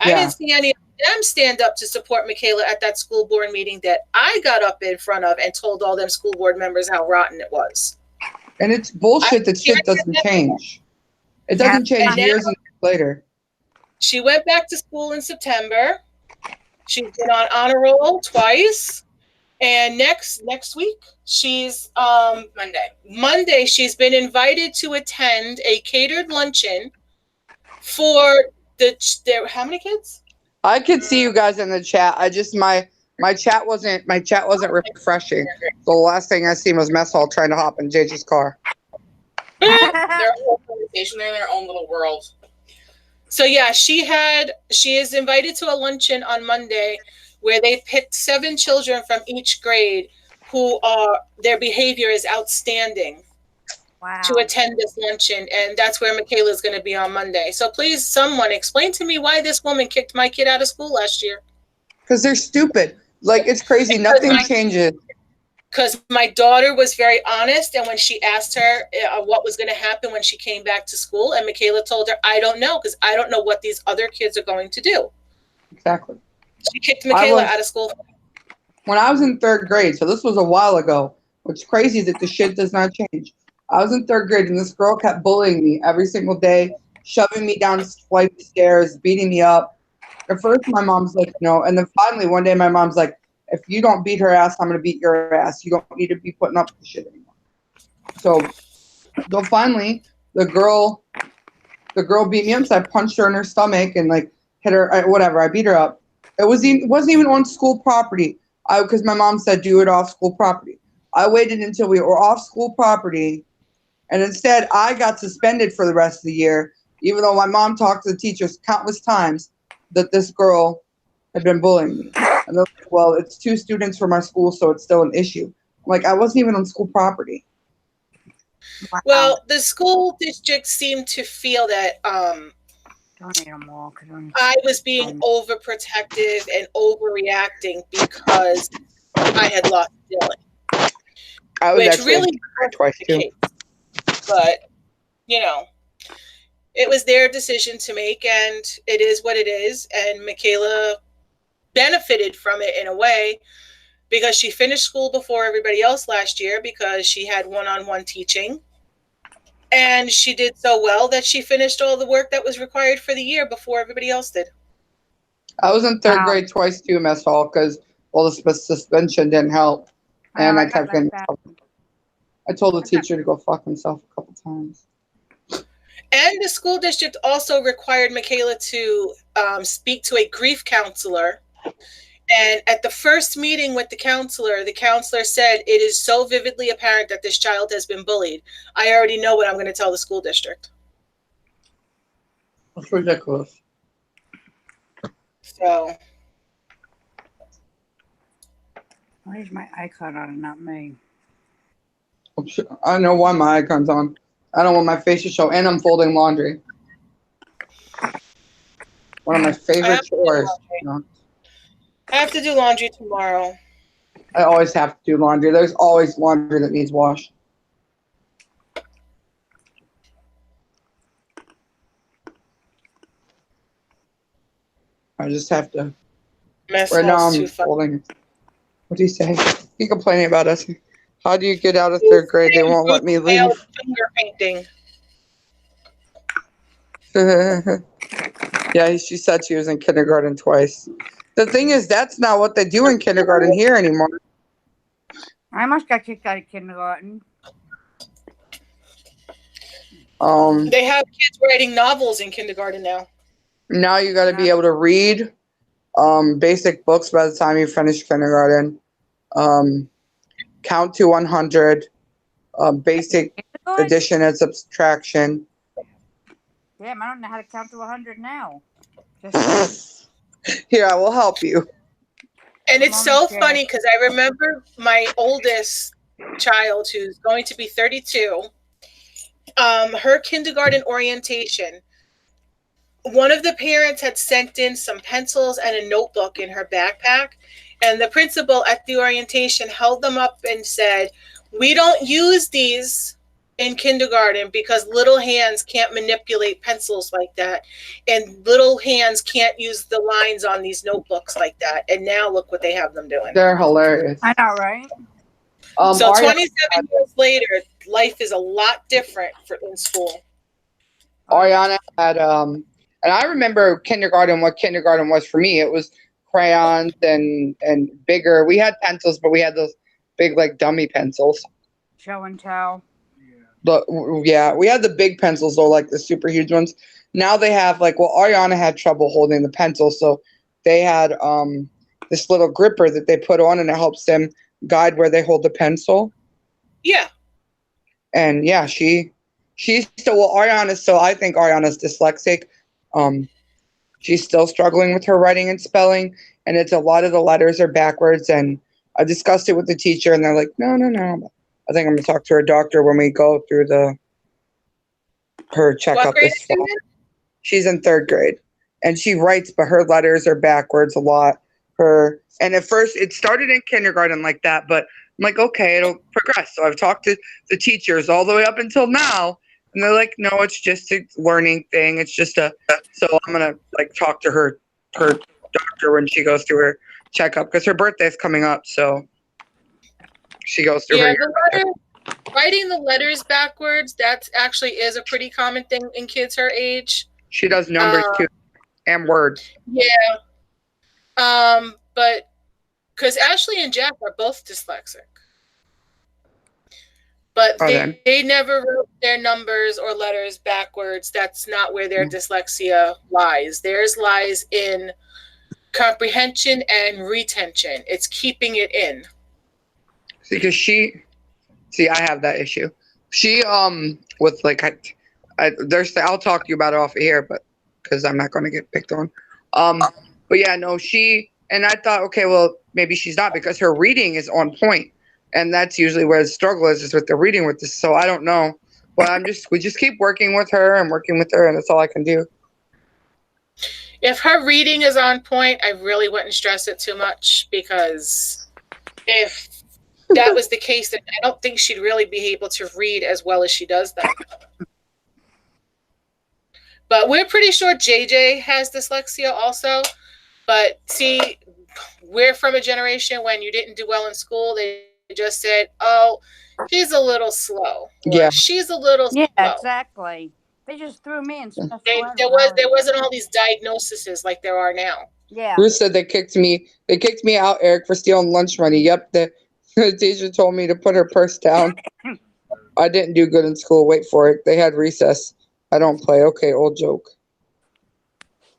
Speaker 5: I didn't see any of them stand up to support Michaela at that school board meeting that I got up in front of and told all them school board members how rotten it was.
Speaker 8: And it's bullshit that shit doesn't change. It doesn't change years and years later.
Speaker 5: She went back to school in September. She's been on honor roll twice. And next week, she's Monday, she's been invited to attend a catered luncheon for how many kids?
Speaker 8: I could see you guys in the chat. I just my chat wasn't refreshing. The last thing I seen was Mess Hall trying to hop in JJ's car.
Speaker 5: Their whole conversation, they're in their own little world. So yeah, she is invited to a luncheon on Monday where they picked 7 children from each grade who are their behavior is outstanding
Speaker 7: Wow.
Speaker 5: to attend this luncheon, and that's where Michaela is going to be on Monday. So please, someone explain to me why this woman kicked my kid out of school last year.
Speaker 8: Because they're stupid. Like, it's crazy. Nothing changes.
Speaker 5: Because my daughter was very honest, and when she asked her what was going to happen when she came back to school, and Michaela told her, I don't know, because I don't know what these other kids are going to do.
Speaker 8: Exactly.
Speaker 5: She kicked Michaela out of school.
Speaker 8: When I was in 3rd grade, so this was a while ago, what's crazy is that the shit does not change. I was in 3rd grade, and this girl kept bullying me every single day, shoving me down flight of stairs, beating me up. At first, my mom's like, no. And then finally, one day, my mom's like, if you don't beat her ass, I'm going to beat your ass. You don't need to be putting up with shit anymore. So finally, the girl beat me up, so I punched her in her stomach and, like, hit her, whatever. I beat her up. It wasn't even on school property. Because my mom said, do it off school property. I waited until we were off school property, and instead I got suspended for the rest of the year, even though my mom talked to the teachers countless times that this girl had been bullying me. And they're like, well, it's 2 students from our school, so it's still an issue. I'm like, I wasn't even on school property.
Speaker 7: Wow.
Speaker 5: Well, the school district seemed to feel that
Speaker 7: Don't eat them all. 'Cause
Speaker 5: I was being overprotective and overreacting because I had lost Dylan,
Speaker 8: I was
Speaker 5: which
Speaker 8: actually
Speaker 5: really hurt
Speaker 8: twice
Speaker 5: the
Speaker 8: too.
Speaker 5: case. But, you know, it was their decision to make, and it is what it is. And Michaela benefited from it in a way because she finished school before everybody else last year because she had one-on-one teaching. And she did so well that she finished all the work that was required for the year before everybody else did.
Speaker 8: I was in 3rd
Speaker 7: Wow.
Speaker 8: grade twice too, mess hall, because, well, the suspension didn't help. And I
Speaker 7: got
Speaker 8: kept
Speaker 7: like
Speaker 8: getting
Speaker 7: that.
Speaker 8: trouble. I told the teacher to go fuck himself a couple times.
Speaker 5: And the school district also required Michaela to speak to a grief counselor. And at the first meeting with the counselor said, it is so vividly apparent that this child has been bullied. I already know what I'm going to tell the school district.
Speaker 8: That's ridiculous.
Speaker 5: So,
Speaker 7: Why is my icon on and not me?
Speaker 8: I know why my icon's on. I don't want my face to show, and I'm folding laundry. One of my favorite chores. You know?
Speaker 5: I have to do laundry tomorrow.
Speaker 8: I always have to do laundry. There's always laundry that needs washed. I just have to.
Speaker 5: Mess
Speaker 8: Right now
Speaker 5: hall's
Speaker 8: I'm
Speaker 5: too fun.
Speaker 8: folding. What do you say? He complaining about us. How do you get out of 3rd grade? They won't let me leave.
Speaker 5: Finger painting.
Speaker 8: Yeah, she said she was in kindergarten twice. The thing is, that's not what they do in kindergarten here anymore.
Speaker 7: I almost got kicked out of kindergarten.
Speaker 5: They have kids writing novels in kindergarten now.
Speaker 8: Now you got to be able to read basic books by the time you finish kindergarten. Count to 100. Basic
Speaker 7: Kindergarten?
Speaker 8: addition and subtraction.
Speaker 7: Damn, I don't know how to count to 100 now. Just
Speaker 8: Here, I will help you.
Speaker 5: And it's
Speaker 7: Mom,
Speaker 5: so
Speaker 7: okay.
Speaker 5: funny because I remember my oldest child, who's going to be 32, her kindergarten orientation. One of the parents had sent in some pencils and a notebook in her backpack, and the principal at the orientation held them up and said, "We don't use these in kindergarten because little hands can't manipulate pencils like that, and little hands can't use the lines on these notebooks like that." And now look what they have them doing.
Speaker 8: They're hilarious.
Speaker 7: I know, right?
Speaker 5: So
Speaker 8: Aria-
Speaker 5: 27 years later, life is a lot different in school.
Speaker 8: Ariana had and I remember kindergarten. What kindergarten was for me, it was crayons and bigger. We had pencils, but we had those big like dummy pencils.
Speaker 7: Show and tell.
Speaker 8: Yeah, we had the big pencils though, like the super huge ones. Now they have like, well, Ariana had trouble holding the pencil, so they had this little gripper that they put on, and it helps them guide where they hold the pencil.
Speaker 5: Yeah.
Speaker 8: And yeah, she's still, well, Ariana's still, I think Ariana's dyslexic. She's still struggling with her writing and spelling, and it's a lot of the letters are backwards, and I discussed it with the teacher, and they're like, no. I think I'm gonna talk to her doctor when we go through her checkup
Speaker 5: What grade
Speaker 8: this
Speaker 5: is she
Speaker 8: fall.
Speaker 5: in?
Speaker 8: She's in 3rd grade, and she writes, but her letters are backwards a lot. And at first it started in kindergarten like that, but I'm like, okay, it'll progress. So I've talked to the teachers all the way up until now, and they're like, no, it's just a learning thing. It's just so I'm gonna like talk to her doctor when she goes through her checkup because her birthday's coming up, so she goes through
Speaker 5: Yeah,
Speaker 8: her.
Speaker 5: writing the letters backwards, that actually is a pretty common thing in kids her age.
Speaker 8: She does numbers too, and words.
Speaker 5: Yeah. But because Ashley and Jack are both dyslexic. But they never wrote their numbers or letters backwards. That's not where their dyslexia lies. Theirs lies in comprehension and retention. It's keeping it in.
Speaker 8: Because I have that issue. She with like I'll talk to you about it off air, but because I'm not going to get picked on. But yeah, no, and I thought, okay, well, maybe she's not because her reading is on point, and that's usually where the struggle is with the reading with this. So I don't know, but we just keep working with her, and that's all I can do.
Speaker 5: If her reading is on point, I really wouldn't stress it too much because if that was the case, then I don't think she'd really be able to read as well as she does that. But we're pretty sure JJ has dyslexia also. But see, we're from a generation when you didn't do well in school, they just said, oh, he's a little slow. Or, she's a little slow.
Speaker 7: Yeah, exactly. They just threw me in special ed.
Speaker 5: There wasn't all these diagnoses like there are now.
Speaker 7: Yeah.
Speaker 8: Ruth said they kicked me out, Eric, for stealing lunch money. Yep, the teacher told me to put her purse down. I didn't do good in school. Wait for it. They had recess. I don't play. Okay, old joke.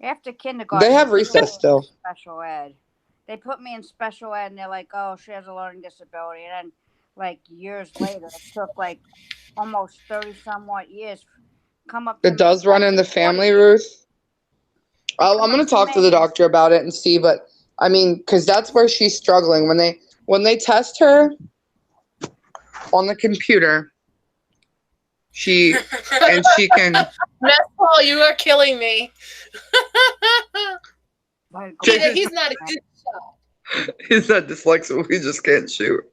Speaker 7: After kindergarten,
Speaker 8: they have recess still.
Speaker 7: Special ed. They put me in special ed, and they're like, "Oh, she has a learning disability." And then, like years later, it took like almost 30 somewhat years. Come up.
Speaker 8: It does run in the family, Ruth. I'm going to talk to the doctor about it and see, but I mean, because that's where she's struggling when they test her on the computer. She can.
Speaker 5: That's Paul, you are killing me. He's not a good shot.
Speaker 8: He's not dyslexic. We just can't shoot.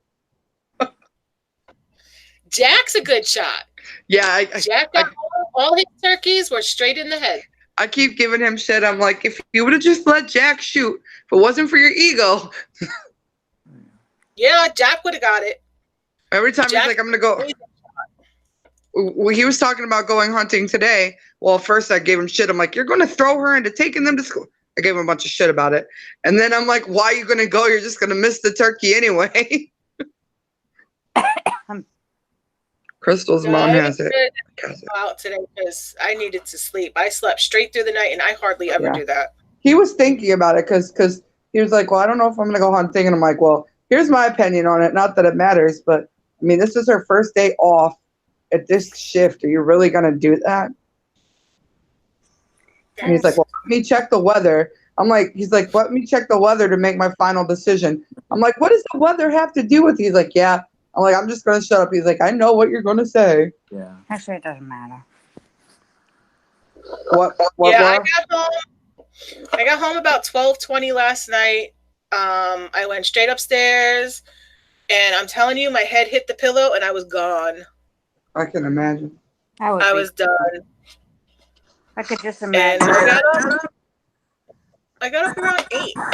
Speaker 5: Jack's a good shot.
Speaker 8: Yeah,
Speaker 5: Jack got all his turkeys were straight in the head.
Speaker 8: I keep giving him shit. I'm like, if you would have just let Jack shoot, if it wasn't for your ego.
Speaker 5: Yeah, Jack would have got it.
Speaker 8: Every time he's like, I'm gonna go. Well, he was talking about going hunting today. Well, first I gave him shit. I'm like, you're going to throw her into taking them to school. I gave him a bunch of shit about it. And then I'm like, why are you going to go? You're just going to miss the turkey anyway. Crystal's mom has it.
Speaker 5: Out today because I needed to sleep. I slept straight through the night, and I hardly ever do that.
Speaker 8: He was thinking about it because he was like, well, I don't know if I'm going to go hunting. And I'm like, well, here's my opinion on it. Not that it matters, but I mean, this is her first day off at this shift. Are you really going to do that? And he's like, well, let me check the weather. He's like, let me check the weather to make my final decision. I'm like, what does the weather have to do with it? He's like, yeah. I'm like, I'm just going to shut up. He's like, I know what you're going to say.
Speaker 7: Yeah. Actually, it doesn't matter.
Speaker 8: What
Speaker 5: yeah, I got home about 12:20 last night. I went straight upstairs, and I'm telling you, my head hit the pillow, and I was gone.
Speaker 8: I can imagine.
Speaker 5: I was done.
Speaker 7: I could just imagine.
Speaker 5: And I got up around 8.
Speaker 8: I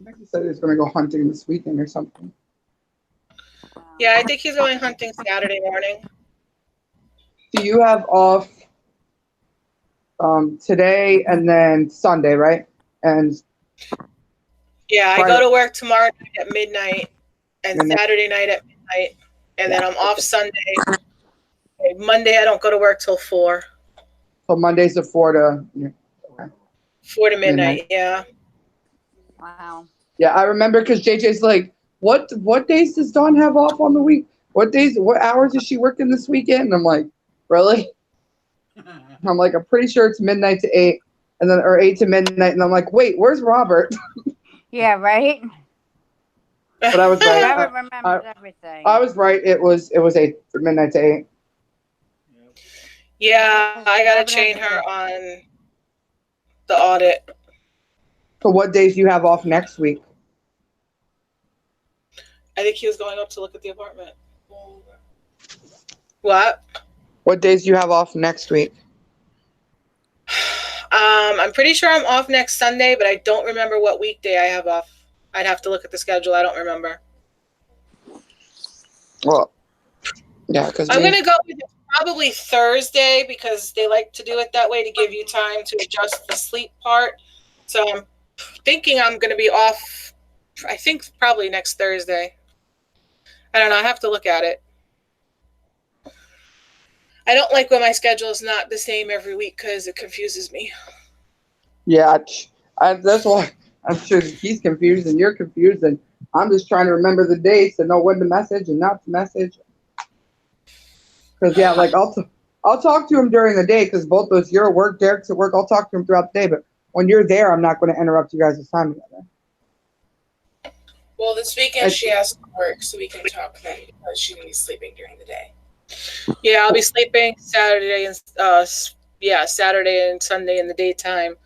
Speaker 8: think he said he was going to go hunting this weekend or something.
Speaker 5: Yeah, I think he's going hunting Saturday morning.
Speaker 8: Do you have off today and then Sunday, right? And
Speaker 5: yeah, I go to work tomorrow night at midnight and Saturday night at midnight, and then I'm off Sunday. Monday I don't go to work till 4.
Speaker 8: So Monday's at 4 to
Speaker 5: 4 to midnight. Yeah.
Speaker 7: Wow.
Speaker 8: Yeah, I remember because JJ's like, what days does Dawn have off on the week? What hours is she working this weekend? And I'm like, really? I'm like, I'm pretty sure it's midnight to 8, and then or 8 to midnight, and I'm like, wait, where's Robert?
Speaker 7: Yeah, right?
Speaker 8: But I was right.
Speaker 7: Robert remembers everything.
Speaker 8: I was right. It was 8 midnight to 8.
Speaker 5: Yeah, I gotta train her on the audit.
Speaker 8: So what days do you have off next week?
Speaker 5: I think he was going up to look at the apartment. What?
Speaker 8: What days do you have off next week?
Speaker 5: I'm pretty sure I'm off next Sunday, but I don't remember what weekday I have off. I'd have to look at the schedule. I don't remember.
Speaker 8: Well, yeah, because
Speaker 5: I'm gonna go with probably Thursday because they like to do it that way to give you time to adjust the sleep part. So I'm thinking I'm gonna be off. I think probably next Thursday. I don't know. I have to look at it. I don't like when my schedule is not the same every week because it confuses me.
Speaker 8: Yeah, that's why I'm sure he's confused and you're confused, and I'm just trying to remember the dates to know when to message and not to message. Because yeah, like I'll talk to him during the day because both those you're at work, Derek's at work. I'll talk to him throughout the day, but when you're there, I'm not going to interrupt you guys' time together.
Speaker 9: Well, this weekend she has to work, so we can talk then because she's gonna be sleeping during the day.
Speaker 5: Yeah, I'll be sleeping Saturday and Saturday and Sunday in the daytime.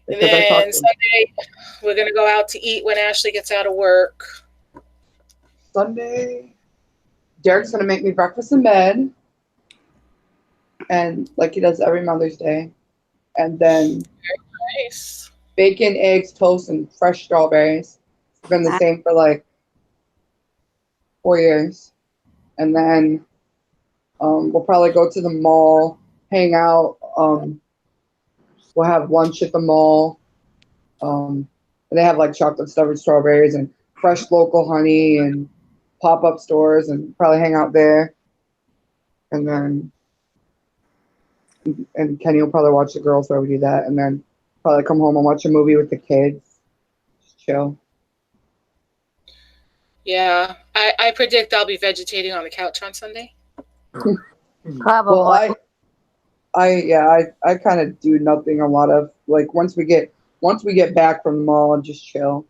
Speaker 5: And then Sunday we're gonna go out to eat when Ashley gets out of work.
Speaker 8: Sunday, Derek's gonna make me breakfast in bed, and like he does every Mother's Day, and then
Speaker 5: Nice.
Speaker 8: bacon, eggs, toast, and fresh strawberries. It's been the same for like 4 years, and then we'll probably go to the mall, hang out. We'll have lunch at the mall. And they have like chocolate stuffed strawberries and fresh local honey and pop-up stores, and probably hang out there. And then Kenny will probably watch the girls while we do that, and then probably come home and watch a movie with the kids. Just chill.
Speaker 5: Yeah, I predict I'll be vegetating on the couch on Sunday.
Speaker 7: Probably.
Speaker 8: Well, I kind of do nothing a lot of, like, once we get back from the mall and just chill.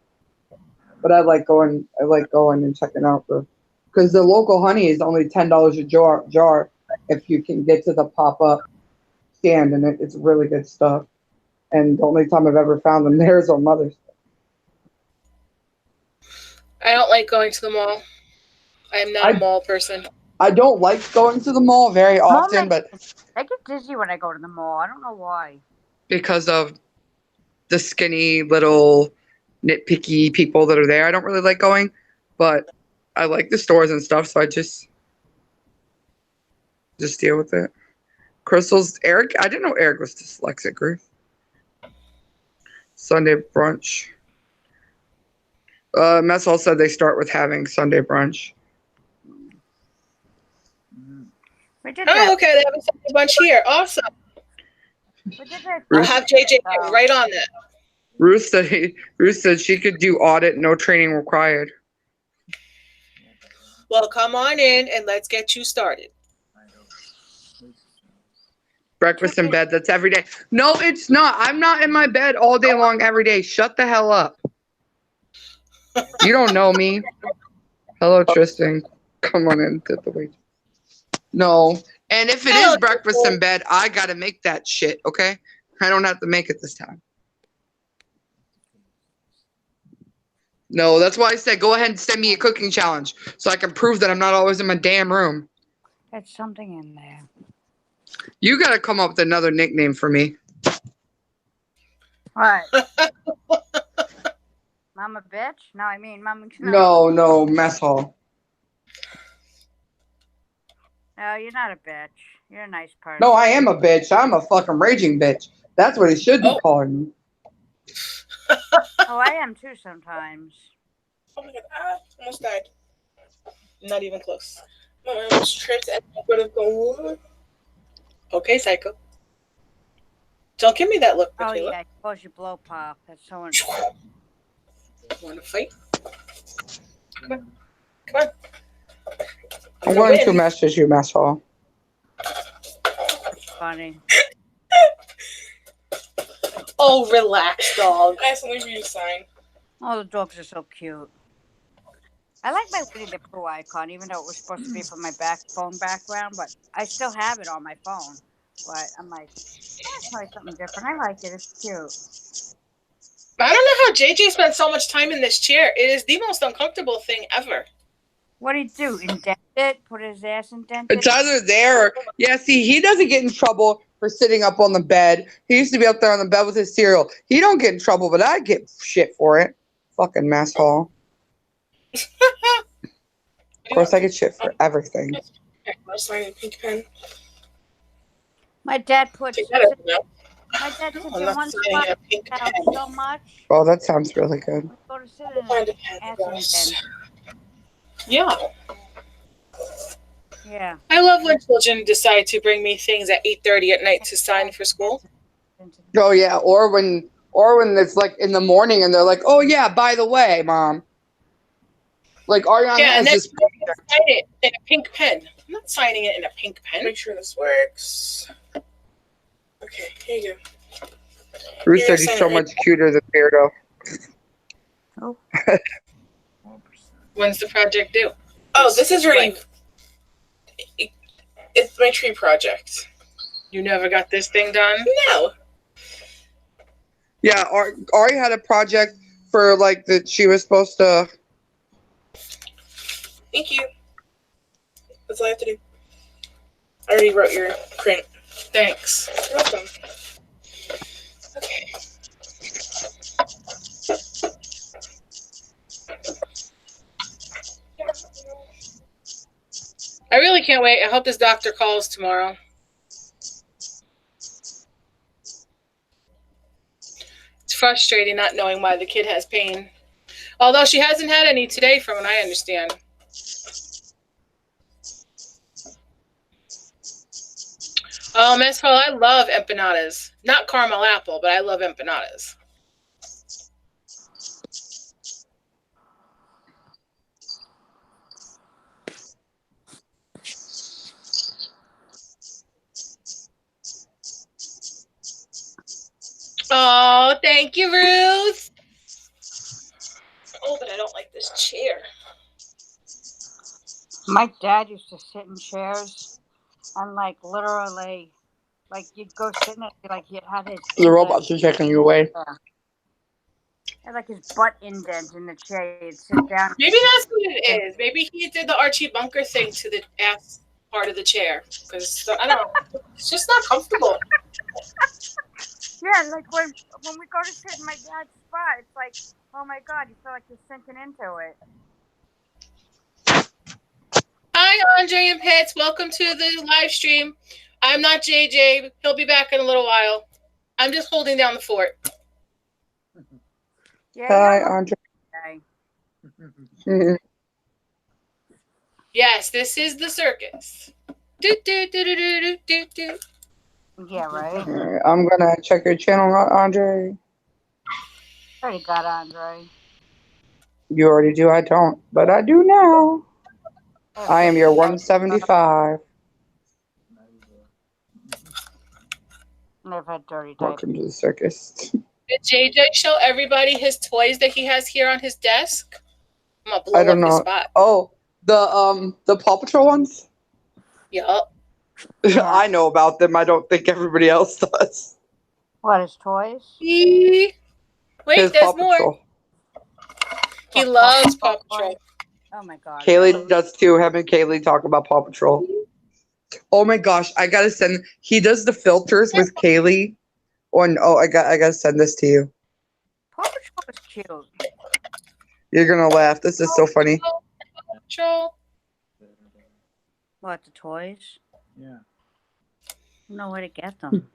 Speaker 8: But I like going and checking out because the local honey is only $10 a jar if you can get to the pop-up stand, and it's really good stuff. And the only time I've ever found them there is on Mother's Day.
Speaker 5: I don't like going to the mall. I am not a mall person.
Speaker 8: I don't like going to the mall very often, but
Speaker 7: I get dizzy when I go to the mall. I don't know why.
Speaker 8: because of the skinny little nitpicky people that are there, I don't really like going, but I like the stores and stuff, so I just deal with it. Crystal's Eric. I didn't know Eric was dyslexic, Ruth. Sunday brunch. Mess Hall said they start with having Sunday brunch.
Speaker 7: We did that.
Speaker 5: Oh, okay. They have a Sunday bunch here. Awesome.
Speaker 7: We did that.
Speaker 5: I'll have JJ get right on that.
Speaker 8: Ruth said she could do audit, no training required.
Speaker 5: Well, come on in and let's get you started.
Speaker 8: Breakfast in bed, that's every day. No, it's not. I'm not in my bed all day long every day. Shut the hell up. You don't know me. Hello, Tristan. Come on in to the wait. No. And if it is breakfast in bed, I got to make that shit, okay? I don't have to make it this time. No, that's why I said go ahead and send me a cooking challenge so I can prove that I'm not always in my damn room.
Speaker 7: There's something in there.
Speaker 8: You got to come up with another nickname for me.
Speaker 7: What? Mama bitch? No, I mean Mama.
Speaker 8: No, Mess Hall.
Speaker 7: No, you're not a bitch. You're a nice person.
Speaker 8: No, I am a bitch. I'm a fucking raging bitch. That's what he should be calling me.
Speaker 7: Oh, I am too sometimes.
Speaker 5: Oh my god, almost died. Not even close. I almost tripped and I would have gone. Okay, Psycho. Don't give me that look,
Speaker 7: Oh
Speaker 5: Michaela.
Speaker 7: yeah, close your blow pop. That's so.
Speaker 5: Want to fight? Come on. Come on.
Speaker 8: I'm going to message you, Mess Hall.
Speaker 7: Funny.
Speaker 5: Oh, relax, dog.
Speaker 9: I have something for you to sign.
Speaker 7: Oh, the dogs are so cute. I like my Winnie the Pooh icon, even though it was supposed to be for my phone background, but I still have it on my phone. But I'm like, let's try something different. I like it. It's cute.
Speaker 5: I don't know how JJ spent so much time in this chair. It is the most uncomfortable thing ever.
Speaker 7: What do you do? Indent it? Put his ass indented?
Speaker 8: It's either there or yeah. See, he doesn't get in trouble for sitting up on the bed. He used to be up there on the bed with his cereal. He don't get in trouble, but I get shit for it. Fucking mess hall. Of course, I get shit for everything.
Speaker 9: I'm signing a pink pen.
Speaker 7: My dad puts.
Speaker 9: Take that out now.
Speaker 7: My dad sits
Speaker 9: I'm
Speaker 7: in
Speaker 9: not
Speaker 7: one
Speaker 9: signing
Speaker 7: spot
Speaker 9: a pink
Speaker 7: now
Speaker 9: pen.
Speaker 7: so much.
Speaker 8: Oh, that sounds really good.
Speaker 7: Go to sit
Speaker 9: I'll
Speaker 7: in
Speaker 9: find a
Speaker 7: it.
Speaker 9: pen,
Speaker 7: Ass
Speaker 9: guys.
Speaker 7: indent.
Speaker 5: Yeah.
Speaker 7: Yeah.
Speaker 5: I love when children decide to bring me things at 8:30 at night to sign for school.
Speaker 8: Oh yeah, or when it's like in the morning and they're like, oh yeah, by the way, mom. Like Ariana
Speaker 5: Yeah, and
Speaker 8: has
Speaker 5: then
Speaker 8: this.
Speaker 5: sign it in a pink pen. I'm not signing it in a pink pen.
Speaker 9: Make sure this works. Okay, here you go.
Speaker 8: Bruce
Speaker 9: Here,
Speaker 8: said he's
Speaker 9: sign
Speaker 8: so
Speaker 9: it.
Speaker 8: much cuter than Beardo.
Speaker 7: Oh.
Speaker 5: When's the project due?
Speaker 9: Oh, this is already. It's my tree project.
Speaker 5: You never got this thing done?
Speaker 9: No.
Speaker 8: Yeah, Ari had a project for like that she was supposed to.
Speaker 9: Thank you. That's all I have to do. I already wrote your print.
Speaker 5: Thanks.
Speaker 9: You're welcome. Okay.
Speaker 5: I really can't wait. I hope this doctor calls tomorrow. It's frustrating not knowing why the kid has pain. Although she hasn't had any today, from what I understand. Oh, Miss Hall, I love empanadas. Not caramel apple, but I love empanadas. Oh, thank you, Ruth.
Speaker 9: Oh, but I don't like this chair.
Speaker 7: My dad used to sit in chairs and like literally, like you'd go sit in it, like he had his.
Speaker 8: The robots are taking you away.
Speaker 7: Had like his butt indent in the chair. He'd sit down.
Speaker 5: Maybe that's what it is. Maybe he did the Archie Bunker thing to the ass part of the chair. Because, I don't know, it's just not comfortable.
Speaker 7: Yeah, like when we go to sit in my dad's spot, it's like, oh my god, you feel like you're sinking into it.
Speaker 5: Hi, Andre and Pets. Welcome to the live stream. I'm not JJ. He'll be back in a little while. I'm just holding down the fort.
Speaker 7: Yeah,
Speaker 8: Hi,
Speaker 7: you're
Speaker 8: Andre.
Speaker 7: okay.
Speaker 8: Mhm.
Speaker 5: Yes, this is the circus. Do, do, do, do, do, do, do, do.
Speaker 7: Yeah, right.
Speaker 8: All right, I'm gonna check your channel, Andre.
Speaker 7: Already got Andre.
Speaker 8: You already do. I don't, but I do now. I am your 175.
Speaker 7: Never had dirty diapers.
Speaker 8: Welcome to the circus.
Speaker 5: Did JJ show everybody his toys that he has here on his desk? I'm gonna blow
Speaker 8: I don't
Speaker 5: up his
Speaker 8: know.
Speaker 5: spot.
Speaker 8: Oh, the Paw Patrol ones.
Speaker 5: Yup.
Speaker 7: Yeah.
Speaker 8: I know about them. I don't think everybody else does.
Speaker 7: What, his toys?
Speaker 5: Wait,
Speaker 8: His
Speaker 5: there's
Speaker 8: Paw
Speaker 5: more.
Speaker 8: Patrol.
Speaker 5: He loves Paw Patrol.
Speaker 7: Oh my god.
Speaker 8: Kaylee does too. Him and Kaylee talk about Paw Patrol. Oh my gosh, I gotta send. He does the filters with Kaylee. I gotta send this to you.
Speaker 7: Paw Patrol was cute.
Speaker 8: You're gonna laugh. This is so funny.
Speaker 5: Paw Patrol.
Speaker 7: What, the toys?
Speaker 4: Yeah.
Speaker 7: I don't know where to get them.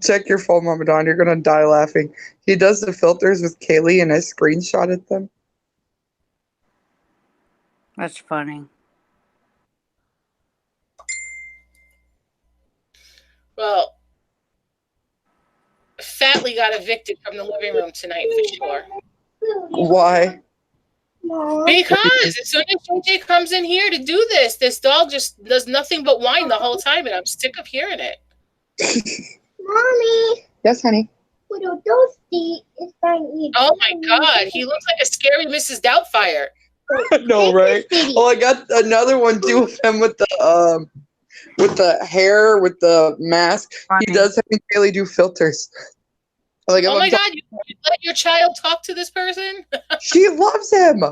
Speaker 8: Check your phone, Mama Don. You're gonna die laughing. He does the filters with Kaylee, and I screenshotted them.
Speaker 7: That's funny.
Speaker 5: Well, Fatley got evicted from the living room tonight for sure.
Speaker 8: Why?
Speaker 5: Because as soon as JJ comes in here to do this dog just does nothing but whine the whole time, and I'm sick of hearing it.
Speaker 8: Mommy. Yes, honey.
Speaker 5: Oh my God, he looks like a scary Mrs. Doubtfire.
Speaker 8: No, right? Oh, I got another one too of him with the hair, with the mask. He does have Kaylee do filters. Like,
Speaker 5: Oh my God, you let your child talk to this person?
Speaker 8: she loves him.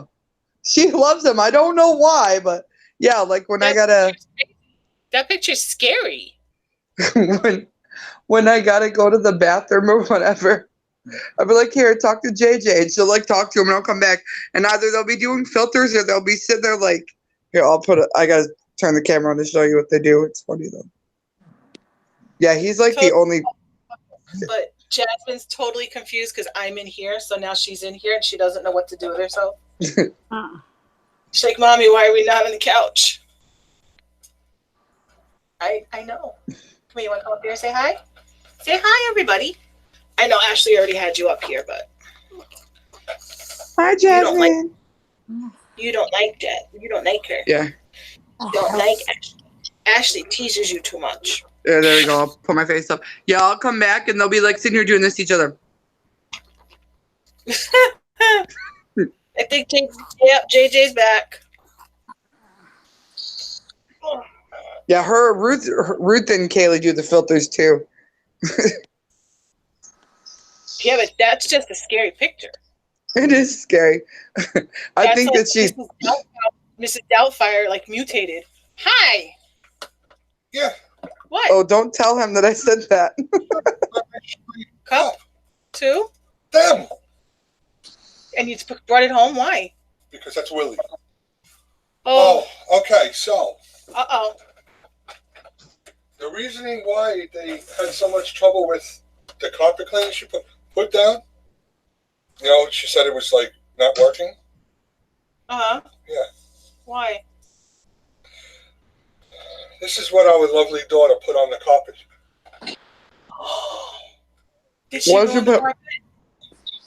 Speaker 8: She loves him. I don't know why, but yeah, like when I gotta
Speaker 5: That picture's scary.
Speaker 8: when I gotta go to the bathroom or whatever, I'll be like, here, talk to JJ, and she'll like talk to him, and I'll come back, and either they'll be doing filters or they'll be sitting there like, here, I gotta turn the camera on to show you what they do. It's funny though. Yeah, he's like the only.
Speaker 5: But Jasmine's totally confused because I'm in here, so now she's in here and she doesn't know what to do with herself. She's like, Mommy, why are we not on the couch? I know. Come here, you want to come up here and say hi? Say hi, everybody. I know Ashley already had you up here, but
Speaker 8: Hi, Jasmine.
Speaker 5: you don't like that. You don't like her.
Speaker 8: Yeah.
Speaker 5: You don't like Ashley. Ashley teases you too much.
Speaker 8: Yeah, there we go. I'll put my face up. Yeah, I'll come back and they'll be like sitting here doing this to each other.
Speaker 5: I think JJ's back.
Speaker 8: Yeah, Ruth and Kaylee do the filters too.
Speaker 5: Yeah, but that's just a scary picture.
Speaker 8: It is scary. I think
Speaker 5: like
Speaker 8: that she's.
Speaker 5: Mrs. Doubtfire like mutated. Hi.
Speaker 1: Yeah.
Speaker 5: What?
Speaker 8: Oh, don't tell him that I said that.
Speaker 5: Cup? Two?
Speaker 1: Them.
Speaker 5: And you brought it home? Why?
Speaker 1: Because that's Willie.
Speaker 5: Oh.
Speaker 1: Okay. So
Speaker 5: Uh-oh.
Speaker 1: the reasoning why they had so much trouble with the carpet cleaner she put down, you know, she said it was like not working.
Speaker 5: Uh-huh.
Speaker 1: Yeah.
Speaker 5: Why?
Speaker 1: This is what our lovely daughter put on the carpet.
Speaker 5: Did she
Speaker 8: What
Speaker 5: ruin
Speaker 8: did you
Speaker 5: the
Speaker 8: put?
Speaker 5: carpet?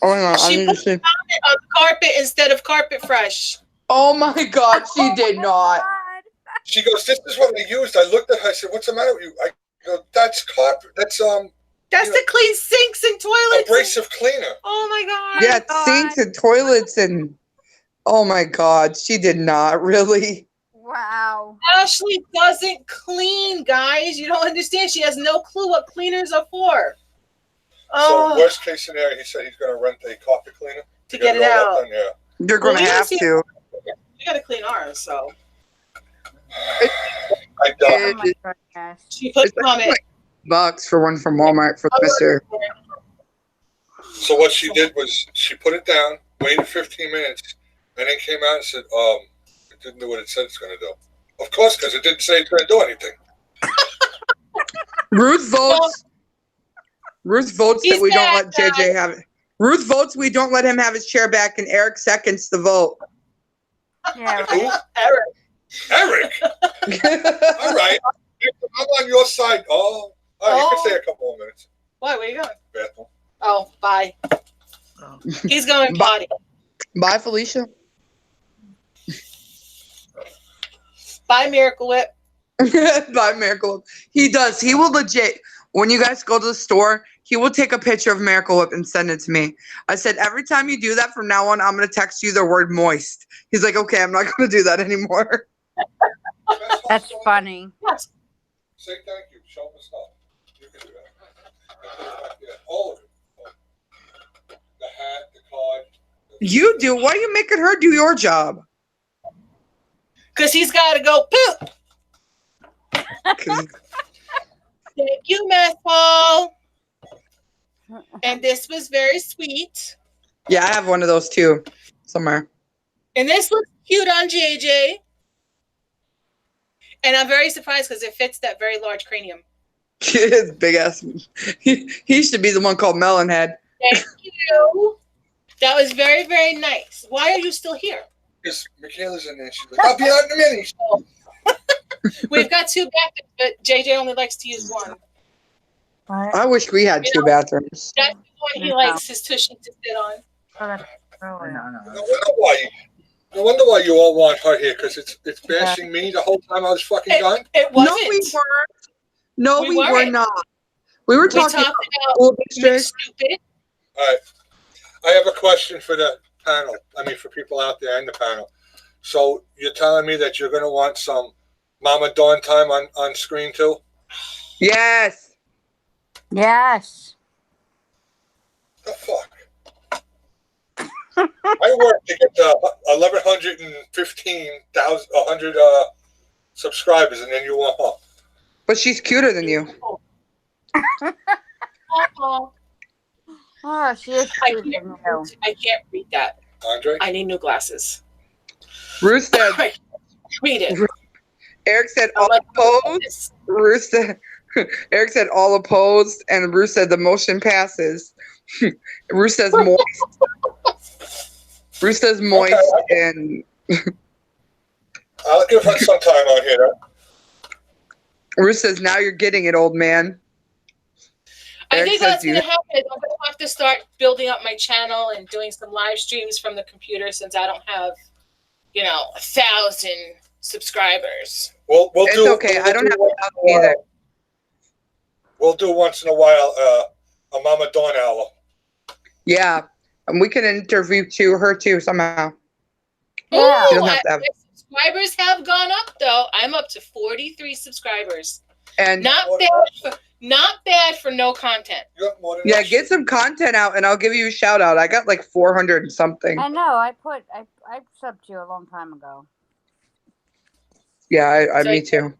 Speaker 8: Oh my god! I
Speaker 5: She
Speaker 8: need
Speaker 5: put
Speaker 8: to see.
Speaker 5: vomit on the carpet instead of Carpet Fresh.
Speaker 8: Oh my god! She did not.
Speaker 1: She goes, "This is what I used." I looked at her. I said, "What's the matter with you?" I go, "That's carpet. That's
Speaker 5: That's
Speaker 1: you
Speaker 5: to clean sinks and toilets.
Speaker 1: abrasive cleaner."
Speaker 5: Oh my god.
Speaker 8: Yeah, sinks and toilets and. Oh my god! She did not really.
Speaker 7: Wow.
Speaker 5: Ashley doesn't clean, guys. You don't understand. She has no clue what cleaners are for.
Speaker 1: So worst case scenario, he said he's going to rent a carpet cleaner
Speaker 5: to get it
Speaker 1: all
Speaker 5: out.
Speaker 1: done, yeah.
Speaker 8: You're going to have to.
Speaker 5: We got to clean ours, so.
Speaker 1: I
Speaker 7: Oh
Speaker 1: don't.
Speaker 7: my goodness.
Speaker 5: She put
Speaker 8: It's like $20 for one from Walmart for Mister.
Speaker 1: So what she did was she put it down, waited 15 minutes, and then came out and said, it didn't do what it said it's going to do. Of course, because it didn't say it's going to do anything.
Speaker 8: Ruth votes. Ruth votes that
Speaker 5: He's
Speaker 8: we don't
Speaker 5: back,
Speaker 8: let JJ have it. Ruth votes we don't let him have his chair back, and Eric seconds the vote.
Speaker 7: Yeah,
Speaker 1: Who?
Speaker 7: right.
Speaker 1: Eric. All right. I'm on your side. Oh, all right, you can stay a couple more minutes.
Speaker 5: Why? Where you going?
Speaker 1: Bathroom.
Speaker 5: Oh, bye. He's going potty.
Speaker 8: Bye, Felicia.
Speaker 5: Bye, Miracle Whip.
Speaker 8: Bye, Miracle Whip. He does. He will legit. When you guys go to the store, he will take a picture of Miracle Whip and send it to me. I said, every time you do that from now on, I'm going to text you the word moist. He's like, okay, I'm not going to do that anymore.
Speaker 7: That's funny.
Speaker 5: Yes.
Speaker 1: Say thank you. Show them the stuff. You can do that. Yeah, all of it. The hat, the card.
Speaker 8: You do. Why are you making her do your job?
Speaker 5: Because he's got to go poop.
Speaker 8: 'Cause-
Speaker 5: Thank you, Math Paul. And this was very sweet.
Speaker 8: yeah, I have one of those too, somewhere.
Speaker 5: And this looks cute on JJ. And I'm very surprised because it fits that very large cranium.
Speaker 8: His big ass. He should be the one called Melonhead.
Speaker 5: Thank you. That was very, very nice. Why are you still here?
Speaker 1: Because Michaela's in there. She's like, I'll be out in a minute.
Speaker 5: We've got two bathrooms, but JJ only likes to use one.
Speaker 8: I wish we had two bathrooms.
Speaker 5: That's the one he likes his tushy to sit on.
Speaker 7: Oh, that's really
Speaker 1: No wonder why you all want her here, because it's bashing me the whole time I was fucking gone.
Speaker 5: It
Speaker 8: No,
Speaker 5: wasn't.
Speaker 8: we weren't. No,
Speaker 5: We
Speaker 8: we were
Speaker 5: weren't.
Speaker 8: not. We were
Speaker 5: We
Speaker 8: talking
Speaker 5: talked
Speaker 8: about
Speaker 5: about
Speaker 8: school
Speaker 5: Miss
Speaker 8: districts.
Speaker 5: Stupid.
Speaker 1: All right. I have a question for the panel. I mean, for people out there in the panel. So you're telling me that you're going to want some Mama Dawn time on screen too?
Speaker 8: Yes.
Speaker 7: Yes.
Speaker 1: The fuck? I work to get 1,100 subscribers, and then you want her.
Speaker 8: But she's cuter than you.
Speaker 5: Oh,
Speaker 7: Oh, she is
Speaker 5: I
Speaker 7: cute.
Speaker 5: can't,
Speaker 7: You know.
Speaker 5: I can't read that.
Speaker 1: Andre?
Speaker 5: I need new glasses.
Speaker 8: Ruth said,
Speaker 5: Read it.
Speaker 8: Eric said
Speaker 5: I'm
Speaker 8: all
Speaker 5: like,
Speaker 8: opposed. Ruth said, Eric said all opposed, and Ruth said the motion passes. Ruth says moist. Ruth says moist,
Speaker 1: Okay.
Speaker 8: and
Speaker 1: I'll give her some time on here.
Speaker 8: Ruth says now you're getting it, old man.
Speaker 5: I
Speaker 8: Eric
Speaker 5: think
Speaker 8: says,
Speaker 5: that's going to happen. I'm going to have to start building up my channel and doing some live streams from the computer since I don't have, 1,000 subscribers.
Speaker 1: We'll
Speaker 8: It's
Speaker 1: do.
Speaker 8: okay.
Speaker 1: We'll
Speaker 8: I don't
Speaker 1: do
Speaker 8: have
Speaker 1: once
Speaker 8: that
Speaker 1: in a while.
Speaker 8: either.
Speaker 1: We'll do once in a while a Mama Dawn hour.
Speaker 8: Yeah, and we can interview her too somehow.
Speaker 7: Yeah.
Speaker 8: She
Speaker 5: Ooh,
Speaker 8: doesn't have to have.
Speaker 5: my subscribers have gone up though. I'm up to 43 subscribers.
Speaker 8: And
Speaker 5: Not bad for no content.
Speaker 1: You have more than
Speaker 8: yeah,
Speaker 1: enough
Speaker 8: get
Speaker 1: shit.
Speaker 8: some content out, and I'll give you a shout out. I got like 400 and something.
Speaker 7: I know. I subbed you a long time ago.
Speaker 8: Yeah,
Speaker 5: So-
Speaker 8: me too.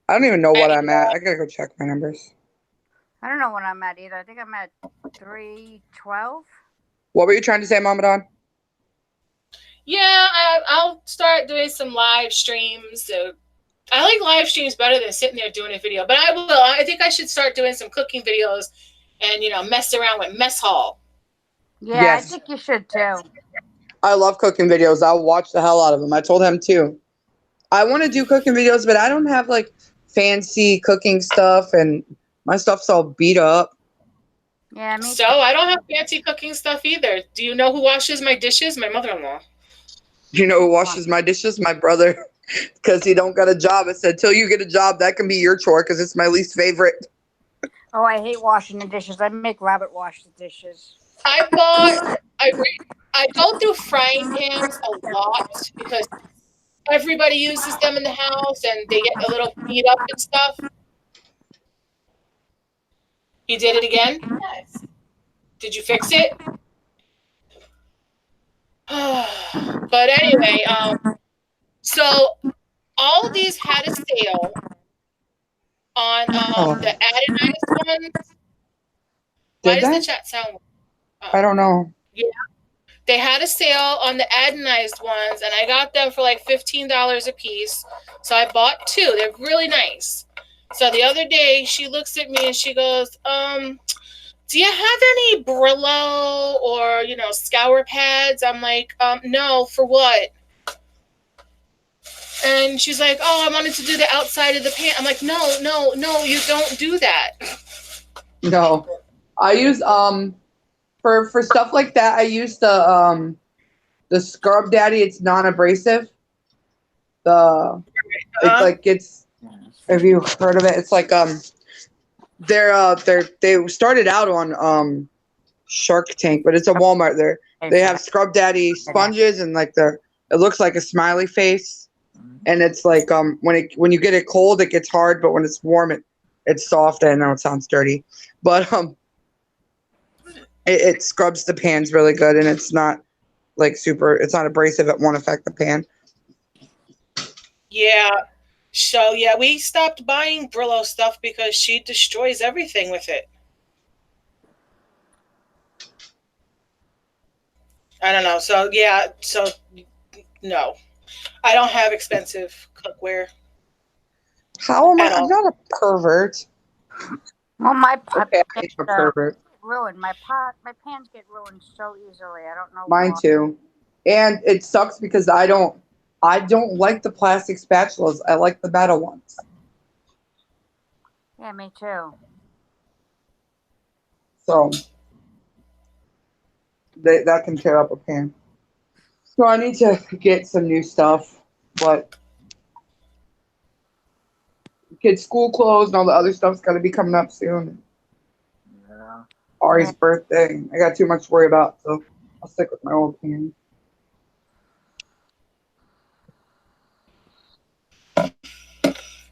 Speaker 8: I don't even know what I'm at. I gotta go check my numbers.
Speaker 7: I don't know what I'm at either. I think I'm at 312.
Speaker 8: What were you trying to say, Mama
Speaker 5: Yeah, I'll start doing some live streams. I like live streams better than sitting there doing a video, but I will. I think I should start doing some cooking videos and, mess around with Mess Hall.
Speaker 7: Yeah,
Speaker 8: Yes.
Speaker 7: I think you should too.
Speaker 8: I love cooking videos. I'll watch the hell out of them. I told him too. I want to do cooking videos, but I don't have like fancy cooking stuff, and my stuff's all beat up.
Speaker 7: Yeah, me
Speaker 5: So I don't have fancy cooking stuff either. Do you know who washes my dishes? My mother-in-law.
Speaker 8: You know who washes my dishes? My brother, because he don't got a job. I said, till you get a job, that can be your chore, because it's my least favorite.
Speaker 7: Oh, I hate washing the dishes. I make Robert wash the dishes.
Speaker 5: I go through frying pans a lot because everybody uses them in the house and they get a little beat up and stuff. You did it again? Yes. Did you fix it? But anyway, so all of these had a sale on the anodized ones. Why
Speaker 8: Did
Speaker 5: does
Speaker 8: they?
Speaker 5: the chat sound?
Speaker 8: I don't know.
Speaker 5: They had a sale on the anodized ones, and I got them for like $15 a piece. So I bought two. They're really nice. So the other day, she looks at me and she goes, do you have any Brillo or, scour pads? I'm like, no, for what? And she's like, oh, I wanted to do the outside of the pan. I'm like, no, you don't do that.
Speaker 8: No, I use for stuff like that. I use the Scrub Daddy. It's non-abrasive. It's like Have you heard of it? It's like they started out on Shark Tank, but it's a Walmart. They have Scrub Daddy sponges and like it looks like a smiley face, and it's like when you get it cold, it gets hard, but when it's warm, it's soft. I know it sounds dirty, but it scrubs the pans really good, and it's not like it's not abrasive. It won't affect the pan.
Speaker 5: Yeah. So, yeah, we stopped buying Brillo stuff because she destroys everything with it. I don't know. So, yeah. So, no. I don't have expensive cookware.
Speaker 8: How am I?
Speaker 5: At all.
Speaker 8: I'm not a pervert.
Speaker 7: Well, my
Speaker 8: Okay, I'm a pervert.
Speaker 7: ruined. My pans get ruined so easily. I don't know.
Speaker 8: Mine
Speaker 7: why.
Speaker 8: too. And it sucks because I don't like the plastic spatulas. I like the metal ones.
Speaker 7: Yeah, me too.
Speaker 8: So that can tear up a pan. So I need to get some new stuff, but kids' school clothes and all the other stuff's got to be coming up soon.
Speaker 6: Yeah.
Speaker 8: Ari's birthday. I got too much to worry about, so I'll stick with my old plan.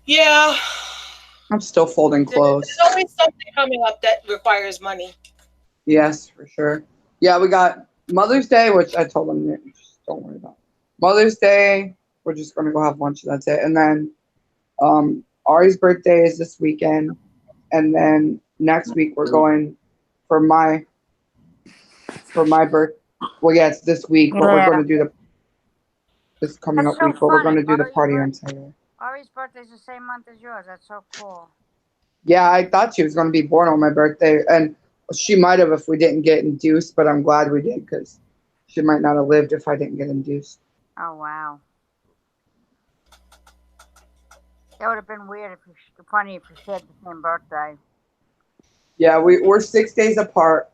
Speaker 5: Yeah.
Speaker 8: I'm still folding clothes.
Speaker 5: There's always something coming up that requires money.
Speaker 8: Yes, for sure. Yeah, we got Mother's Day, which I told them just don't worry about. Mother's Day, we're just gonna go have lunch. That's it. And then Ari's birthday is this weekend, and then next week we're going for my birth. Well, yeah, it's this week, but we're going to do this coming
Speaker 7: That's
Speaker 8: up
Speaker 7: so
Speaker 8: week, but we're
Speaker 7: funny.
Speaker 8: going to do the
Speaker 7: Ari's
Speaker 8: party
Speaker 7: birth-
Speaker 8: on Saturday.
Speaker 7: Ari's birthday's the same month as yours. That's so cool.
Speaker 8: Yeah, I thought she was going to be born on my birthday, and she might have if we didn't get induced, but I'm glad we did because she might not have lived if I didn't get induced.
Speaker 7: Oh wow. That would have been weird if funny if you shared the same birthday.
Speaker 8: Yeah, we're 6 days apart,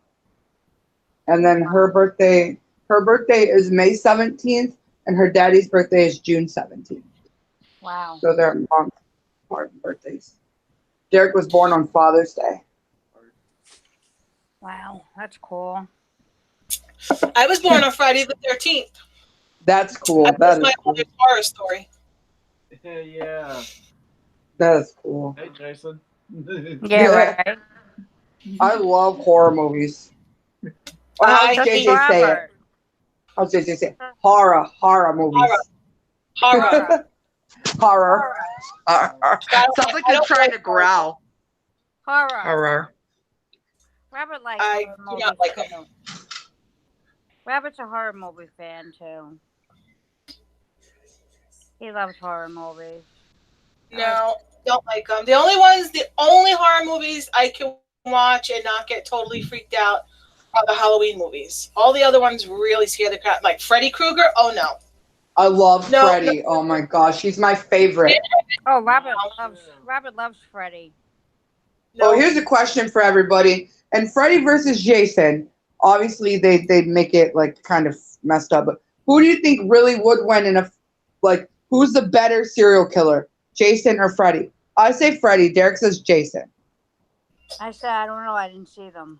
Speaker 8: and then her birthday is May 17th, and her daddy's birthday is June 17th.
Speaker 7: Wow.
Speaker 8: So they're months apart in birthdays. Derek was born on Father's Day.
Speaker 7: Wow, that's cool.
Speaker 5: I was born on Friday the 13th.
Speaker 8: That's cool.
Speaker 5: That
Speaker 8: That
Speaker 5: was
Speaker 8: is
Speaker 5: my
Speaker 8: cool.
Speaker 5: mother's horror story.
Speaker 6: Yeah.
Speaker 8: That is cool.
Speaker 6: Hey, Jason.
Speaker 7: Yeah, right.
Speaker 8: I love horror movies. Or how's
Speaker 5: I hate
Speaker 8: JJ say it?
Speaker 7: Robert.
Speaker 8: How's JJ say it? Horror movies.
Speaker 5: Horror.
Speaker 8: Horror. Sounds like
Speaker 5: I
Speaker 8: they're
Speaker 5: don't
Speaker 8: trying
Speaker 5: like
Speaker 8: to growl.
Speaker 7: Horror.
Speaker 8: Horror.
Speaker 7: Robert likes
Speaker 5: I
Speaker 7: horror
Speaker 5: do
Speaker 7: movies
Speaker 5: not like
Speaker 7: too. Robert's a horror movie fan too. He loves horror movies.
Speaker 5: No, don't like them. The only horror movies I can watch and not get totally freaked out are the Halloween movies. All the other ones really scare the crap. Like Freddy Krueger. Oh no.
Speaker 8: I love
Speaker 5: No,
Speaker 8: Freddy. Oh my gosh, he's my favorite.
Speaker 7: Oh, Robert loves Freddy.
Speaker 5: No.
Speaker 8: Oh, here's a question for everybody. And Freddy versus Jason, obviously they make it like kind of messed up, but who do you think really would win in who's the better serial killer? Jason or Freddy? I say Freddy. Derek says Jason.
Speaker 7: I said I don't know. I didn't see them.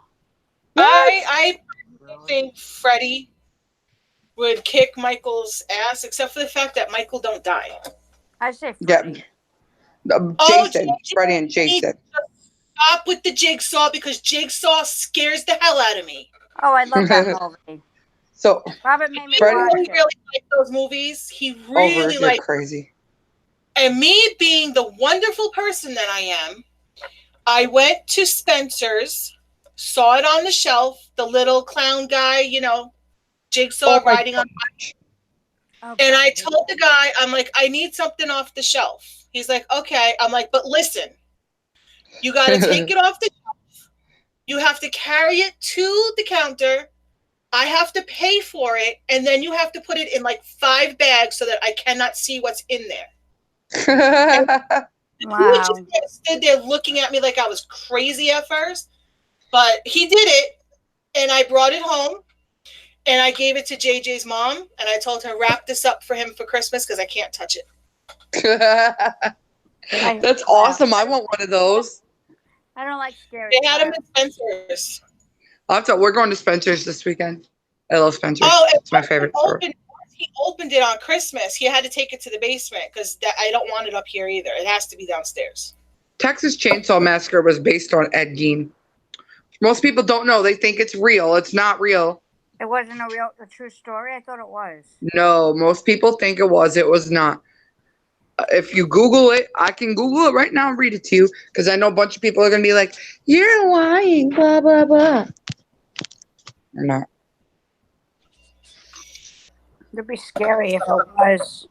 Speaker 5: I think Freddy would kick Michael's ass, except for the fact that Michael don't die.
Speaker 7: I say
Speaker 8: Yeah.
Speaker 7: Freddy.
Speaker 8: Jason. Freddy and Jason.
Speaker 5: Stop with the Jigsaw because Jigsaw scares the hell out of me.
Speaker 7: Oh, I love that movie.
Speaker 8: So
Speaker 7: Robert made me
Speaker 8: Freddy-
Speaker 7: watch
Speaker 5: He
Speaker 7: it.
Speaker 5: really likes those movies. He
Speaker 8: over
Speaker 5: really
Speaker 8: here
Speaker 5: likes.
Speaker 8: crazy.
Speaker 5: And me being the wonderful person that I am, I went to Spencer's, saw it on the shelf, the little clown guy, Jigsaw
Speaker 8: Oh my
Speaker 5: riding on.
Speaker 7: Oh,
Speaker 5: And I
Speaker 7: God.
Speaker 5: told the guy, I'm like, I need something off the shelf. He's like, okay. I'm like, but listen, you got to take it off the shelf. You have to carry it to the counter. I have to pay for it. And then you have to put it in like 5 bags so that I cannot see what's in there. He
Speaker 7: Wow.
Speaker 5: just kind of stood there looking at me like I was crazy at first. But he did it. And I brought it home. And I gave it to JJ's mom. And I told her, wrap this up for him for Christmas because I can't touch it.
Speaker 8: That's awesome. I want one of those.
Speaker 7: I don't like scary.
Speaker 5: They had them
Speaker 7: stuff.
Speaker 5: at Spencer's.
Speaker 8: We're going to Spencer's this weekend. I love Spencer's.
Speaker 5: Oh, and
Speaker 8: It's my favorite store.
Speaker 5: He opened it on Christmas. He had to take it to the basement because I don't want it up here either. It has to be downstairs.
Speaker 8: Texas Chainsaw Massacre was based on Ed Gein. Most people don't know. They think it's real. It's not real.
Speaker 7: It wasn't a true story. I thought it was.
Speaker 8: No, most people think it was. It was not. If you Google it, I can Google it right now and read it to you because I know a bunch of people are going to be like, you're lying, blah, blah, blah. They're not.
Speaker 7: It'd be scary if it was.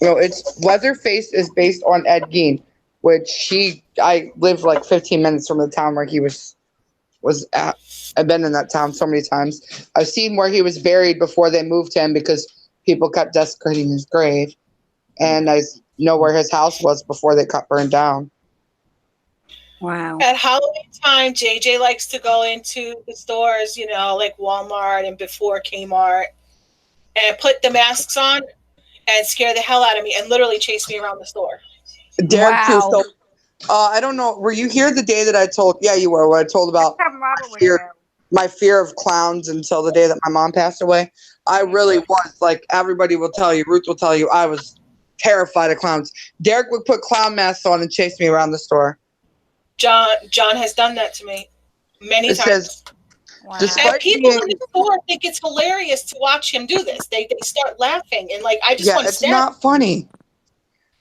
Speaker 8: No, it's Leatherface is based on Ed Gein, which I lived like 15 minutes from the town where he was at. I've been in that town so many times. I've seen where he was buried before they moved him because people kept desecrating his grave. And I know where his house was before they got burned down.
Speaker 7: Wow.
Speaker 5: At Halloween time, JJ likes to go into the stores, like Walmart and before Kmart, and put the masks on and scare the hell out of me and literally chase me around the store.
Speaker 8: Derek
Speaker 7: Wow.
Speaker 8: too. So, I don't know. Were you here the day that I told? Yeah, you were. When I told about
Speaker 7: Next time Robert was
Speaker 8: fear,
Speaker 7: there.
Speaker 8: my fear of clowns until the day that my mom passed away. I really was like everybody will tell you. Ruth will tell you. I was terrified of clowns. Derek would put clown masks on and chase me around the store.
Speaker 5: John has done that to me many
Speaker 8: It
Speaker 5: times.
Speaker 8: says,
Speaker 7: Wow.
Speaker 8: despite
Speaker 5: And people
Speaker 8: being,
Speaker 5: in the store think it's hilarious to watch him do this. They start laughing and like I just
Speaker 8: yeah,
Speaker 5: want to
Speaker 8: it's
Speaker 5: stab.
Speaker 8: not funny.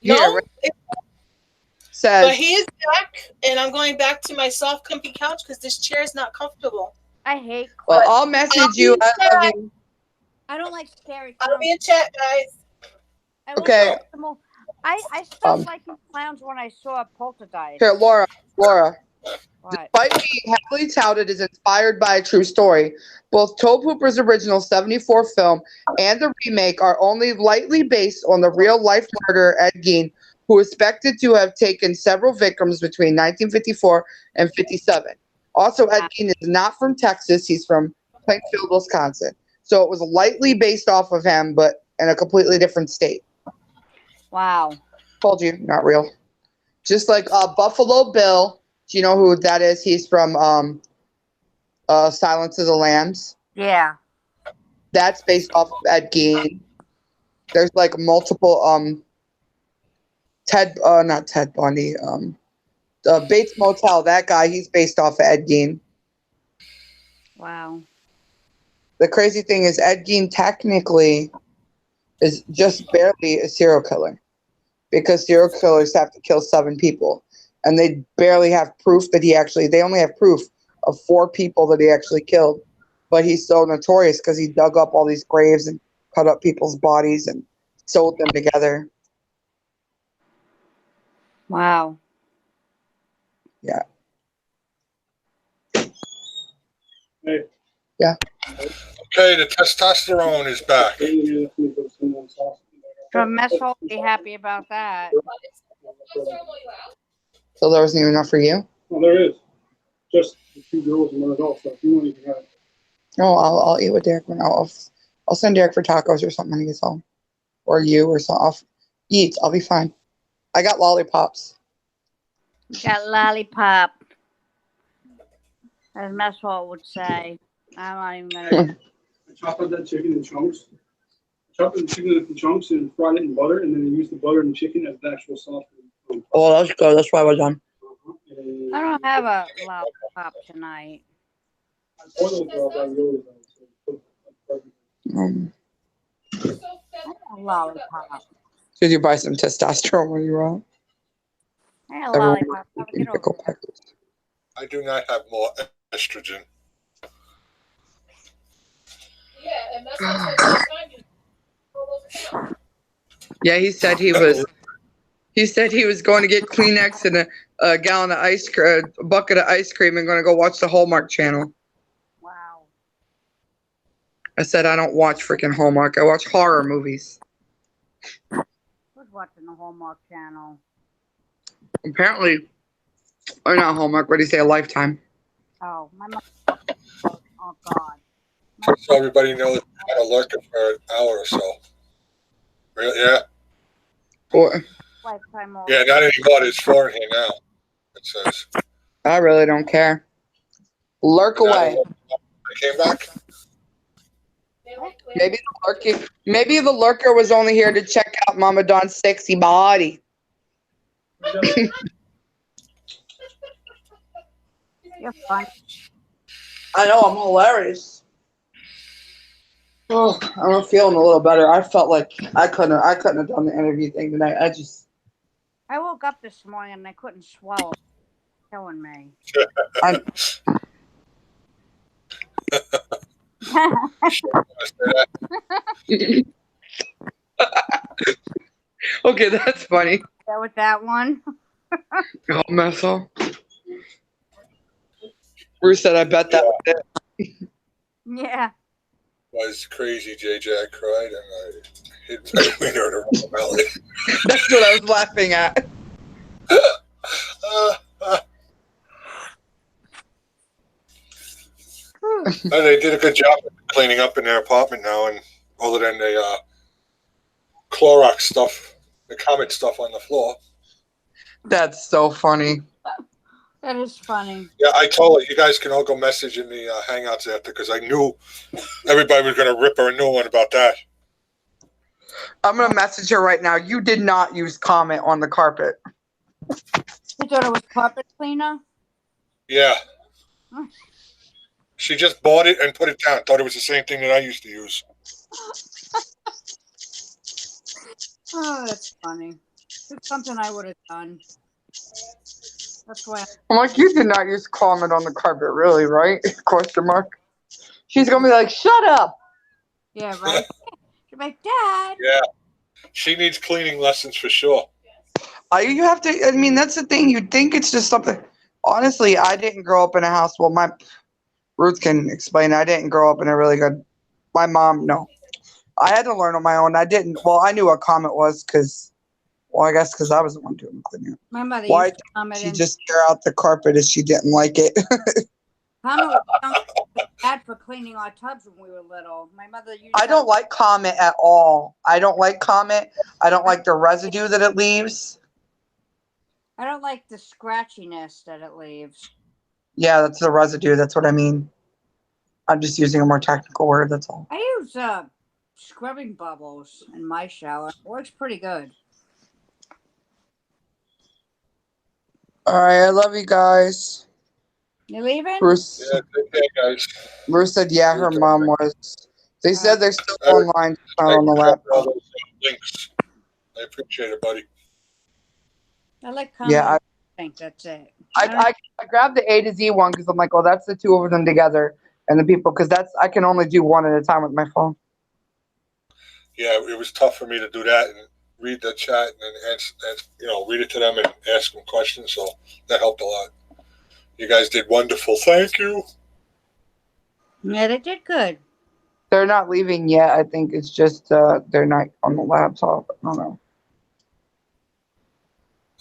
Speaker 5: No,
Speaker 8: Yeah, right.
Speaker 5: it-
Speaker 8: Says,
Speaker 5: but he is back, and I'm going back to my soft, comfy couch because this chair is not comfortable.
Speaker 7: I hate
Speaker 8: well,
Speaker 7: clowns.
Speaker 8: I'll message you. I love you.
Speaker 7: I don't like scary
Speaker 5: I'll
Speaker 7: clowns.
Speaker 5: be in chat, guys.
Speaker 7: I will
Speaker 8: Okay.
Speaker 7: not the I stopped
Speaker 8: Um,
Speaker 7: liking clowns when I saw Poltergeist.
Speaker 8: Here, Laura.
Speaker 7: What?
Speaker 8: Despite being heavily touted as inspired by a true story, both Tobe Hooper's original 1974 film and the remake are only lightly based on the real-life murderer Ed Gein, who is suspected to have taken several victims between 1954 and 57. Also, Ed Gein is not from Texas. He's from Plainfield, Wisconsin. So it was lightly based off of him, but in a completely different state.
Speaker 7: Wow.
Speaker 8: Told you, not real. Just like Buffalo Bill. Do you know who that is? He's from Silence of the Lambs.
Speaker 7: Yeah.
Speaker 8: That's based off of Ed Gein. There's like multiple not Ted Bundy. Bates Motel, that guy, he's based off of Ed Gein.
Speaker 7: Wow.
Speaker 8: The crazy thing is Ed Gein technically is just barely a serial killer because serial killers have to kill 7 people. And they barely have proof that they only have proof of 4 people that he actually killed. But he's so notorious because he dug up all these graves and cut up people's bodies and sewed them together.
Speaker 7: Wow.
Speaker 8: Yeah.
Speaker 6: Hey.
Speaker 8: Yeah.
Speaker 1: Okay, the testosterone is back.
Speaker 7: From Mess Hall, be happy about that.
Speaker 8: So there wasn't even enough for you?
Speaker 6: Well, there is. Just the 2 girls and 1 adult. So if you want, you can have it.
Speaker 8: No, I'll eat with Derek. I'll send Derek for tacos or something when he gets home. Or you or something. I'll eat. I'll be fine. I got lollipops.
Speaker 7: Got lollipop. As Mess Hall would say. I'm not even gonna.
Speaker 6: I chop up that chicken in chunks. Chop the chicken in chunks and fry it in butter, and then use the butter and the chicken as the actual sauce.
Speaker 8: Oh, that's good. That's why I was done.
Speaker 7: I don't have a lollipop tonight.
Speaker 6: I boil those raviolis.
Speaker 7: I have a lollipop.
Speaker 8: Did you buy some testosterone when you were out?
Speaker 7: I had a lollipop. How to get over
Speaker 8: Pickle
Speaker 7: that?
Speaker 8: peppers.
Speaker 1: I do not have more estrogen.
Speaker 9: Yeah, and that's what
Speaker 8: Yeah, he said he was. He said he was going to get Kleenex and a gallon of ice cream, a bucket of ice cream, and going to go watch the Hallmark Channel.
Speaker 7: Wow.
Speaker 8: I said I don't watch freaking Hallmark. I watch horror movies.
Speaker 7: Who's watching the Hallmark Channel?
Speaker 8: Apparently, or not Hallmark. What do you say? A Lifetime.
Speaker 7: Oh, my mom. Oh God.
Speaker 1: So everybody knows how to lurk it for an hour or so. Really? Yeah.
Speaker 8: Or,
Speaker 7: Lifetime.
Speaker 1: Yeah, not anymore. There's 4 in here now. It says.
Speaker 8: I really don't care. Lurk away.
Speaker 1: I came back.
Speaker 8: Maybe the lurker was only here to check out Mama Dawn's sexy body.
Speaker 7: You're fine.
Speaker 8: I know, I'm hilarious. Oh, I'm feeling a little better. I felt like I couldn't have done the interview thing tonight.
Speaker 7: I woke up this morning and I couldn't swallow. Killing me.
Speaker 8: Okay, that's funny.
Speaker 7: That with that one.
Speaker 8: Oh, Messel. Bruce said, I bet that was it.
Speaker 7: Yeah.
Speaker 1: Was crazy, JJ. I cried and I hit my wiener in her belly.
Speaker 8: That's what I was laughing at.
Speaker 1: And they did a good job of cleaning up in their apartment now, and other than the Clorox stuff, the Comet stuff on the floor.
Speaker 8: That's so funny.
Speaker 7: That is funny.
Speaker 1: Yeah, I told her you guys can all go message in the Hangouts after because I knew everybody was going to rip her a new one about that.
Speaker 8: I'm gonna message her right now. You did not use comment on the carpet.
Speaker 7: You thought it was carpet cleaner?
Speaker 1: Yeah.
Speaker 7: Hmm.
Speaker 1: She just bought it and put it down. Thought it was the same thing that I used to use.
Speaker 7: Oh, that's funny. It's something I would have done. That's why.
Speaker 8: I'm like, you did not use comment on the carpet, really, right? Question mark. She's gonna be like, shut up.
Speaker 7: Yeah, right. She's like, Dad.
Speaker 1: Yeah. She needs cleaning lessons for sure.
Speaker 8: You have to. I mean, that's the thing. You'd think it's just something. Honestly, I didn't grow up in a house. Well, my Ruth can explain. I didn't grow up in a really good. My mom, no. I had to learn on my own. I didn't. Well, I knew what comment was because. Well, I guess because I was the one doing the cleaning.
Speaker 7: My mother
Speaker 8: Why
Speaker 7: used to comment
Speaker 8: she
Speaker 7: in.
Speaker 8: just tear out the carpet if she didn't like it?
Speaker 7: Comment was bad for cleaning our tubs when we were little. My mother used.
Speaker 8: I don't like comment at all. I don't like comment. I don't like the residue that it leaves.
Speaker 7: I don't like the scratchiness that it leaves.
Speaker 8: Yeah, that's the residue. That's what I mean. I'm just using a more technical word. That's all.
Speaker 7: I use scrubbing bubbles in my shower. It works pretty good.
Speaker 8: All right, I love you guys.
Speaker 7: You leaving?
Speaker 8: Bruce,
Speaker 1: Yeah, take care, guys.
Speaker 8: Bruce said, yeah, her mom was. They said they're still online, not
Speaker 1: Thank
Speaker 8: on the
Speaker 1: you for all
Speaker 8: laptop.
Speaker 1: those links. I appreciate it, buddy.
Speaker 7: I like commenting.
Speaker 8: Yeah,
Speaker 7: I think that's it.
Speaker 8: I grabbed the A to Z one because I'm like, oh, that's the two of them together. And the people, because I can only do one at a time with my phone.
Speaker 1: Yeah, it was tough for me to do that and read the chat and read it to them and ask them questions. So that helped a lot. You guys did wonderful. Thank you.
Speaker 7: Yeah, they did good.
Speaker 8: They're not leaving yet. I think it's just they're not on the laptop. I don't know.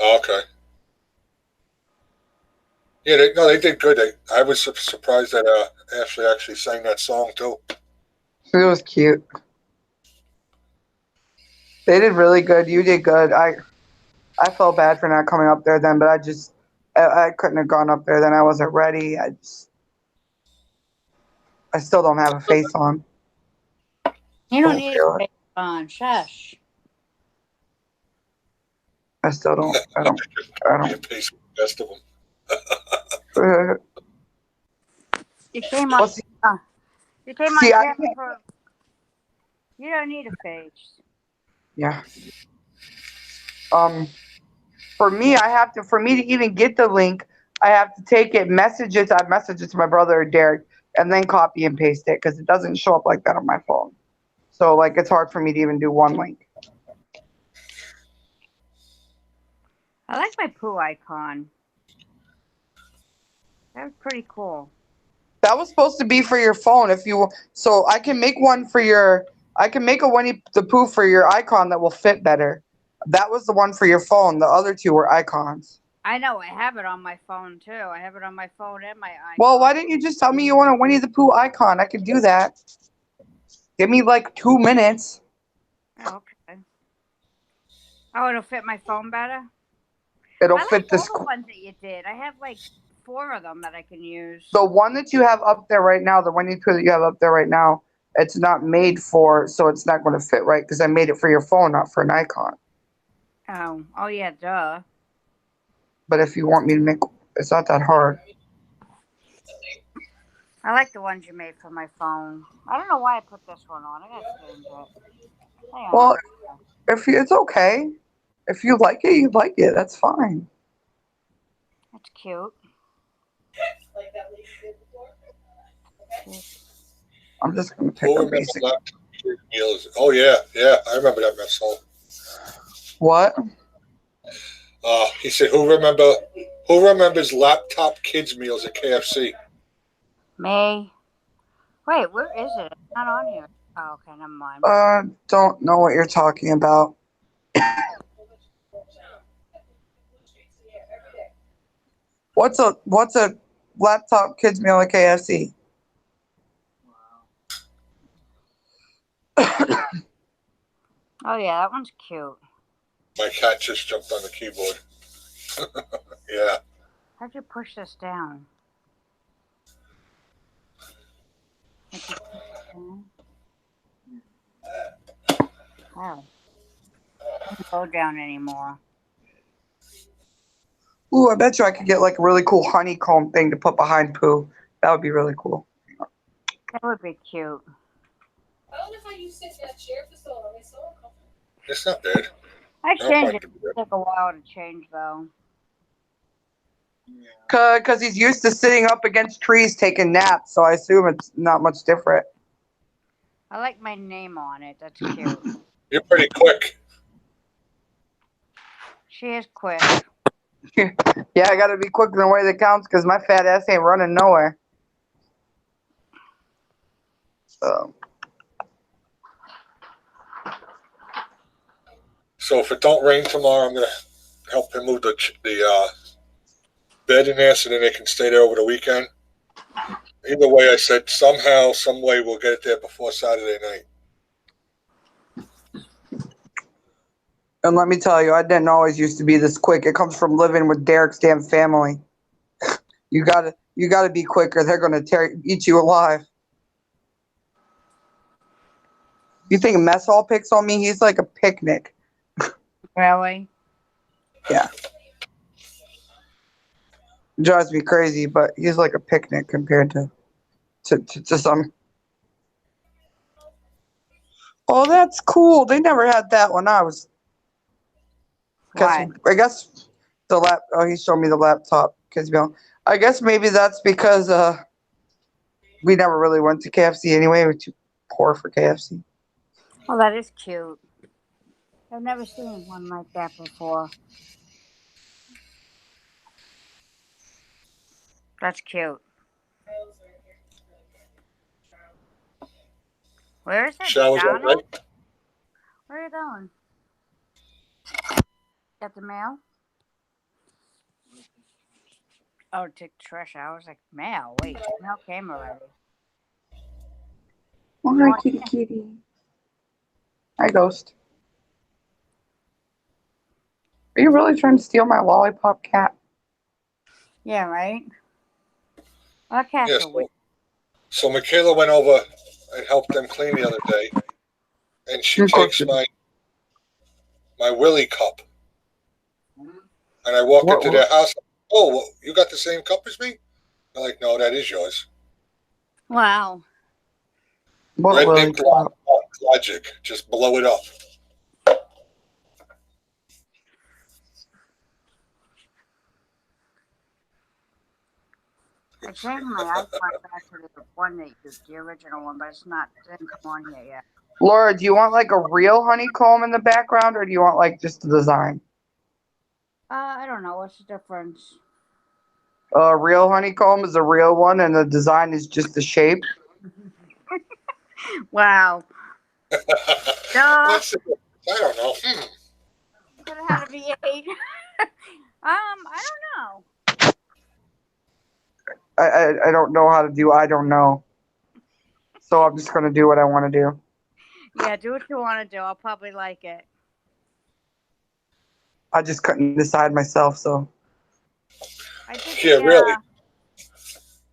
Speaker 1: Okay. Yeah, they did good. I was surprised that Ashley actually sang that song too.
Speaker 8: It was cute. They did really good. You did good. I felt bad for not coming up there then, but I couldn't have gone up there then. I wasn't ready. I still don't have a face on.
Speaker 7: You don't
Speaker 8: Oh,
Speaker 7: need
Speaker 8: God.
Speaker 7: a face on. Shush.
Speaker 8: I still don't. I don't.
Speaker 1: Be a pace with the best of them.
Speaker 7: You came on.
Speaker 8: Well, see,
Speaker 7: You came
Speaker 8: see,
Speaker 7: on camera for. You don't need a face.
Speaker 8: yeah. For me to even get the link, I have to take it, message it to my brother or Derek, and then copy and paste it because it doesn't show up like that on my phone. So like it's hard for me to even do one link.
Speaker 7: I like my poo icon. That was pretty cool.
Speaker 8: That was supposed to be for your phone so I can make one for your I can make a Winnie the Pooh for your icon that will fit better. That was the one for your phone. The other two were icons.
Speaker 7: I know. I have it on my phone too. I have it on my phone and my icon.
Speaker 8: Well, why didn't you just tell me you want a Winnie the Pooh icon? I could do that. Give me like 2 minutes.
Speaker 7: Oh, okay. Oh, it'll fit my phone better?
Speaker 8: It'll
Speaker 7: I
Speaker 8: fit
Speaker 7: like
Speaker 8: this.
Speaker 7: all the ones that you did. I have like 4 of them that I can use.
Speaker 8: The one that you have up there right now, the Winnie the Pooh that you have up there right now, it's not made for, so it's not going to fit right because I made it for your phone, not for an icon.
Speaker 7: Oh yeah, duh.
Speaker 8: But if you want me to make, it's not that hard.
Speaker 7: I like the ones you made for my phone. I don't know why I put this one on. I gotta change it. Hang on.
Speaker 8: Well, it's okay. If you like it, you like it. That's fine.
Speaker 7: That's cute.
Speaker 8: I'm just going to pick
Speaker 1: Who
Speaker 8: a
Speaker 1: remembers
Speaker 8: basic.
Speaker 1: laptop kids meals? Oh yeah, I remember that mess hall.
Speaker 8: What?
Speaker 1: He said, "Who remembers laptop kids meals at KFC?"
Speaker 7: Me. Wait, where is it? It's not on here. Oh, okay, never mind.
Speaker 8: Don't know what you're talking about. What's a laptop kids meal at KFC?
Speaker 7: Oh yeah, that one's cute.
Speaker 1: My cat just jumped on the keyboard. Yeah.
Speaker 7: How'd you push this down? How'd you push it down? Wow. Doesn't go down anymore.
Speaker 8: Ooh, I bet you I could get like a really cool honeycomb thing to put behind Pooh. That would be really cool.
Speaker 7: That would be cute.
Speaker 9: I don't know how you sit in that chair for so long. It's so uncomfortable.
Speaker 1: It's not bad.
Speaker 7: I
Speaker 1: Not
Speaker 7: changed it.
Speaker 1: comfortable.
Speaker 7: It took a while to change though.
Speaker 8: Cause he's used to sitting up against trees taking naps, so I assume it's not much different.
Speaker 7: I like my name on it. That's cute.
Speaker 1: You're pretty quick.
Speaker 7: She is quick.
Speaker 8: Yeah, I gotta be quick in the way that counts, cause my fat ass ain't running nowhere.
Speaker 1: So if it don't rain tomorrow, I'm gonna help him move the bed in there so then they can stay there over the weekend. Either way, I said somehow, some way, we'll get it there before Saturday night.
Speaker 8: And let me tell you, I didn't always used to be this quick. It comes from living with Derek's damn family. You gotta be quicker. They're gonna eat you alive. You think mess hall picks on me? He's like a picnic.
Speaker 7: Really?
Speaker 8: Yeah. Drives me crazy, but he's like a picnic compared to some. Oh, that's cool. They never had that when I was.
Speaker 7: Why?
Speaker 8: I guess Oh, he showed me the laptop. I guess maybe that's because we never really went to KFC anyway. We're too poor for KFC.
Speaker 7: Oh, that is cute. I've never seen one like that before. That's cute. Where is it?
Speaker 1: Showers all
Speaker 7: McDonald's?
Speaker 1: right?
Speaker 7: Where are you going? Got the mail? Oh, to Trisha. I was like, mail? Wait, mail came already.
Speaker 8: Oh, hi, kitty. Hi, Ghost. Are you really trying to steal my lollipop, cat?
Speaker 7: Yeah, right? Our cats
Speaker 1: Yes.
Speaker 7: are weird.
Speaker 1: So Michaela went over and helped them clean the other day, and she
Speaker 8: Of course
Speaker 1: takes
Speaker 8: she did.
Speaker 1: my Willie cup, and I walk
Speaker 8: What-
Speaker 1: into their house. Oh, well, you got the same cup as me? I'm like, no, that is yours.
Speaker 7: Wow.
Speaker 8: What
Speaker 1: Red
Speaker 8: Willie
Speaker 1: Ink
Speaker 8: cup?
Speaker 1: Logic, just blow it up.
Speaker 7: I changed my iPhone back to the one that used, the original one, but it didn't come on here yet.
Speaker 8: Laura, do you want like a real honeycomb in the background, or do you want like just the design?
Speaker 7: I don't know. What's the difference?
Speaker 8: A real honeycomb is a real one, and the design is just the shape.
Speaker 7: Wow.
Speaker 1: What's the difference? I don't know.
Speaker 7: Could have had to be 8. I don't know.
Speaker 8: I don't know how to do. I don't know. So I'm just gonna do what I want to do.
Speaker 7: Yeah, do what you want to do. I'll probably like it.
Speaker 8: I just couldn't decide myself. So
Speaker 7: I did
Speaker 1: Yeah,
Speaker 7: the,
Speaker 1: really.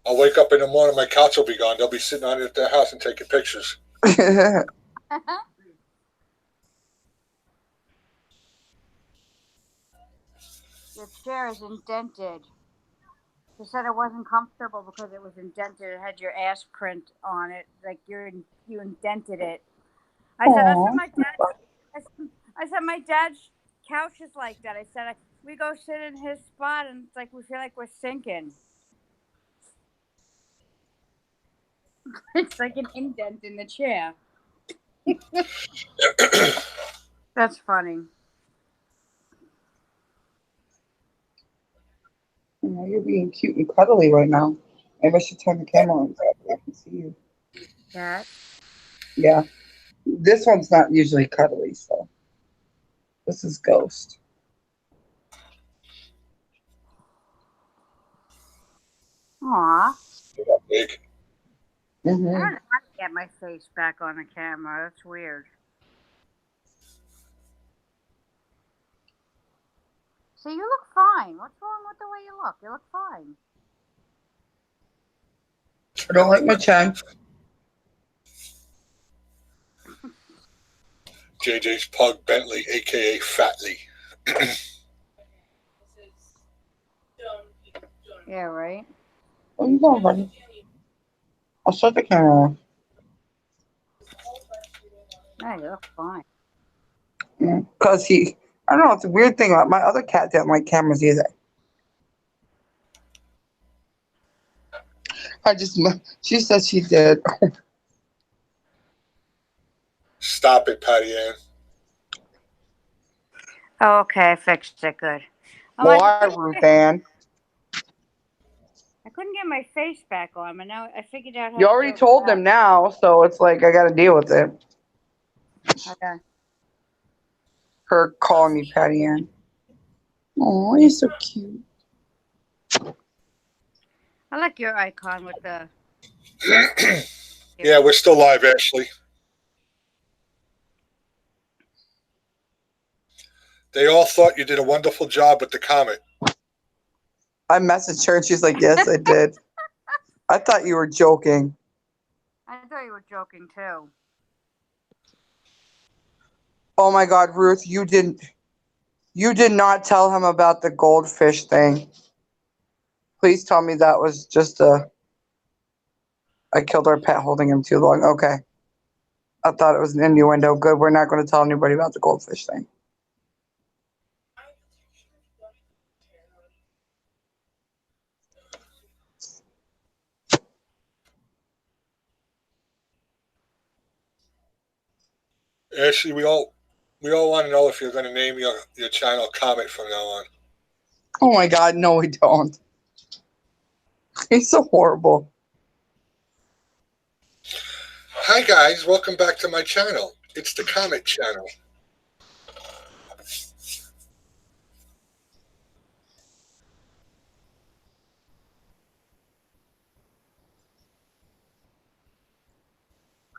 Speaker 1: I'll wake up in the morning, my couch will be gone. They'll be sitting on it at their house and taking pictures.
Speaker 7: The chair is indented. They said it wasn't comfortable because it was indented. It had your ass print on it, like you indented it. I said that's what my dad. I said my dad's couch is like that. I said we go sit in his spot and it's like we feel like we're sinking. It's like an indent in the chair. That's funny.
Speaker 8: You're being cute and cuddly right now. Maybe I should turn the camera on so I can see you.
Speaker 7: That.
Speaker 8: Yeah. This one's not usually cuddly, so this is Ghost.
Speaker 7: Aw.
Speaker 1: Big.
Speaker 7: I don't know how to get my face back on the camera. That's weird. See, you look fine. What's wrong with the way you look? You look fine.
Speaker 8: I don't like my chin.
Speaker 1: JJ's Pug Bentley, aka Fatley.
Speaker 7: Yeah, right.
Speaker 8: Where you going, buddy? I'll shut the camera off.
Speaker 7: No, you look fine.
Speaker 8: Because I don't know, it's a weird thing. My other cat didn't like cameras either. She said she did.
Speaker 1: Stop it, Patty Ann.
Speaker 7: Oh, okay, I fixed it. Good. I'm like,
Speaker 8: Why, Ruth Ann?
Speaker 7: I couldn't get my face back on, but now I figured out how
Speaker 8: You
Speaker 7: to
Speaker 8: already
Speaker 7: do it
Speaker 8: told
Speaker 7: back.
Speaker 8: them now, so it's like I got to deal with it.
Speaker 7: Okay.
Speaker 8: Her calling me Patty Ann. Oh, you're so cute.
Speaker 7: I like your icon with the.
Speaker 1: Yeah, we're still live, Ashley. They all thought you did a wonderful job with the comment.
Speaker 8: I messaged her and she's like, yes, I did. I thought you were joking.
Speaker 7: I thought you were joking too.
Speaker 8: Oh my God, Ruth, you did not tell him about the goldfish thing. Please tell me that was just I killed our pet holding him too long. Okay. I thought it was an innuendo. Good, we're not going to tell anybody about the goldfish thing.
Speaker 1: Ashley, we all want to know if you're going to name your channel Comet from now on.
Speaker 8: Oh my God, no, we don't. He's so horrible.
Speaker 1: Hi guys, welcome back to my channel. It's the Comet channel.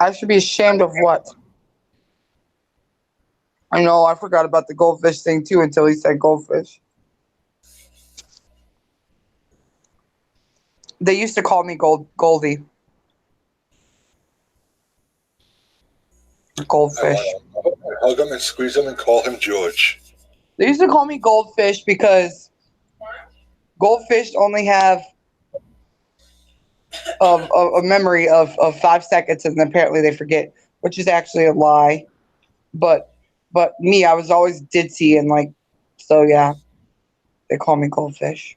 Speaker 8: I should be ashamed of what? I know, I forgot about the goldfish thing too until he said goldfish. They used to call me Goldie. Goldfish.
Speaker 1: I hug him and squeeze him and call him George.
Speaker 8: They used to call me Goldfish because goldfish only have a memory of 5 seconds, and apparently they forget, which is actually a lie. But me, I was always ditzy and like, so yeah, they call me Goldfish.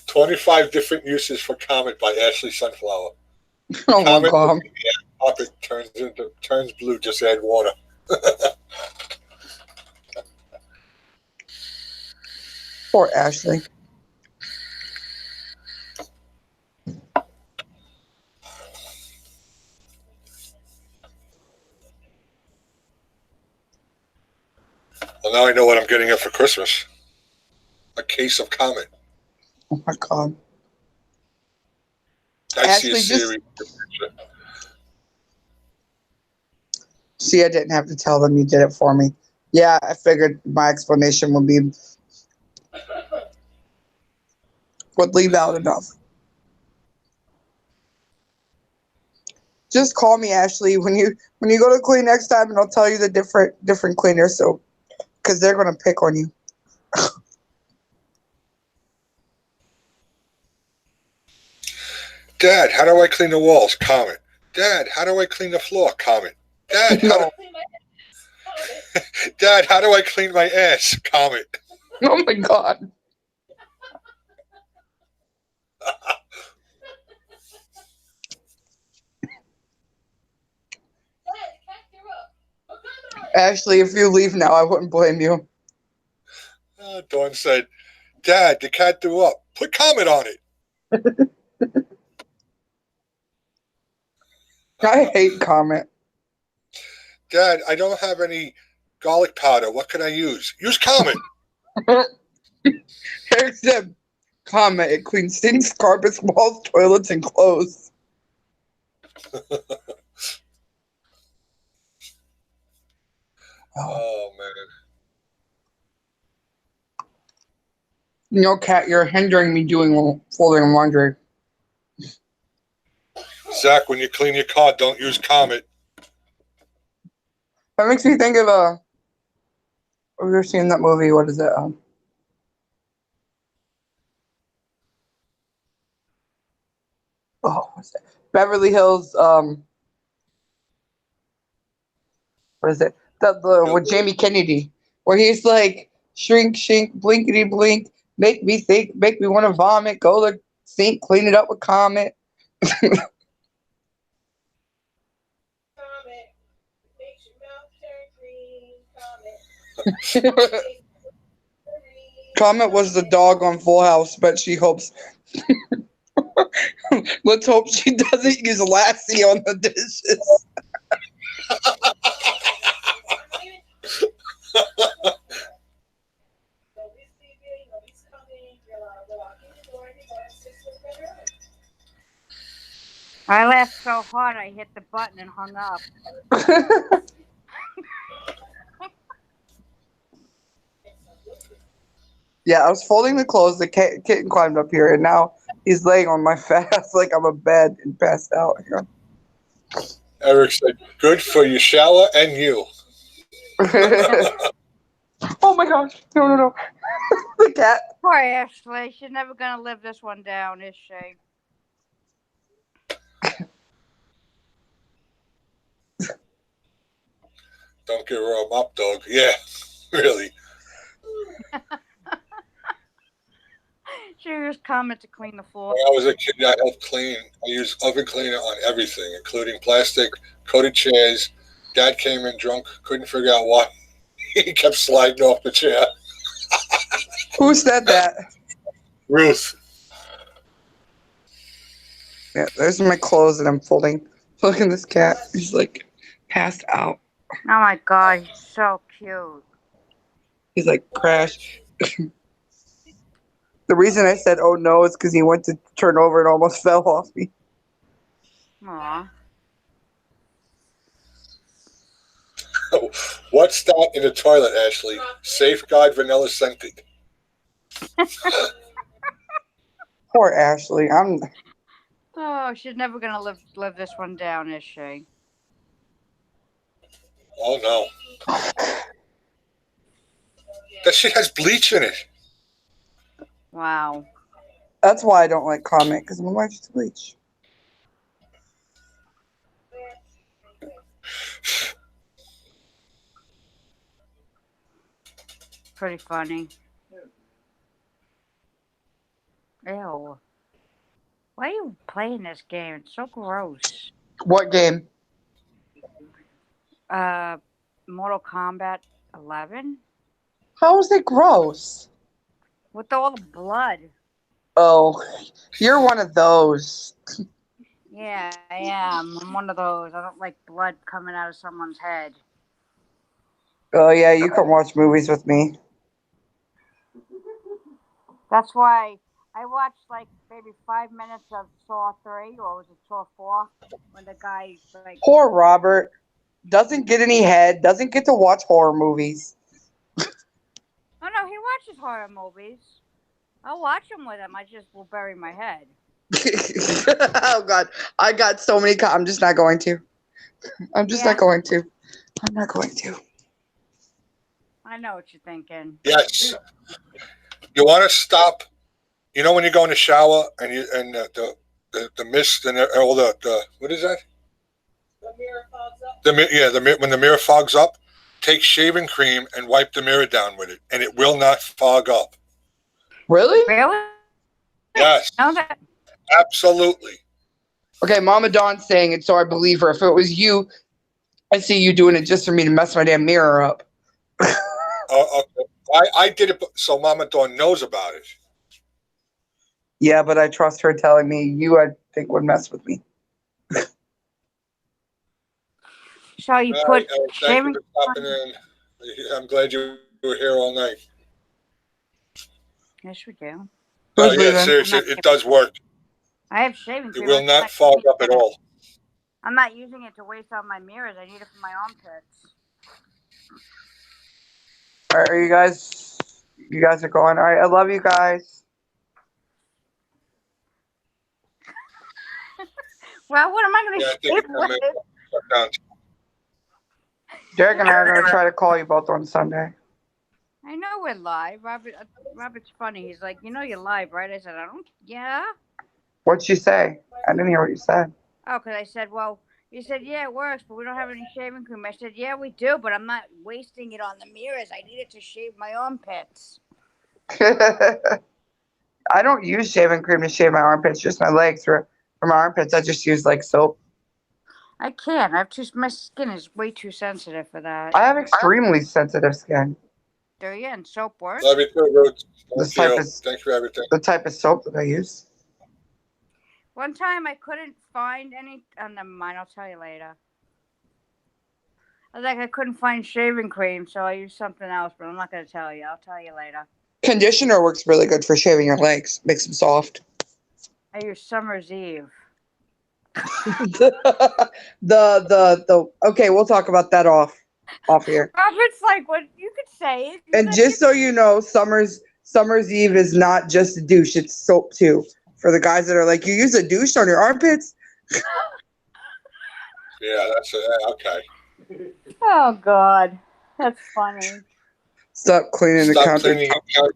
Speaker 1: 25 different uses for Comet by Ashley Sunflower.
Speaker 8: Oh my
Speaker 1: Comet,
Speaker 8: God.
Speaker 1: topic turns blue. Just add water.
Speaker 8: Poor Ashley.
Speaker 1: Well, now I know what I'm getting her for Christmas. A case of Comet.
Speaker 8: Oh my God.
Speaker 1: I see a
Speaker 8: Ashley,
Speaker 1: series.
Speaker 8: See, I didn't have to tell them you did it for me. Yeah, I figured my explanation would leave out enough. Just call me, Ashley, when you go to clean next time, and I'll tell you the different cleaners, so because they're gonna pick on you.
Speaker 1: Dad, how do I clean the walls? Comet. Dad, how do I clean the floor? Comet. Dad, Dad, how do I clean my ass? Comet.
Speaker 8: Oh my God. Ashley, if you leave now, I wouldn't blame you.
Speaker 1: Dawn said, Dad, the cat threw up. Put Comet on it.
Speaker 8: I hate Comet.
Speaker 1: Dad, I don't have any garlic powder. What can I use? Use Comet.
Speaker 8: Eric said, Comet, it cleans sinks, carpets, walls, toilets, and clothes.
Speaker 1: Oh, man.
Speaker 8: You know, Kat, you're hindering me doing folding laundry.
Speaker 1: Zach, when you clean your car, don't use Comet.
Speaker 8: That makes me think of we were seeing that movie. What is it? What's that? Beverly Hills. What is it? The with Jamie Kennedy, where he's like, shrink, shink, blinkety, blink, make me think, make me want to vomit, go to sink, clean it up with Comet.
Speaker 9: Comet makes your mouth turn green. Comet.
Speaker 8: Comet was the dog on Full House, but she hopes. Let's hope she doesn't use Lassie on the dishes.
Speaker 7: I laughed so hard I hit the button and hung up.
Speaker 8: Yeah, I was folding the clothes. The kitten climbed up here, and now he's laying on my face like I'm a bed and passed out.
Speaker 1: Eric said, good for your shower and you.
Speaker 8: Oh my gosh. No. The cat.
Speaker 7: Poor Ashley. She's never going to live this one down, is she?
Speaker 1: Don't give her a mop dog. Yeah, really.
Speaker 7: She used Comet to clean the floor.
Speaker 1: When I was a kid, I helped clean. I used oven cleaner on everything, including plastic, coated chairs. Dad came in drunk, couldn't figure out why. He kept sliding off the chair.
Speaker 8: Who said that?
Speaker 1: Ruth.
Speaker 8: Yeah, there's my clothes that I'm folding. Look at this cat. He's like passed out.
Speaker 7: Oh my God, he's so cute.
Speaker 8: He's like crash. The reason I said oh no is because he went to turn over and almost fell off me.
Speaker 7: Aw.
Speaker 1: What's that in the toilet, Ashley? Safeguard vanilla scented.
Speaker 8: Poor Ashley.
Speaker 7: Oh, she's never gonna live this one down, is she?
Speaker 1: Oh no. That shit has bleach in it.
Speaker 7: Wow.
Speaker 8: That's why I don't like Comet, because I'm allergic to bleach.
Speaker 7: Pretty funny. Ew. Why are you playing this game? It's so gross.
Speaker 8: What game?
Speaker 7: Mortal Kombat 11?
Speaker 8: How is it gross?
Speaker 7: With all the blood.
Speaker 8: Oh, you're one of those.
Speaker 7: Yeah, I am. I'm one of those. I don't like blood coming out of someone's head.
Speaker 8: Oh yeah, you can watch movies with me.
Speaker 7: That's why I watched like maybe 5 minutes of Saw 3, or was it Saw 4? When the guy like
Speaker 8: Poor Robert. Doesn't get any head, doesn't get to watch horror movies.
Speaker 7: Oh no, he watches horror movies. I'll watch them with him. I just will bury my head.
Speaker 8: Oh God, I got so many. I'm just not going to. I'm just not going to. I'm not going to.
Speaker 7: I know what you're thinking.
Speaker 1: Yes. You want to stop. You know when you go in the shower and the mist and all the what is that?
Speaker 9: The mirror fogs up.
Speaker 1: When the mirror fogs up, take shaving cream and wipe the mirror down with it, and it will not fog up.
Speaker 8: Really?
Speaker 7: Really?
Speaker 1: Yes.
Speaker 7: No, that.
Speaker 1: Absolutely.
Speaker 8: Okay, Mama Dawn's saying it, so I believe her. If it was you, I see you doing it just for me to mess my damn mirror up.
Speaker 1: Okay. I did it so Mama Dawn knows about it.
Speaker 8: Yeah, but I trust her telling me you, I think, would mess with me.
Speaker 7: So you
Speaker 1: All
Speaker 7: put
Speaker 1: right, thank
Speaker 7: shaving
Speaker 1: you for stopping in. I'm glad you were here all night.
Speaker 7: Yes, we do.
Speaker 1: Oh,
Speaker 8: Who's
Speaker 1: yeah,
Speaker 8: leaving?
Speaker 1: seriously, it does work.
Speaker 7: I have shaving
Speaker 1: It
Speaker 7: cream.
Speaker 1: will not fog up at all.
Speaker 7: I'm not using it to waste on my mirrors. I need it for my armpits.
Speaker 8: Are you guys? You guys are going. All right. I love you guys.
Speaker 7: Well, what am I going
Speaker 1: Yeah,
Speaker 7: to
Speaker 1: I think
Speaker 7: sleep
Speaker 1: it's gonna
Speaker 7: with?
Speaker 1: make it down.
Speaker 8: Derek and I are gonna try to call you both on Sunday.
Speaker 7: I know we're live. Robert's funny. He's like, you're live, right? I said, I don't. Yeah.
Speaker 8: What'd you say? I didn't hear what you said.
Speaker 7: Oh, because I said, well, you said, yeah, it works, but we don't have any shaving cream. I said, yeah, we do, but I'm not wasting it on the mirrors. I need it to shave my armpits.
Speaker 8: I don't use shaving cream to shave my armpits, just my legs. For my armpits, I just use like soap.
Speaker 7: I can't. My skin is way too sensitive for that.
Speaker 8: I have extremely sensitive skin.
Speaker 7: Do you? And soap works?
Speaker 1: Love you too, Roots.
Speaker 8: This
Speaker 1: Thank
Speaker 8: type
Speaker 1: you.
Speaker 8: is
Speaker 1: Thanks for everything.
Speaker 8: the type of soap that I use.
Speaker 7: One time I couldn't find any. Oh, never mind. I'll tell you later. I couldn't find shaving cream, so I used something else, but I'm not going to tell you. I'll tell you later.
Speaker 8: Conditioner works really good for shaving your legs. Makes them soft.
Speaker 7: I use Summer's Eve.
Speaker 8: Okay, we'll talk about that off here.
Speaker 7: Robert's like, what you could say it.
Speaker 8: And just so you know, Summer's Eve is not just a douche, it's soap too. For the guys that are like, you use a douche on your armpits?
Speaker 1: Yeah, that's okay.
Speaker 7: Oh God, that's funny.
Speaker 8: Stop cleaning the
Speaker 1: Stop cleaning
Speaker 8: countertop.
Speaker 1: your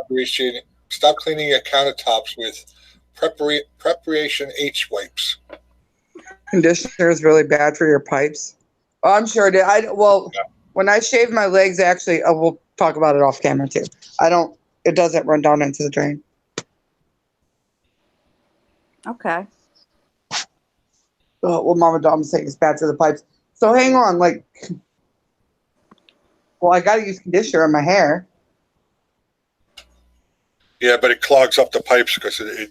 Speaker 1: countertops. Stop cleaning your countertops with preparation H wipes.
Speaker 8: Conditioner is really bad for your pipes. Oh, I'm sure it is. When I shave my legs, actually, we'll talk about it off camera too. It doesn't run down into the drain.
Speaker 7: Okay.
Speaker 8: Oh, well, Mama Dom's saying it's bad for the pipes. So hang on, I got to use conditioner in my hair.
Speaker 1: Yeah, but it clogs up the pipes because it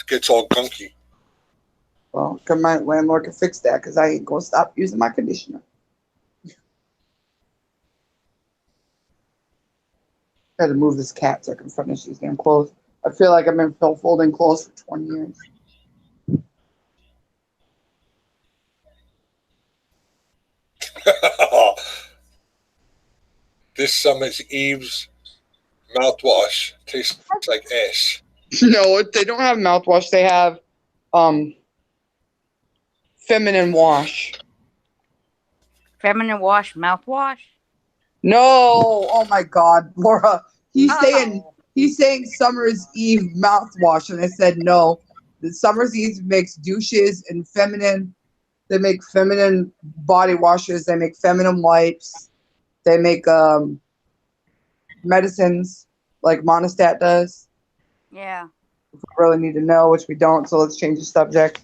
Speaker 1: gets all gunky.
Speaker 8: Well, my landlord can fix that because I ain't going to stop using my conditioner. I had to move this cat so I can finish these damn clothes. I feel like I've been folding clothes for 20 years.
Speaker 1: This Summer's Eve's mouthwash tastes like ass.
Speaker 8: No, they don't have mouthwash. They have feminine wash.
Speaker 7: Feminine wash, mouthwash.
Speaker 8: No, oh my God, Laura. He's saying Summer's Eve mouthwash, and I said no. The Summer's Eve makes douches and feminine. They make feminine body washes. They make feminine wipes. They make medicines like Monistat does.
Speaker 7: Yeah.
Speaker 8: If we really need to know, which we don't, so let's change the subject.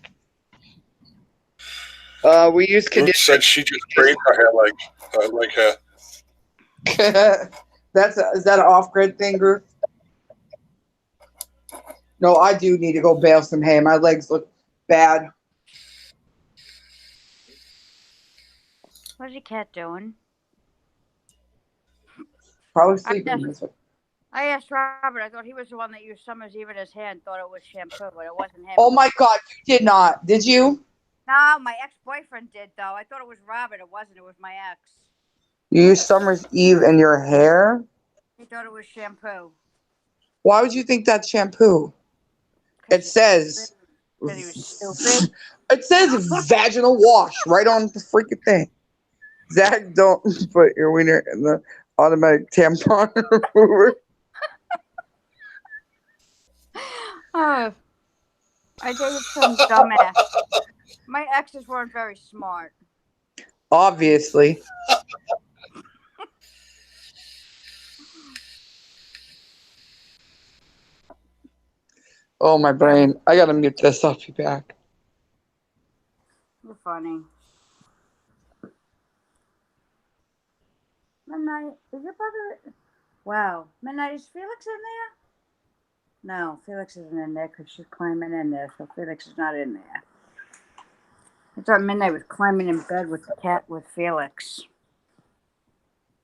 Speaker 8: We use
Speaker 1: Ruth
Speaker 8: conditioner.
Speaker 1: said she just braided her hair like her.
Speaker 8: Is that an off-grid thing, Ruth? No, I do need to go bale some hay. My legs look bad.
Speaker 7: What's your cat doing?
Speaker 8: Probably sleeping.
Speaker 7: I asked Robert. I thought he was the one that used Summer's Eve in his hair and thought it was shampoo, but it wasn't him.
Speaker 8: Oh my God, you did not. Did you?
Speaker 7: No, my ex-boyfriend did, though. I thought it was Robert. It wasn't. It was my ex.
Speaker 8: You use Summer's Eve in your hair?
Speaker 7: He thought it was shampoo.
Speaker 8: Why would you think that's shampoo? It says.
Speaker 7: Because he was stupid.
Speaker 8: It says vaginal wash right on the freaking thing. Zach, don't put your wiener in the automatic tampon remover.
Speaker 7: Oh, I dated some dumbass. My exes weren't very smart.
Speaker 8: Obviously. Oh, my brain. I gotta mute this. I'll be back.
Speaker 7: You're funny. Midnight, is your brother? Wow. Midnight, is Felix in there? No, Felix isn't in there because she's climbing in there, so Felix is not in there. I thought Midnight was climbing in bed with the cat with Felix.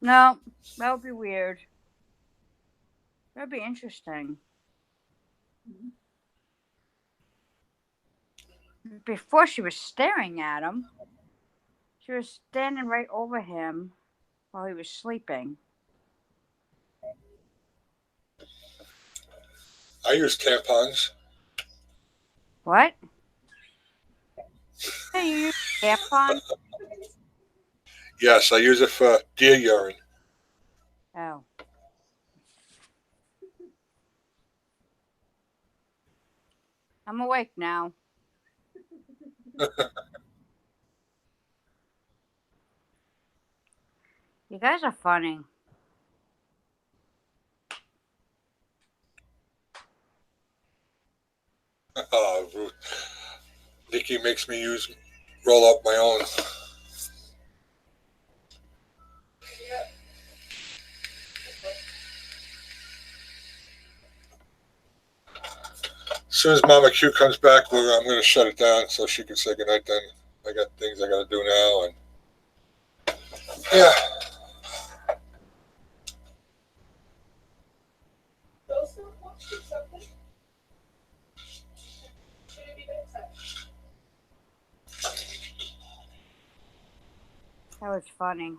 Speaker 7: No, that would be weird. That would be interesting. Before she was staring at him, she was standing right over him while he was sleeping.
Speaker 1: I use tampons.
Speaker 7: What? Hey, you use tampon?
Speaker 1: Yes, I use it for deer urine.
Speaker 7: Oh. I'm awake now. You guys are funny.
Speaker 1: Oh, Ruth. Nikki makes me roll up my own. As soon as Mama Q comes back, I'm going to shut it down so she can say goodnight then. I got things I got to do now. And yeah.
Speaker 7: That was funny.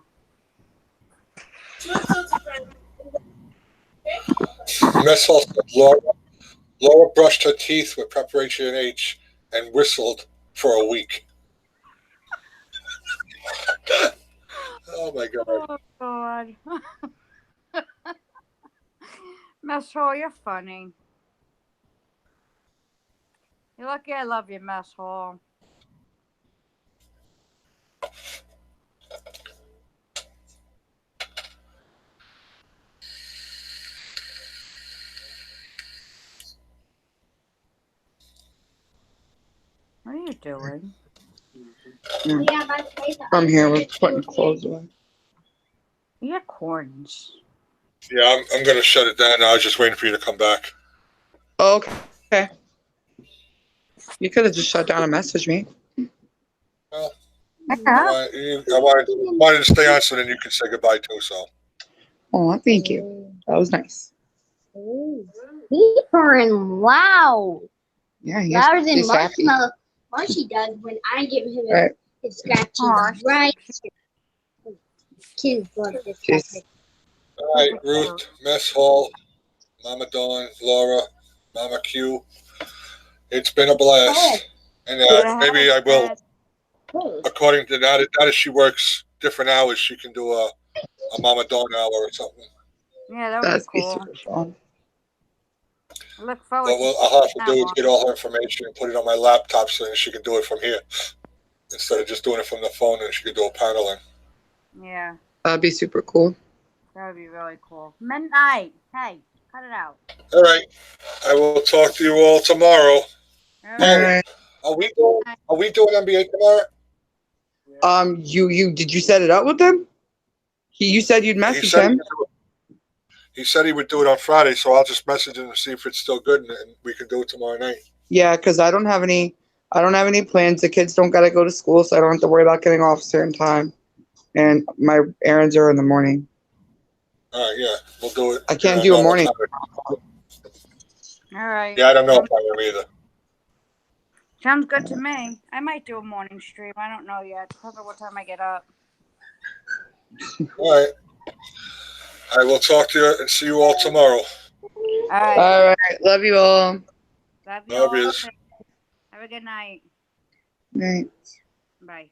Speaker 1: Mess hall said Laura brushed her teeth with Preparation H and whistled for a week. Oh my God.
Speaker 7: Oh, God. Mess hall, you're funny. You're lucky I love you, mess hall. What are you doing?
Speaker 8: I'm here with putting clothes away.
Speaker 7: You got corns.
Speaker 1: Yeah, I'm going to shut it down now. I was just waiting for you to come back.
Speaker 8: Oh, okay. You could have just shut down and messaged me.
Speaker 1: Well, I wanted to stay on so then you could say goodbye too. So.
Speaker 8: Oh, thank you. That was nice.
Speaker 10: He's purring loud.
Speaker 8: Yeah,
Speaker 10: Louder than
Speaker 8: he's happy.
Speaker 10: Marshy does when I give him
Speaker 8: Right.
Speaker 10: his scratchy right to his blood.
Speaker 8: Jeez.
Speaker 1: All right, Ruth, Mess Hall, Mama Dawn, Laura, Mama Q. It's been a blast. And maybe I will, according to now that she works different hours, she can do a Mama Dawn hour or something.
Speaker 7: Yeah, that would
Speaker 8: That'd
Speaker 7: be
Speaker 8: be
Speaker 7: cool.
Speaker 8: super fun.
Speaker 7: I look forward
Speaker 1: What
Speaker 7: to
Speaker 1: I'll have to
Speaker 7: that
Speaker 1: do is
Speaker 7: one.
Speaker 1: get all her information and put it on my laptop so that she can do it from here. Instead of just doing it from the phone, and she can do a paneling.
Speaker 7: Yeah,
Speaker 8: That'd be super cool.
Speaker 7: that would be really cool. Midnight. Hey, cut it out.
Speaker 1: All right. I will talk to you all tomorrow.
Speaker 7: All
Speaker 8: All
Speaker 7: right.
Speaker 8: right.
Speaker 1: Are we doing NBA tomorrow?
Speaker 8: You did you set it up with them? You said you'd message him.
Speaker 1: He said he would do it on Friday, so I'll just message him to see if it's still good, and we can do it tomorrow night.
Speaker 8: Yeah, because I don't have any plans. The kids don't gotta go to school, so I don't have to worry about getting off a certain time. And my errands are in the morning.
Speaker 1: All right, yeah, we'll do it.
Speaker 8: I can't do a morning.
Speaker 7: All right.
Speaker 1: Yeah, I don't know if I am either.
Speaker 7: Sounds good to me. I might do a morning stream. I don't know yet. Depends on what time I get up.
Speaker 1: All right. I will talk to you and see you all tomorrow.
Speaker 7: All right.
Speaker 8: All right. Love you all.
Speaker 7: Love you
Speaker 1: Love
Speaker 7: all.
Speaker 1: yous.
Speaker 7: Have a good night.
Speaker 8: Night.
Speaker 7: Bye.